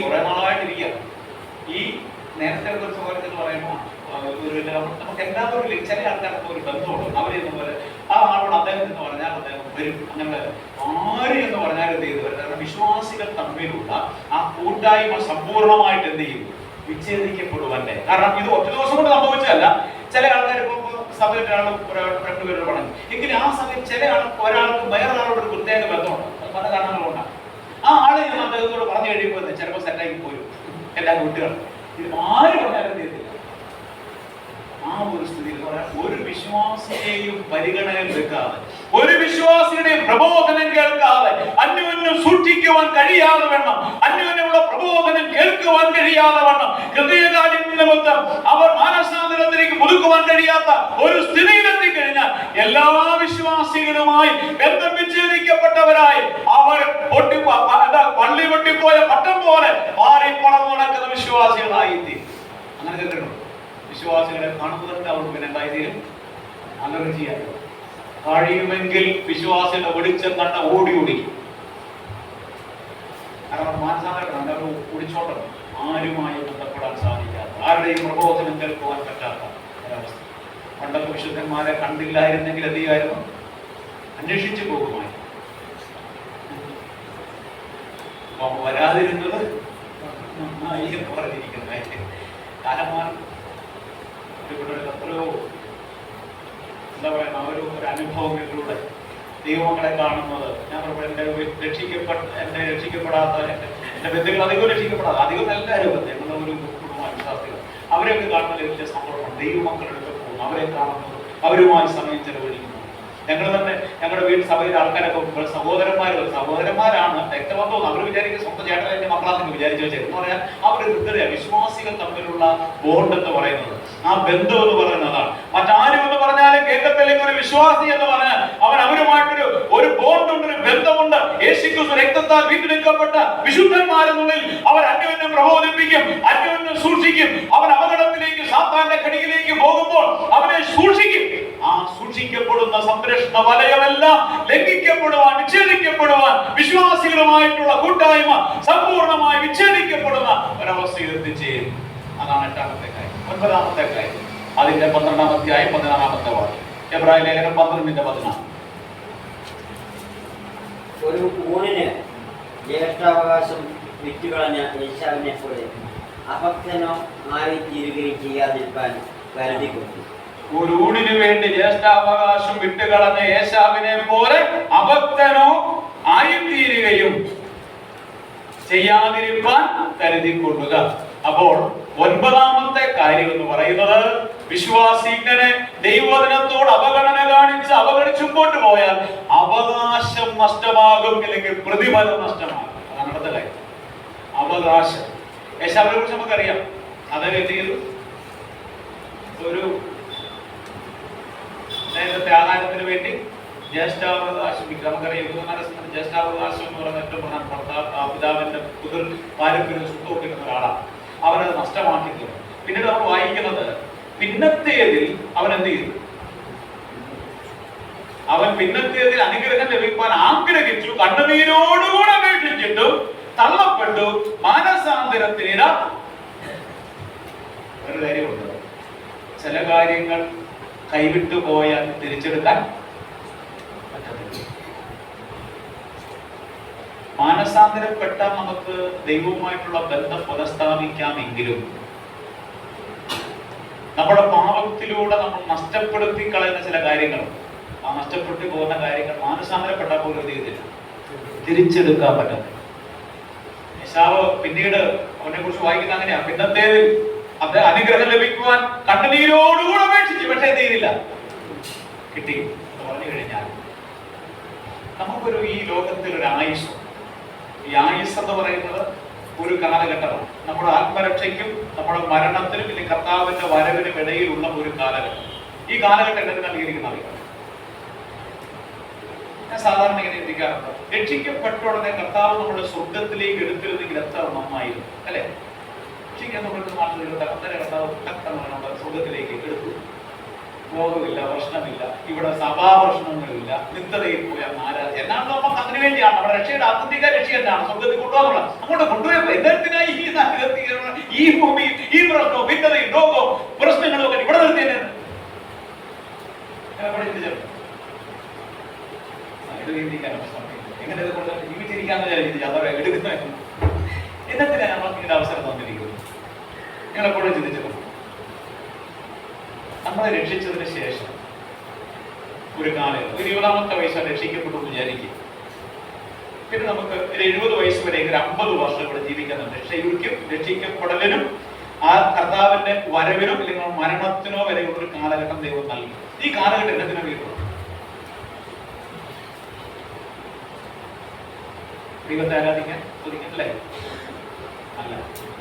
കുറെ നാളായിട്ടിരിക്കുക. ഈ നേരത്തെ കുറിച്ച് ഓരോരുത്തർ പറയുമ്പോൾ നമുക്ക് എല്ലാവരും ചില ആൾക്കാർക്ക് ഒരു ബന്ധമുണ്ട്. അവരെന്ന് പോലെ ആ ആളോട് അദ്ദേഹം എന്ന് പറഞ്ഞാൽ അദ്ദേഹം വരും. അങ്ങനെ ആര് എന്ന് പറഞ്ഞാൽ എന്ത് ചെയ്തു വരും. കാരണം വിശ്വാസികൾ തമ്മിലുള്ള ആ കൂട്ടായ്മ സമ്പൂർണ്ണമായിട്ട് എന്ത് ചെയ്യും, വിച്ഛേദിക്കപ്പെടുവന്നെ. കാരണം ഇത് ഒറ്റ ദിവസം കൊണ്ട് സംഭവിച്ചതല്ല. ചില ആൾക്കാർ ഇപ്പൊ സഭയിൽ രണ്ടുപേരോട് പറഞ്ഞു എങ്കിലും ആ സമയം ചില ഒരാൾക്ക് വേറൊരാളോട് ഒരു പ്രത്യേക ബന്ധമുണ്ട്. പല കാരണങ്ങളുണ്ടാകും. ആ ആളെ അദ്ദേഹത്തോട് പറഞ്ഞു കഴിയുമ്പോൾ ചിലപ്പോൾ സെറ്റാക്കി പോരും എല്ലാ കുട്ടികളും. ഇത് ആര് പറഞ്ഞാലും തീർത്തില്ല. ആ ഒരു സ്ഥിതിയിൽ ഒരു വിശ്വാസിയെയും പരിഗണനയിൽ വെക്കാതെ, ഒരു വിശ്വാസിയുടെയും പ്രബോധനം കേൾക്കാതെ, അന്യോന്യം സൂക്ഷിക്കുവാൻ കഴിയാതെ വണ്ണം, അന്യോന്യമുള്ള പ്രബോധനം കേൾക്കുവാൻ കഴിയാതെ വണ്ണം, ഹൃദയകാര്യം നിമിത്തം അവർ മാനസാന്തരത്തിലേക്ക് പുതുക്കുവാൻ കഴിയാത്ത ഒരു സ്ഥിതിയിലെത്തിക്കഴിഞ്ഞാൽ എല്ലാ വിശ്വാസികളുമായി ബന്ധം വിച്ഛേദിക്കപ്പെട്ടവരായി അവർ പള്ളി പൊട്ടിപ്പോയ പട്ടം പോലെ മാറിപ്പണം നടക്കുന്ന വിശ്വാസികളായി തീരും. അങ്ങനെ കേട്ടിട്ടുണ്ടോ? വിശ്വാസികളെ കാണുന്നതൊക്കെ അവർക്ക് പിന്നെ എന്തായിത്തീരും, അലർജിയായി. കഴിയുമെങ്കിൽ വിശ്വാസികളുടെ വെളിച്ചം കണ്ട ഓടി ഓടിക്കും. കാരണം മാനസാന്തരം അവർ ഓടിച്ചോട്ടം, ആരുമായി ബന്ധപ്പെടാൻ സാധിക്കാത്ത, ആരുടെയും പ്രബോധനം കേൾക്കുവാൻ പറ്റാത്ത ഒരവസ്ഥ. പണ്ടൊക്കെ വിശുദ്ധന്മാരെ കണ്ടില്ലായിരുന്നെങ്കിൽ എന്ത് ചെയ്യുമായിരുന്നു, അന്വേഷിച്ചു പോകുമായിരുന്നു. വരാതിരുന്നത് നന്നായി എന്ന് പറഞ്ഞിരിക്കുന്നത് കാലമാനം എത്രയോ എന്താ പറയുക, ഒരു അനുഭവങ്ങളിലൂടെ ദൈവങ്ങളെ കാണുന്നത്. ഞാൻ എന്നെ രക്ഷിക്കപ്പെടാത്ത എന്റെ ബന്ധുക്കൾ അധികം രക്ഷിക്കപ്പെടാതെ, അധികം എല്ലാവരും ഞങ്ങളുടെ ഒരു കുടുംബ വിശ്വാസികൾ, അവരെയൊക്കെ കാണുന്നത് വലിയ സന്തോഷമാണ്. ദൈവമക്കളുടെ പോകുന്നു, അവരെ കാണുന്നത്, അവരുമായി സമയം ചെലവഴിക്കുന്നു. ഞങ്ങൾ തന്നെ ഞങ്ങളുടെ വീട്ടിൽ സഭയിലെ ആൾക്കാരൊക്കെ സഹോദരന്മാരാണ്, രക്തബന്ധവും. അവർ വിചാരിക്കും സ്വന്തം ചേട്ടനെ മക്കളാണെന്ന് വിചാരിച്ചു വെച്ചാൽ എന്ന് പറഞ്ഞാൽ അവരുടെ ഹൃദയ വിശ്വാസികൾ തമ്മിലുള്ള ബോണ്ട് എന്ന് പറയുന്നത്, ആ ബന്ധം എന്ന് പറയുന്നതാണ്. മറ്റാരും എന്ന് പറഞ്ഞാലും കേൾക്കത്തില്ലെങ്കിൽ ഒരു വിശ്വാസി എന്ന് പറഞ്ഞാൽ അവരുമായിട്ടൊരു ഒരു ബോണ്ടുണ്ട്, ഒരു ബന്ധമുണ്ട്. യേശുക്രിസ്തു രക്തത്താൽ വീണ്ടെടുക്കപ്പെട്ട വിശുദ്ധന്മാരെന്നുള്ളിൽ അവർ അന്യോന്യം പ്രബോധിപ്പിക്കും, അന്യോന്യം സൂക്ഷിക്കും. അവൻ അപകടത്തിലേക്ക് സാത്താന്റെ കടിയിലേക്ക് പോകുമ്പോൾ അവനെ സൂക്ഷിക്കും. ആ സൂക്ഷിക്കപ്പെടുന്ന സംരക്ഷണ വലയമെല്ലാം ലംഘിക്കപ്പെടുവാൻ, വിച്ഛേദിക്കപ്പെടുവാൻ, വിശ്വാസികളുമായിട്ടുള്ള കൂട്ടായ്മ സമ്പൂർണ്ണമായി വിച്ഛേദിക്കപ്പെടുന്ന ഒരവസ്ഥയിൽ എത്തിച്ചേരും. അതാണ് എട്ടാമത്തെ കാര്യം. ഒൻപതാമത്തെ കാര്യം അതിന്റെ 12-ാം അധ്യായം 16-ാമത്തെ വാക്യം. എബ്രായ ലേഖനം 12:14. ഒരു ഊണിന് ജ്യേഷ്ഠാവകാശം വിറ്റുകളഞ്ഞ യേശാവിനെ പോലെ അഭക്തനോ ആയിത്തീരുകയും ചെയ്യാതിരിക്കാൻ കരുതിക്കൊണ്ടു. ഒരു ഊണിന് വേണ്ടി ജ്യേഷ്ഠാവകാശം വിട്ടുകളഞ്ഞ യേശാവിനെ പോലെ അഭക്തനോ ആയിത്തീരുകയും ചെയ്യാതിരിക്കാൻ കരുതിക്കൊള്ളുക. അപ്പോൾ 9-ാമത്തെ കാര്യം എന്ന് പറയുന്നത്, വിശ്വാസി ഇങ്ങനെ ദൈവവചനത്തോട് അവഗണന കാണിച്ച് അവഗണിച്ചു മുമ്പോട്ട് പോയാൽ അവകാശം നഷ്ടമാകും, അല്ലെങ്കിൽ പ്രതിഫലം നഷ്ടമാകും. അതാണ് അടുത്ത കാര്യം, അവകാശം. യേശാവിനെ കുറിച്ച് നമുക്കറിയാം. അദ്ദേഹം എന്ത് ചെയ്തു? ഒരു നേരത്തെ ആഹാരത്തിന് വേണ്ടി ജ്യേഷ്ഠാവകാശം നമുക്കറിയാം. ജ്യേഷ്ഠാവകാശം എന്ന് പറയുന്ന ഏറ്റവും പ്രധാനപ്പെട്ട പിതാവിന്റെ പാരമ്പര്യം സ്വത്ത് കിട്ടുന്ന ഒരാളാണ്. അവനത് നഷ്ടമാക്കിയില്ല. പിന്നീട് നമ്മൾ വായിക്കുന്നത്, പിന്നത്തേതിൽ അവൻ എന്ത് ചെയ്തു? അവൻ പിന്നത്തേതിൽ അനുഗ്രഹം ലഭിക്കാൻ ആഗ്രഹിച്ചു, കണ്ണുനീരോടുകൂടെ അപേക്ഷിച്ചിട്ടും തള്ളപ്പെട്ടു, മാനസാന്തരത്തിനിട. ഒരു കാര്യമുണ്ട്, ചില കാര്യങ്ങൾ കൈവിട്ടു പോയാൽ തിരിച്ചെടുക്കാൻ പറ്റത്തില്ല. മാനസാന്തരപ്പെട്ടാൽ നമുക്ക് ദൈവവുമായിട്ടുള്ള ബന്ധം പുനഃസ്ഥാപിക്കാമെങ്കിലും നമ്മുടെ പാപത്തിലൂടെ നമ്മൾ നഷ്ടപ്പെടുത്തി കളയുന്ന ചില കാര്യങ്ങൾ, ആ നഷ്ടപ്പെട്ടു പോകുന്ന കാര്യങ്ങൾ മാനസാന്തരപ്പെട്ടാൽ പോലും എന്ത് ചെയ്തില്ല, തിരിച്ചെടുക്കാൻ പറ്റത്തില്ല. യേശാവ് പിന്നീട് അവനെ കുറിച്ച് വായിക്കുന്ന അങ്ങനെയാ, പിന്നത്തേതിൽ അത് അനുഗ്രഹം ലഭിക്കുവാൻ കണ്ണുനീരോടുകൂടെ അപേക്ഷിച്ചു, പക്ഷേ എന്ത് ചെയ്തില്ല, കിട്ടി എന്ന് പറഞ്ഞു കഴിഞ്ഞാൽ നമുക്കൊരു ഈ ലോകത്തിൽ ഒരു ആയുസ്, ഈ ആയുസ് എന്ന് പറയുന്നത് ഒരു കാലഘട്ടമാണ്. നമ്മുടെ ആത്മരക്ഷയ്ക്കും നമ്മുടെ മരണത്തിനും അല്ലെങ്കിൽ കർത്താവിന്റെ വരവിനും ഇടയിലുള്ള ഒരു കാലഘട്ടം. ഈ കാലഘട്ടം എന്തിനു നൽകിയിരിക്കുന്ന അറിയാം. ഞാൻ സാധാരണ ഇങ്ങനെ ചിന്തിക്കാറുണ്ട്, രക്ഷിക്കപ്പെട്ട ഉടനെ കർത്താവ് നമ്മുടെ സ്വർഗത്തിലേക്ക് എടുത്തിരുന്നെങ്കിൽ എത്ര നന്നായിരുന്നു അല്ലെ? രക്ഷിക്കപ്പെട്ട നാട്ടിൽ അന്നേരം കർത്താവ് നമ്മുടെ സ്വർഗത്തിലേക്ക് എടുത്തു. രോഗമില്ല, പ്രശ്നമില്ല, ഇവിടെ സഭാ പ്രശ്നങ്ങളില്ല, നിത്യതയിൽ പോയാൽ നാരാജ് എന്നാണ് നമുക്ക് അതിനു വേണ്ടിയാണ് നമ്മുടെ രക്ഷയുടെ ആത്യന്തിക രക്ഷ എന്നാണ് സ്വർഗത്തിൽ കൊണ്ടുപോകുന്നത്. അങ്ങോട്ട് കൊണ്ടുപോയപ്പോ എന്തിനായി ഈ നരകത്തിൽ ഈ ഭൂമിയിൽ ഈ പ്രശ്നവും ഭിന്നതയും രോഗവും പ്രശ്നങ്ങളും ഒക്കെ ഇവിടെ നിർത്തിയെന്ന് എങ്ങനെ ജീവിച്ചിരിക്കാന്ന് വിചാരിച്ചു അതോ എടുക്കുന്ന എന്നത്തിനാണ് നമ്മൾക്ക് ഇങ്ങനെ അവസരം തന്നിരിക്കുന്നത്. നിങ്ങളെപ്പോഴും ചിന്തിച്ചിട്ടുണ്ട്, നമ്മളെ രക്ഷിച്ചതിന് ശേഷം ഒരു കാലം ഒരു 20-ാമത്തെ വയസ്സാണ് രക്ഷിക്കപ്പെട്ടു വിചാരിക്കും. പിന്നെ നമുക്ക് ഒരു 70 വയസ്സ് വരെ ഒരു 50 വർഷം ഇവിടെ ജീവിക്കുന്നുണ്ട്. ശരിക്കും രക്ഷിക്കപ്പെടലിനും ആ കർത്താവിന്റെ വരവിനും അല്ലെങ്കിൽ മരണത്തിനോ വരെയുള്ള ഒരു കാലഘട്ടം ദൈവം നൽകി. ഈ കാലഘട്ടം എന്നതിനു വേണ്ടി ദൈവത്തെ ആരാധിക്കാൻ ചോദിക്കല്ലേ? അല്ല,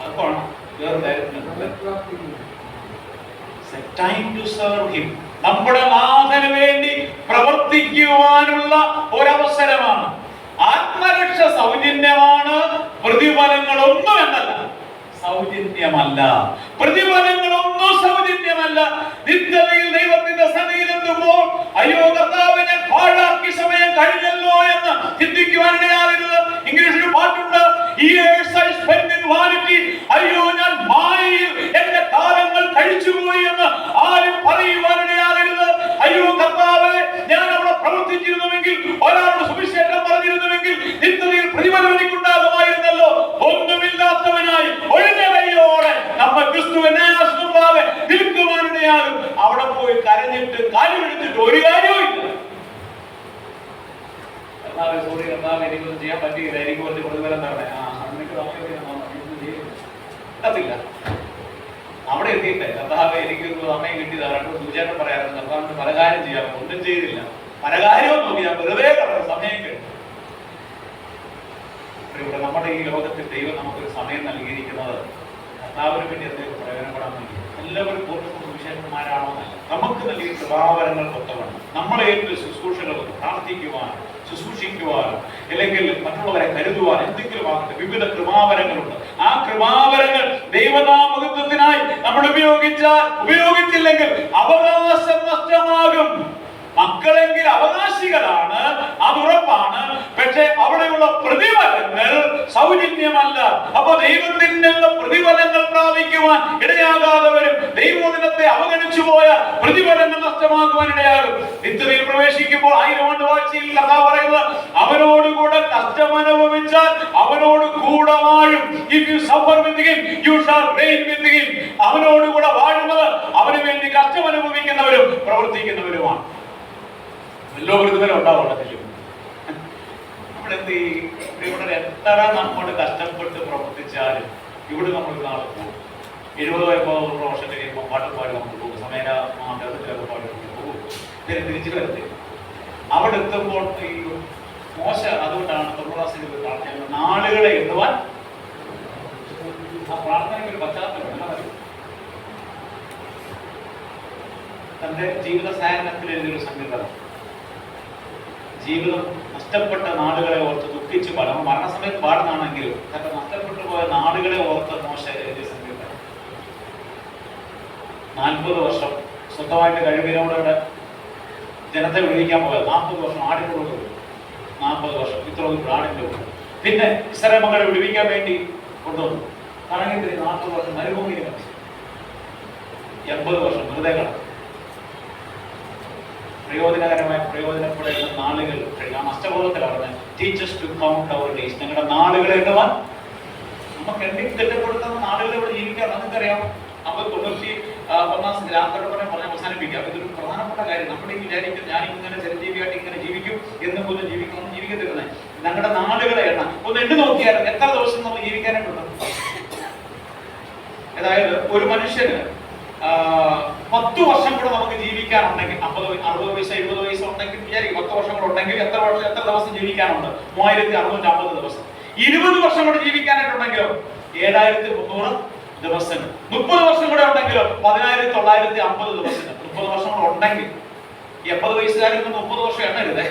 അതാണ് വേറെ നമ്മുടെ നാഥന് വേണ്ടി പ്രവർത്തിക്കുവാനുള്ള ഒരവസരമാണ്. ആത്മരക്ഷ സൗജന്യമാണ്, പ്രതിഫലങ്ങളൊന്നും എന്നല്ല. സൗജന്യമല്ല, പ്രതിഫലങ്ങളൊന്നും സൗജന്യമല്ല. നിത്യതയിൽ ദൈവത്തിന്റെ സന്നിധിയിലെത്തുമ്പോൾ അയ്യോ കർത്താവിനെ പാഴാക്കി സമയം കഴിഞ്ഞല്ലോ എന്ന് ചിന്തിക്കുവാനിടയാകരുത്. ഇംഗ്ലീഷിൽ പാട്ടുണ്ട്, years I spent in vanity. അയ്യോ ഞാൻ മായയിൽ എന്റെ കാലങ്ങൾ കഴിച്ചുപോയി എന്ന് ആരും പറയുവാനിടയാകരുത്. അയ്യോ കർത്താവേ, ഞാൻ അവിടെ പ്രവർത്തിച്ചിരുന്നുവെങ്കിൽ, ഒരാളുടെ സുവിശേഷം പറഞ്ഞിരുന്നുവെങ്കിൽ നിത്യതയിൽ പ്രതിഫലം എനിക്കുണ്ടാകുമായിരുന്നല്ലോ. ഒന്നുമില്ലാത്തവനായി ഒഴിഞ്ഞ കൈയോടെ നമ്മ ക്രിസ്തുവിനെ ആശ്രയിക്കാതെ നിൽക്കുവാനിടയാകും. അവിടെ പോയി കരഞ്ഞിട്ട് കാലുമെടുത്തിട്ട് ഒരു കാര്യവും ഇല്ല. സോറി കർത്താവ്, എനിക്കൊന്നും ചെയ്യാൻ പറ്റിയില്ല, എനിക്ക് കുറച്ച് പ്രതിഫലം തരണേ. ില്ല അവിടെ എത്തിയിട്ടെ കർത്താവ് എനിക്ക് സമയം കിട്ടിയതാണ്. സൂചന പറയാറുണ്ട്, കർത്താവിന് പല കാര്യം ചെയ്യാം, ഒന്നും ചെയ്തില്ല, പല കാര്യവും നോക്കി ഞാൻ വെറുതെ സമയം കഴിഞ്ഞു. ഇവിടെ നമ്മുടെ ഈ ലോകത്തിൽ ദൈവം നമുക്കൊരു സമയം നൽകിയിരിക്കുന്നത് കർത്താവിന് വേണ്ടി എന്തെങ്കിലും പ്രയോജനപ്പെടാൻ വേണ്ടി. എല്ലാവരും പൂർണ്ണ സുവിശേഷന്മാരാണോ എന്നല്ല, നമുക്ക് നൽകിയ കൃപാവരങ്ങൾ ഒത്തവണ്ണം നമ്മളെ ഏറ്റവും ശുശ്രൂഷകൾ പ്രാർത്ഥിക്കുവാൻ, ശുശ്രൂഷിക്കുവാൻ, അല്ലെങ്കിൽ മറ്റുള്ളവരെ കരുതുവാൻ എന്തെങ്കിലും ആകട്ടെ, വിവിധ കൃപാവരങ്ങളുണ്ട്. ആ കൃപാവരങ്ങൾ ദൈവനാമകത്വത്തിനായി നമ്മൾ ഉപയോഗിച്ചില്ലെങ്കിൽ അവകാശം നഷ്ടമാകും. മക്കളെങ്കിൽ അവകാശികളാണ്, അതുറപ്പാണ്. പക്ഷെ അവിടെയുള്ള പ്രതിഫലങ്ങൾ സൗജന്യമല്ല. അപ്പൊ ദൈവത്തിന്റെ പ്രതിഫലങ്ങൾ പ്രാപിക്കുവാൻ ഇടയാകാതെ വരും. ദൈവദിനത്തെ അവഗണിച്ചു പോയ പ്രതിഫലങ്ങൾ നഷ്ടമാക്കുവാൻ ഇടയാകും. നിത്യതയിൽ പ്രവേശിക്കുമ്പോൾ 1000 ആണ്ട് വാഴ്ചയിൽ പറയുന്നത്, അവനോടുകൂടെ കഷ്ടമനുഭവിച്ചാൽ അവനോട് കൂടെ വാഴും. If you suffer with him, you shall reign with him. അവനോടുകൂടെ വാഴുന്നവർ അവന് വേണ്ടി കഷ്ടമനുഭവിക്കുന്നവരും പ്രവർത്തിക്കുന്നവരുമാണ്. എല്ലോ പ്രതിഫലം ഉണ്ടാവുള്ളതിലും നമ്മളെന്ത് ചെയ്യും? ഇവിടെ എത്ര നമ്മോട് കഷ്ടപ്പെട്ട് പ്രവർത്തിച്ചാലും ഇവിടെ നമ്മൾ നാളെ പോകും. 70 വർഷം കഴിയുമ്പോൾ പാട്ടുപാടി നമുക്ക് പോകും, സമേര മാധ്യമത്തിലൊക്കെ പാടി പോകും, തിരിച്ചു വരത്തില്ല. അവിടെ എത്തുമ്പോൾ ഈ മോശ, അതുകൊണ്ടാണ് തൊഴിലാസിന്റെ പ്രാർത്ഥന നാളുകളെ എത്തുവാൻ. ആ പ്രാർത്ഥനയ്ക്ക് ഒരു പശ്ചാത്തലം തന്റെ ജീവിത സായനത്തിൽ എഴുതിയൊരു സംഗീതം. ജീവിതം നഷ്ടപ്പെട്ട നാടുകളെ ഓർത്ത് ദുഃഖിച്ച് പാടാം. മരണസമയത്ത് പാടുന്നാണെങ്കിലും തന്റെ നഷ്ടപ്പെട്ടു പോയ നാടുകളെ ഓർത്ത് മോശ എഴുതിയ സംഗീതം. 40 വർഷം സ്വന്തമായിട്ട് കഴിവിനോടെ ജനത്തെ വിളിക്കാൻ പോയത്. 40 വർഷം ആടിൻ്റെ കൂടെ, 40 വർഷം ഇത്ര ആടിൻ്റെ കൂടെ. പിന്നെ ഇസ്രായേൽ മക്കളെ വിടുവിക്കാൻ വേണ്ടി കൊണ്ടുവന്നു. കണക്കിൽ 40 വർഷം മരുഭൂമിയിൽ കളിച്ചു, 80 വർഷം വെറുതെ കടന്നു. പ്രയോജനപ്പെടുന്ന നാളുകൾ കഴിയാം. അഷ്ടബോധത്തിലാണ് teach us to count our days. ഞങ്ങളുടെ നാളുകളെ എണ്ണുവാൻ. നമുക്ക് എന്തെങ്കിലും തെറ്റപ്പെടുത്തുന്ന നാളുകൾ ഇവിടെ ജീവിക്കാൻ നമുക്കറിയാം. 91 രാത്രിയോടെ പറഞ്ഞ് അവസാനിപ്പിക്കാം. ഇതൊരു പ്രധാനപ്പെട്ട കാര്യം. നമ്മുടെ വിചാരിക്കും ഞാൻ ഇങ്ങനെ ചിരഞ്ജീവിയായിട്ട് ഇങ്ങനെ ജീവിക്കും എന്ന് പോലും ജീവിക്കത്തിരുന്നേ. ഞങ്ങളുടെ നാളുകളെ എണ്ണ ഒന്ന് എണ്ണി നോക്കിയാൽ എത്ര ദിവസം നമ്മൾ ജീവിക്കാനായിട്ടുണ്ട്. അതായത് ഒരു മനുഷ്യന് 10 വർഷം കൂടെ നമുക്ക് ജീവിക്കാനുണ്ടെങ്കിൽ, 50, 60 വയസ്സ് 70 വയസ്സ് ഉണ്ടെങ്കിൽ വിചാരിക്കും 10 വർഷം കൂടെ ഉണ്ടെങ്കിൽ എത്ര ദിവസം ജീവിക്കാനുണ്ട്? 3650 ദിവസം. 20 വർഷം കൂടെ ജീവിക്കാനായിട്ടുണ്ടെങ്കിലോ 7300 ദിവസങ്ങൾ. 30 വർഷം കൂടെ ഉണ്ടെങ്കിലോ 10950 ദിവസങ്ങൾ. 30 വർഷം കൂടെ ഉണ്ടെങ്കിൽ 80 വയസ്സുകാർക്ക് 30 വർഷം എണ്ണരുതേ.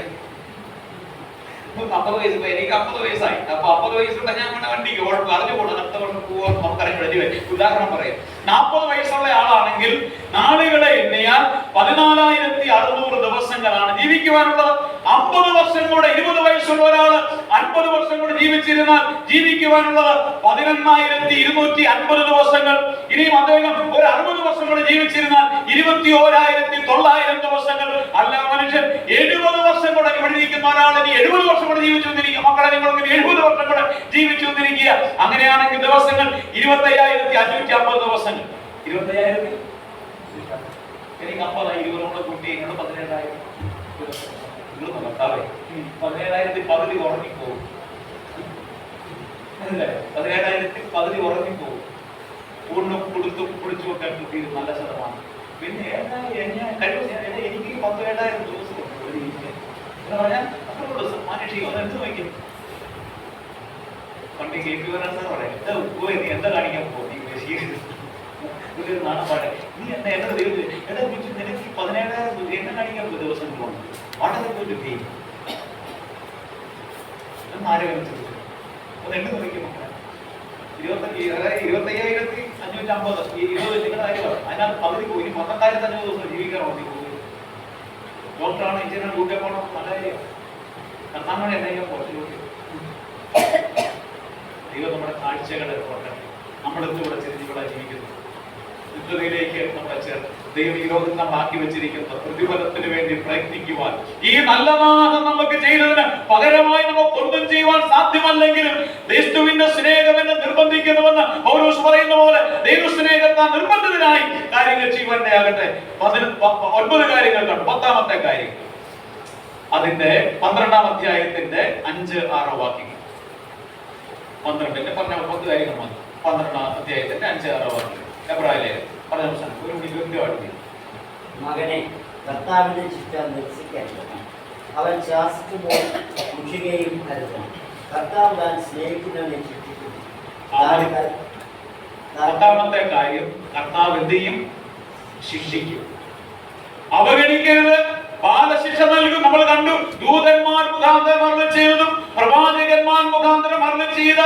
50 വയസ്സ്, എനിക്ക് 50 വയസ്സായി. അപ്പൊ 50 വയസ്സുള്ള ഞാൻ വണ്ടിക്ക് പറഞ്ഞു പോകണം, അടുത്ത വർഷം പോകാൻ നമുക്കറിയാൻ കഴിയുമേ. ഉദാഹരണം പറയാം, 40 വയസ്സുള്ള ആളാണെങ്കിൽ നാളുകളെ എണ്ണിയാൽ 14600 ദിവസങ്ങളാണ് ജീവിക്കുവാനുള്ളത്. 50 വർഷം കൂടെ 20 വയസ്സുള്ള ഒരാള് 50 വർഷം കൂടെ ജീവിച്ചിരുന്നാൽ ജീവിക്കുവാനുള്ളത് 11250 ദിവസങ്ങൾ. ഇനിയും അദ്ദേഹം ഒരു 60 വർഷം കൂടെ ജീവിച്ചിരുന്നാൽ 21900 ദിവസങ്ങൾ. അല്ല മനുഷ്യൻ 70 വർഷം കൂടെ ഇവിടെ ഇരിക്കുന്ന ഒരാൾ ഇനി 70 വർഷം കൂടെ ജീവിച്ചു വന്നിരിക്കുക. മക്കളെ, നിങ്ങൾക്ക് 70 വർഷം കൂടെ ജീവിച്ചു വന്നിരിക്കുക. അങ്ങനെയാണെങ്കിൽ ദിവസങ്ങൾ 25550 ദിവസങ്ങൾ. 25000 എനിക്ക് 50 20 കൂട്ടി 17000. നിങ്ങൾ നോക്കാവേ, 17000 പകുതി ഉറങ്ങിപ്പോകും. 17000 പകുതി ഉറങ്ങിപ്പോകും. ഊണും കൊടുത്തും കുടിച്ചും ഒക്കെ നല്ല ശതമാനം. പിന്നെ എനിക്ക് 17000 ദിവസം എന്ന് പറഞ്ഞാൽ മാനുഷികം. അതെന്ത് നോക്കും പണ്ട് കേൾക്കുവാനാണ് പറയാം. എന്താ കാണിക്കാൻ പോകും നീ ഒരു നാണപ്പാട്. നീ എന്താ എന്റെ ദൈവം നിനക്ക് 17000 എന്നെ കാണിക്കാൻ പോകും ദിവസം പോകുന്നു. വളരെ പോയിട്ട് പേ ആരോഗ്യം ഒന്ന് എണ്ണ നോക്കും. 25550 നിങ്ങളുടെ കാര്യമാണ്. അതിനകത്ത് പകുതി പോയി 11500 ദിവസം ജീവിക്കാൻ വേണ്ടി പോകും. ഡോക്ടറാണ്, എഞ്ചിനീയർ, കൂട്ടിയെ പോകണം. നല്ല കാര്യം. കർത്താവിനെ എന്തെങ്കിലും കുറച്ചുകൂടി ദൈവം നമ്മുടെ കാഴ്ചകളെ ഓർക്കണം. നമ്മളെന്തുകൂടെ ഇവിടെ ജീവിക്കുന്നു യുദ്ധതയിലേക്ക് നമ്മളെ ചേർത്ത് ദൈവം ഈ ലോകത്ത് നമ്മൾ ആക്കി വെച്ചിരിക്കുന്ന പ്രതിഫലത്തിന് വേണ്ടി പ്രയത്നിക്കുവാൻ, ഈ നല്ല നാഥം നമുക്ക് ചെയ്തതിന് പകരമായി നമുക്ക് ഒന്നും ചെയ്യുവാൻ സാധ്യമല്ലെങ്കിലും ക്രിസ്തുവിന്റെ സ്നേഹം എന്നെ നിർബന്ധിക്കുന്നുവെന്ന് പൗലോസ് പറയുന്ന പോലെ ദൈവസ്നേഹത്താൽ നിർബന്ധിതനായി കാര്യങ്ങൾ ചെയ്യുവാനാകട്ടെ. 9 കാര്യങ്ങൾ കണ്ടു. 10ാമത്തെ കാര്യം അതിന്റെ 12ാം അധ്യായത്തിന്റെ 5-6 വാക്യങ്ങൾ. 12 പറഞ്ഞ 10 കാര്യങ്ങൾ മതി. 12ാം അധ്യായത്തിന്റെ 5-6 വാക്യങ്ങൾ. എബ്രായലേഖനം പറഞ്ഞ ഒരു മിനിറ്റ്. മകനെ, കർത്താവിന്റെ ശിക്ഷ നിരസിക്കരുത്. അവൻ ശാസിക്കുമ്പോൾ സൂക്ഷിക്കുകയും കരുതണം. കർത്താവ് താൻ സ്നേഹിക്കുന്നവനെ ശിക്ഷിക്കുന്നു. 10ാമത്തെ കാര്യം, കർത്താവ് എന്ത് ചെയ്യും? ശിക്ഷിക്കും. അവഗണിക്കരുത്. ബാലശിക്ഷ നൽകും. നമ്മൾ കണ്ടു, ദൂതന്മാർ മുഖാന്തരം അരുളി ചെയ്തതും പ്രവാചകന്മാർ മുഖാന്തരം അരുളി ചെയ്ത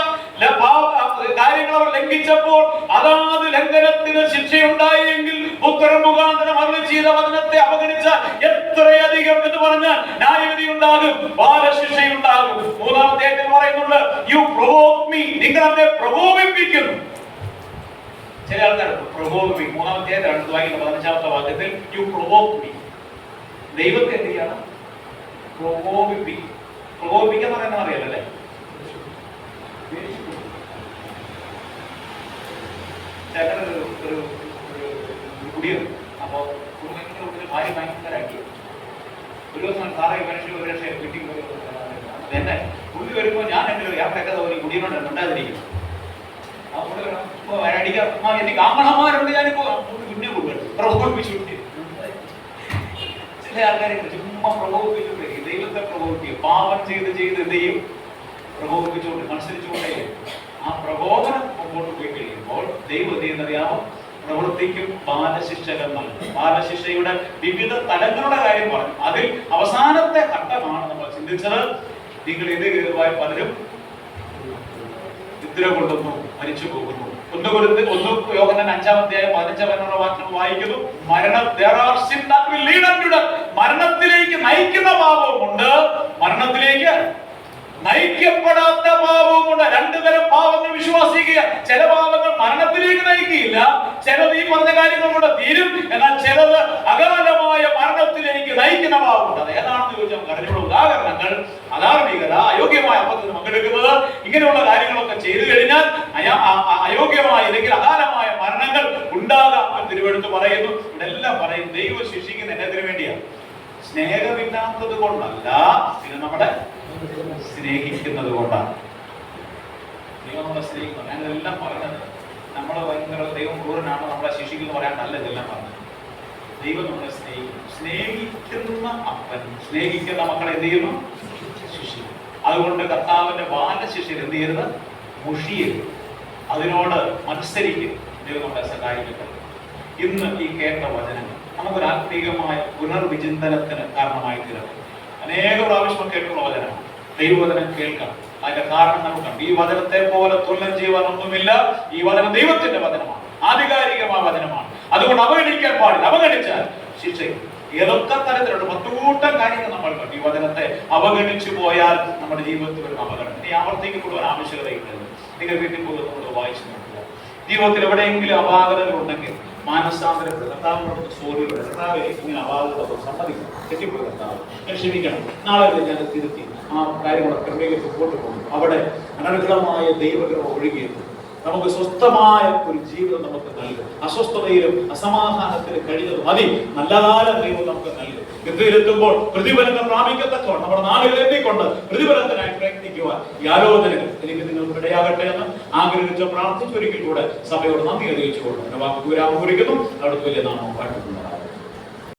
കാര്യങ്ങൾ അവർ ലംഘിച്ചപ്പോൾ അതാത് ലംഘനത്തിന് ശിക്ഷയുണ്ടായെങ്കിൽ പുത്രൻ മുഖാന്തരം അരുളി ചെയ്ത വചനത്തെ അവഗണിച്ച എത്രയധികം എന്ന് പറഞ്ഞാൽ ന്യായവിധി ഉണ്ടാകും, ബാലശിക്ഷയുണ്ടാകും. 3ാം അധ്യായത്തിൽ പറയുന്നുണ്ട്, യു പ്രൊവോക്ക് മീ, നിങ്ങൾ എന്നെ പ്രകോപിപ്പിക്കുന്നു. ചില ആൾക്കാർ പ്രകോപിപ്പിക്കും. 3ാം അധ്യായത്തിൽ അടുത്ത് വായിക്കുന്ന 15ാമത്തെ വാക്യത്തിൽ യു പ്രൊവോക്ക് മീ, ദൈവത്തെ എന്ത് ചെയ്യണം? പ്രകോപിപ്പിക്കും. പ്രകോപിപ്പിക്കാൻ പറയുന്നത് അറിയാലല്ലേ? ഒരു കുടിയുണ്ട്. അപ്പോ ഭാര്യ ഭയങ്കരാക്കി. ഒരു ദിവസം സാറേ മനുഷ്യ ഒരു രക്ഷ വീട്ടിൽ എന്നെ പുള്ളി വരുമ്പോ ഞാൻ എന്റെ യാത്രയൊക്കെ തോന്നി കുടിയോണ്ട് ഉണ്ടാതിരിക്കും. അടിക്കാം, എനിക്ക് ആമണന്മാരുണ്ട്, ഞാനിപ്പോ പിന്നെ കൊടുക്കും പ്രകോപിപ്പിച്ചു. ചില ആൾക്കാരെ ചുമ്മാ പ്രകോപിപ്പിച്ചുകൊണ്ട് ദൈവത്തെ പ്രകോപിപ്പിക്കും. പാപം ചെയ്ത് എന്ത് ചെയ്യും? പ്രകോപിപ്പിച്ചുകൊണ്ട് മത്സരിച്ചുകൊണ്ടേ ആ പ്രകോപനം മുമ്പോട്ട് പോയി കഴിയുമ്പോൾ ദൈവം എന്ത് ചെയ്യുന്നറിയാമോ? പ്രവൃത്തിക്കും ബാലശിക്ഷകൾ നൽകും. ബാലശിക്ഷയുടെ വിവിധ തലങ്ങളുടെ കാര്യം പറഞ്ഞു. അതിൽ അവസാനത്തെ ഘട്ടമാണ് നമ്മൾ ചിന്തിച്ചത്. നിങ്ങൾ ഇത് കേതുവായി പലരും നിദ്ര കൊള്ളുന്നു, മരിച്ചു പോകുന്നു. 1 യോഹന്നാൻ 5-ാം അധ്യായം 15-16 വാക്യം വായിക്കുന്നു. മരണത്തിലേക്ക് നയിക്കുന്ന പാപവുമുണ്ട്, മരണത്തിലേക്ക് നയിക്കപ്പെടാത്ത പാപവുമുണ്ട്. 2 തരം പാപങ്ങൾ വിശ്വാസിക്കുക. ചില പാപങ്ങൾ മരണത്തിലേക്ക് നയിക്കുകയില്ല, ചിലത് ഈ പറഞ്ഞ കാര്യങ്ങൾ കൊണ്ട് തീരും. എന്നാൽ ചിലത് അകാലമായ മരണത്തിലേക്ക് നയിക്കുന്ന പാപമുണ്ട്. അത് ഏതാണെന്ന് ചോദിച്ചാൽ കടലുള്ള ഉദാഹരണങ്ങൾ അധാർമികത, അയോഗ്യമായ അബദ്ധത്തിന് പങ്കെടുക്കുന്നത്, ഇങ്ങനെയുള്ള കാര്യങ്ങളൊക്കെ ചെയ്തു കഴിഞ്ഞാൽ അയോഗ്യമായ അല്ലെങ്കിൽ അകാലമായ മരണങ്ങൾ ഉണ്ടാകാം എന്ന് തിരുവെടുത്ത് പറയുന്നു. ഇതെല്ലാം പറയും ദൈവം ശിക്ഷിക്കുന്ന എന്നതിന് വേണ്ടിയാണ്. സ്നേഹമില്ലാത്തത് കൊണ്ടല്ല, പിന്നെ നമ്മളെ സ്നേഹിക്കുന്നത് കൊണ്ടാണ്. ദൈവം നമ്മളെ സ്നേഹിക്കുന്നു. ഞാനിതെല്ലാം പറഞ്ഞത് നമ്മളെ ഭയങ്കര ദൈവം ക്രൂരനാണ്, നമ്മളെ ശിക്ഷിക്കുന്നു പറയാനല്ല ഇതെല്ലാം പറഞ്ഞത്. ദൈവം നമ്മളെ സ്നേഹിക്കുന്നു. സ്നേഹിക്കുന്ന അപ്പൻ സ്നേഹിക്കുന്ന മക്കളെ എന്ത് ചെയ്യുന്നു? ശിക്ഷിക്കുന്നു. അതുകൊണ്ട് കർത്താവിന്റെ ബാലശിഷ്യർ എന്ത് ചെയ്യരുത്? മുഷിയരുത്, അതിനോട് മത്സരിക്കും. ദൈവം നമ്മളെ സഹായിക്കട്ടെ. ഇന്ന് ഈ കേട്ട വചനങ്ങൾ നമുക്കൊരു ആത്മീകമായ പുനർവിചിന്തനത്തിന് കാരണമായി തീരണം. അനേക പ്രാവശ്യം കേട്ടുള്ള വചനമാണ്. ദൈവവചനം കേൾക്കണം, അതിന്റെ കാരണം നമുക്കുണ്ട്. ഈ വചനത്തെ പോലെ തുല്യം ചെയ്യുവാൻ ഒന്നുമില്ല. ഈ വചനം ദൈവത്തിന്റെ വചനമാണ്, ആധികാരികമായ വചനമാണ്. അതുകൊണ്ട് അവഗണിക്കാൻ പാടില്ല. അവഗണിച്ചാൽ ശിക്ഷയും. ഏതൊക്കെ തരത്തിലുള്ള 10 കൂട്ടം കാര്യങ്ങൾ നമ്മൾ കണ്ടു. ഈ വചനത്തെ അവഗണിച്ചു പോയാൽ നമ്മുടെ ജീവിതത്തിൽ വരുന്ന അപകടം ഇനി ആവർത്തിക്കപ്പെടുവാൻ ആവശ്യകതയില്ല. നിങ്ങൾ വീട്ടിൽ പോയി നമ്മൾ വായിച്ചു നോക്കുക. ജീവിതത്തിൽ എവിടെയെങ്കിലും അപാകതകൾ ഉണ്ടെങ്കിൽ മാനസാന്തരപ്പെടും. കർത്താവിനോട് സോറിയുടെ കർത്താവ് ഇങ്ങനെ അപാകത സമ്മതിക്കണം, തെറ്റിപ്പോയി കർത്താവ് ക്ഷമിക്കണം, നാളെ ഞാൻ തിരുത്തി ആ കാര്യങ്ങളൊക്കെ ക്രമീകരിച്ച് മുമ്പോട്ട് പോകും. അവിടെ അനർഹമായ ദൈവകൃപ ഒഴുകിയെത്തും. നമുക്ക് സ്വസ്ഥമായ ഒരു ജീവിതം നമുക്ക് നൽകും. അസ്വസ്ഥതയിലും അസമാധാനത്തിലും കഴിയുന്നത് മതി. നല്ല കാലം ദൈവം നമുക്ക് നൽകും. ഗൃഹത്തിലെത്തുമ്പോൾ പ്രതിഫലങ്ങൾ പ്രാപിക്കത്തക്കോണം നമ്മുടെ നാടുകൾ എത്തിക്കൊണ്ട് പ്രതിഫലത്തിനായി പ്രയത്നിക്കുവാൻ ഈ ആലോചനകൾ എനിക്ക് നിങ്ങൾക്ക് ഇടയാകട്ടെ എന്ന് ആഗ്രഹിച്ച് പ്രാർത്ഥിച്ചൊരിക്കൽ കൂടെ സഭയോട് നന്ദി അറിയിച്ചുകൊണ്ട് എന്റെ വാക്ക് കുറിക്കുന്നു. അവിടെ വലിയ നാമം പാട്ടുകൊണ്ടാണ്.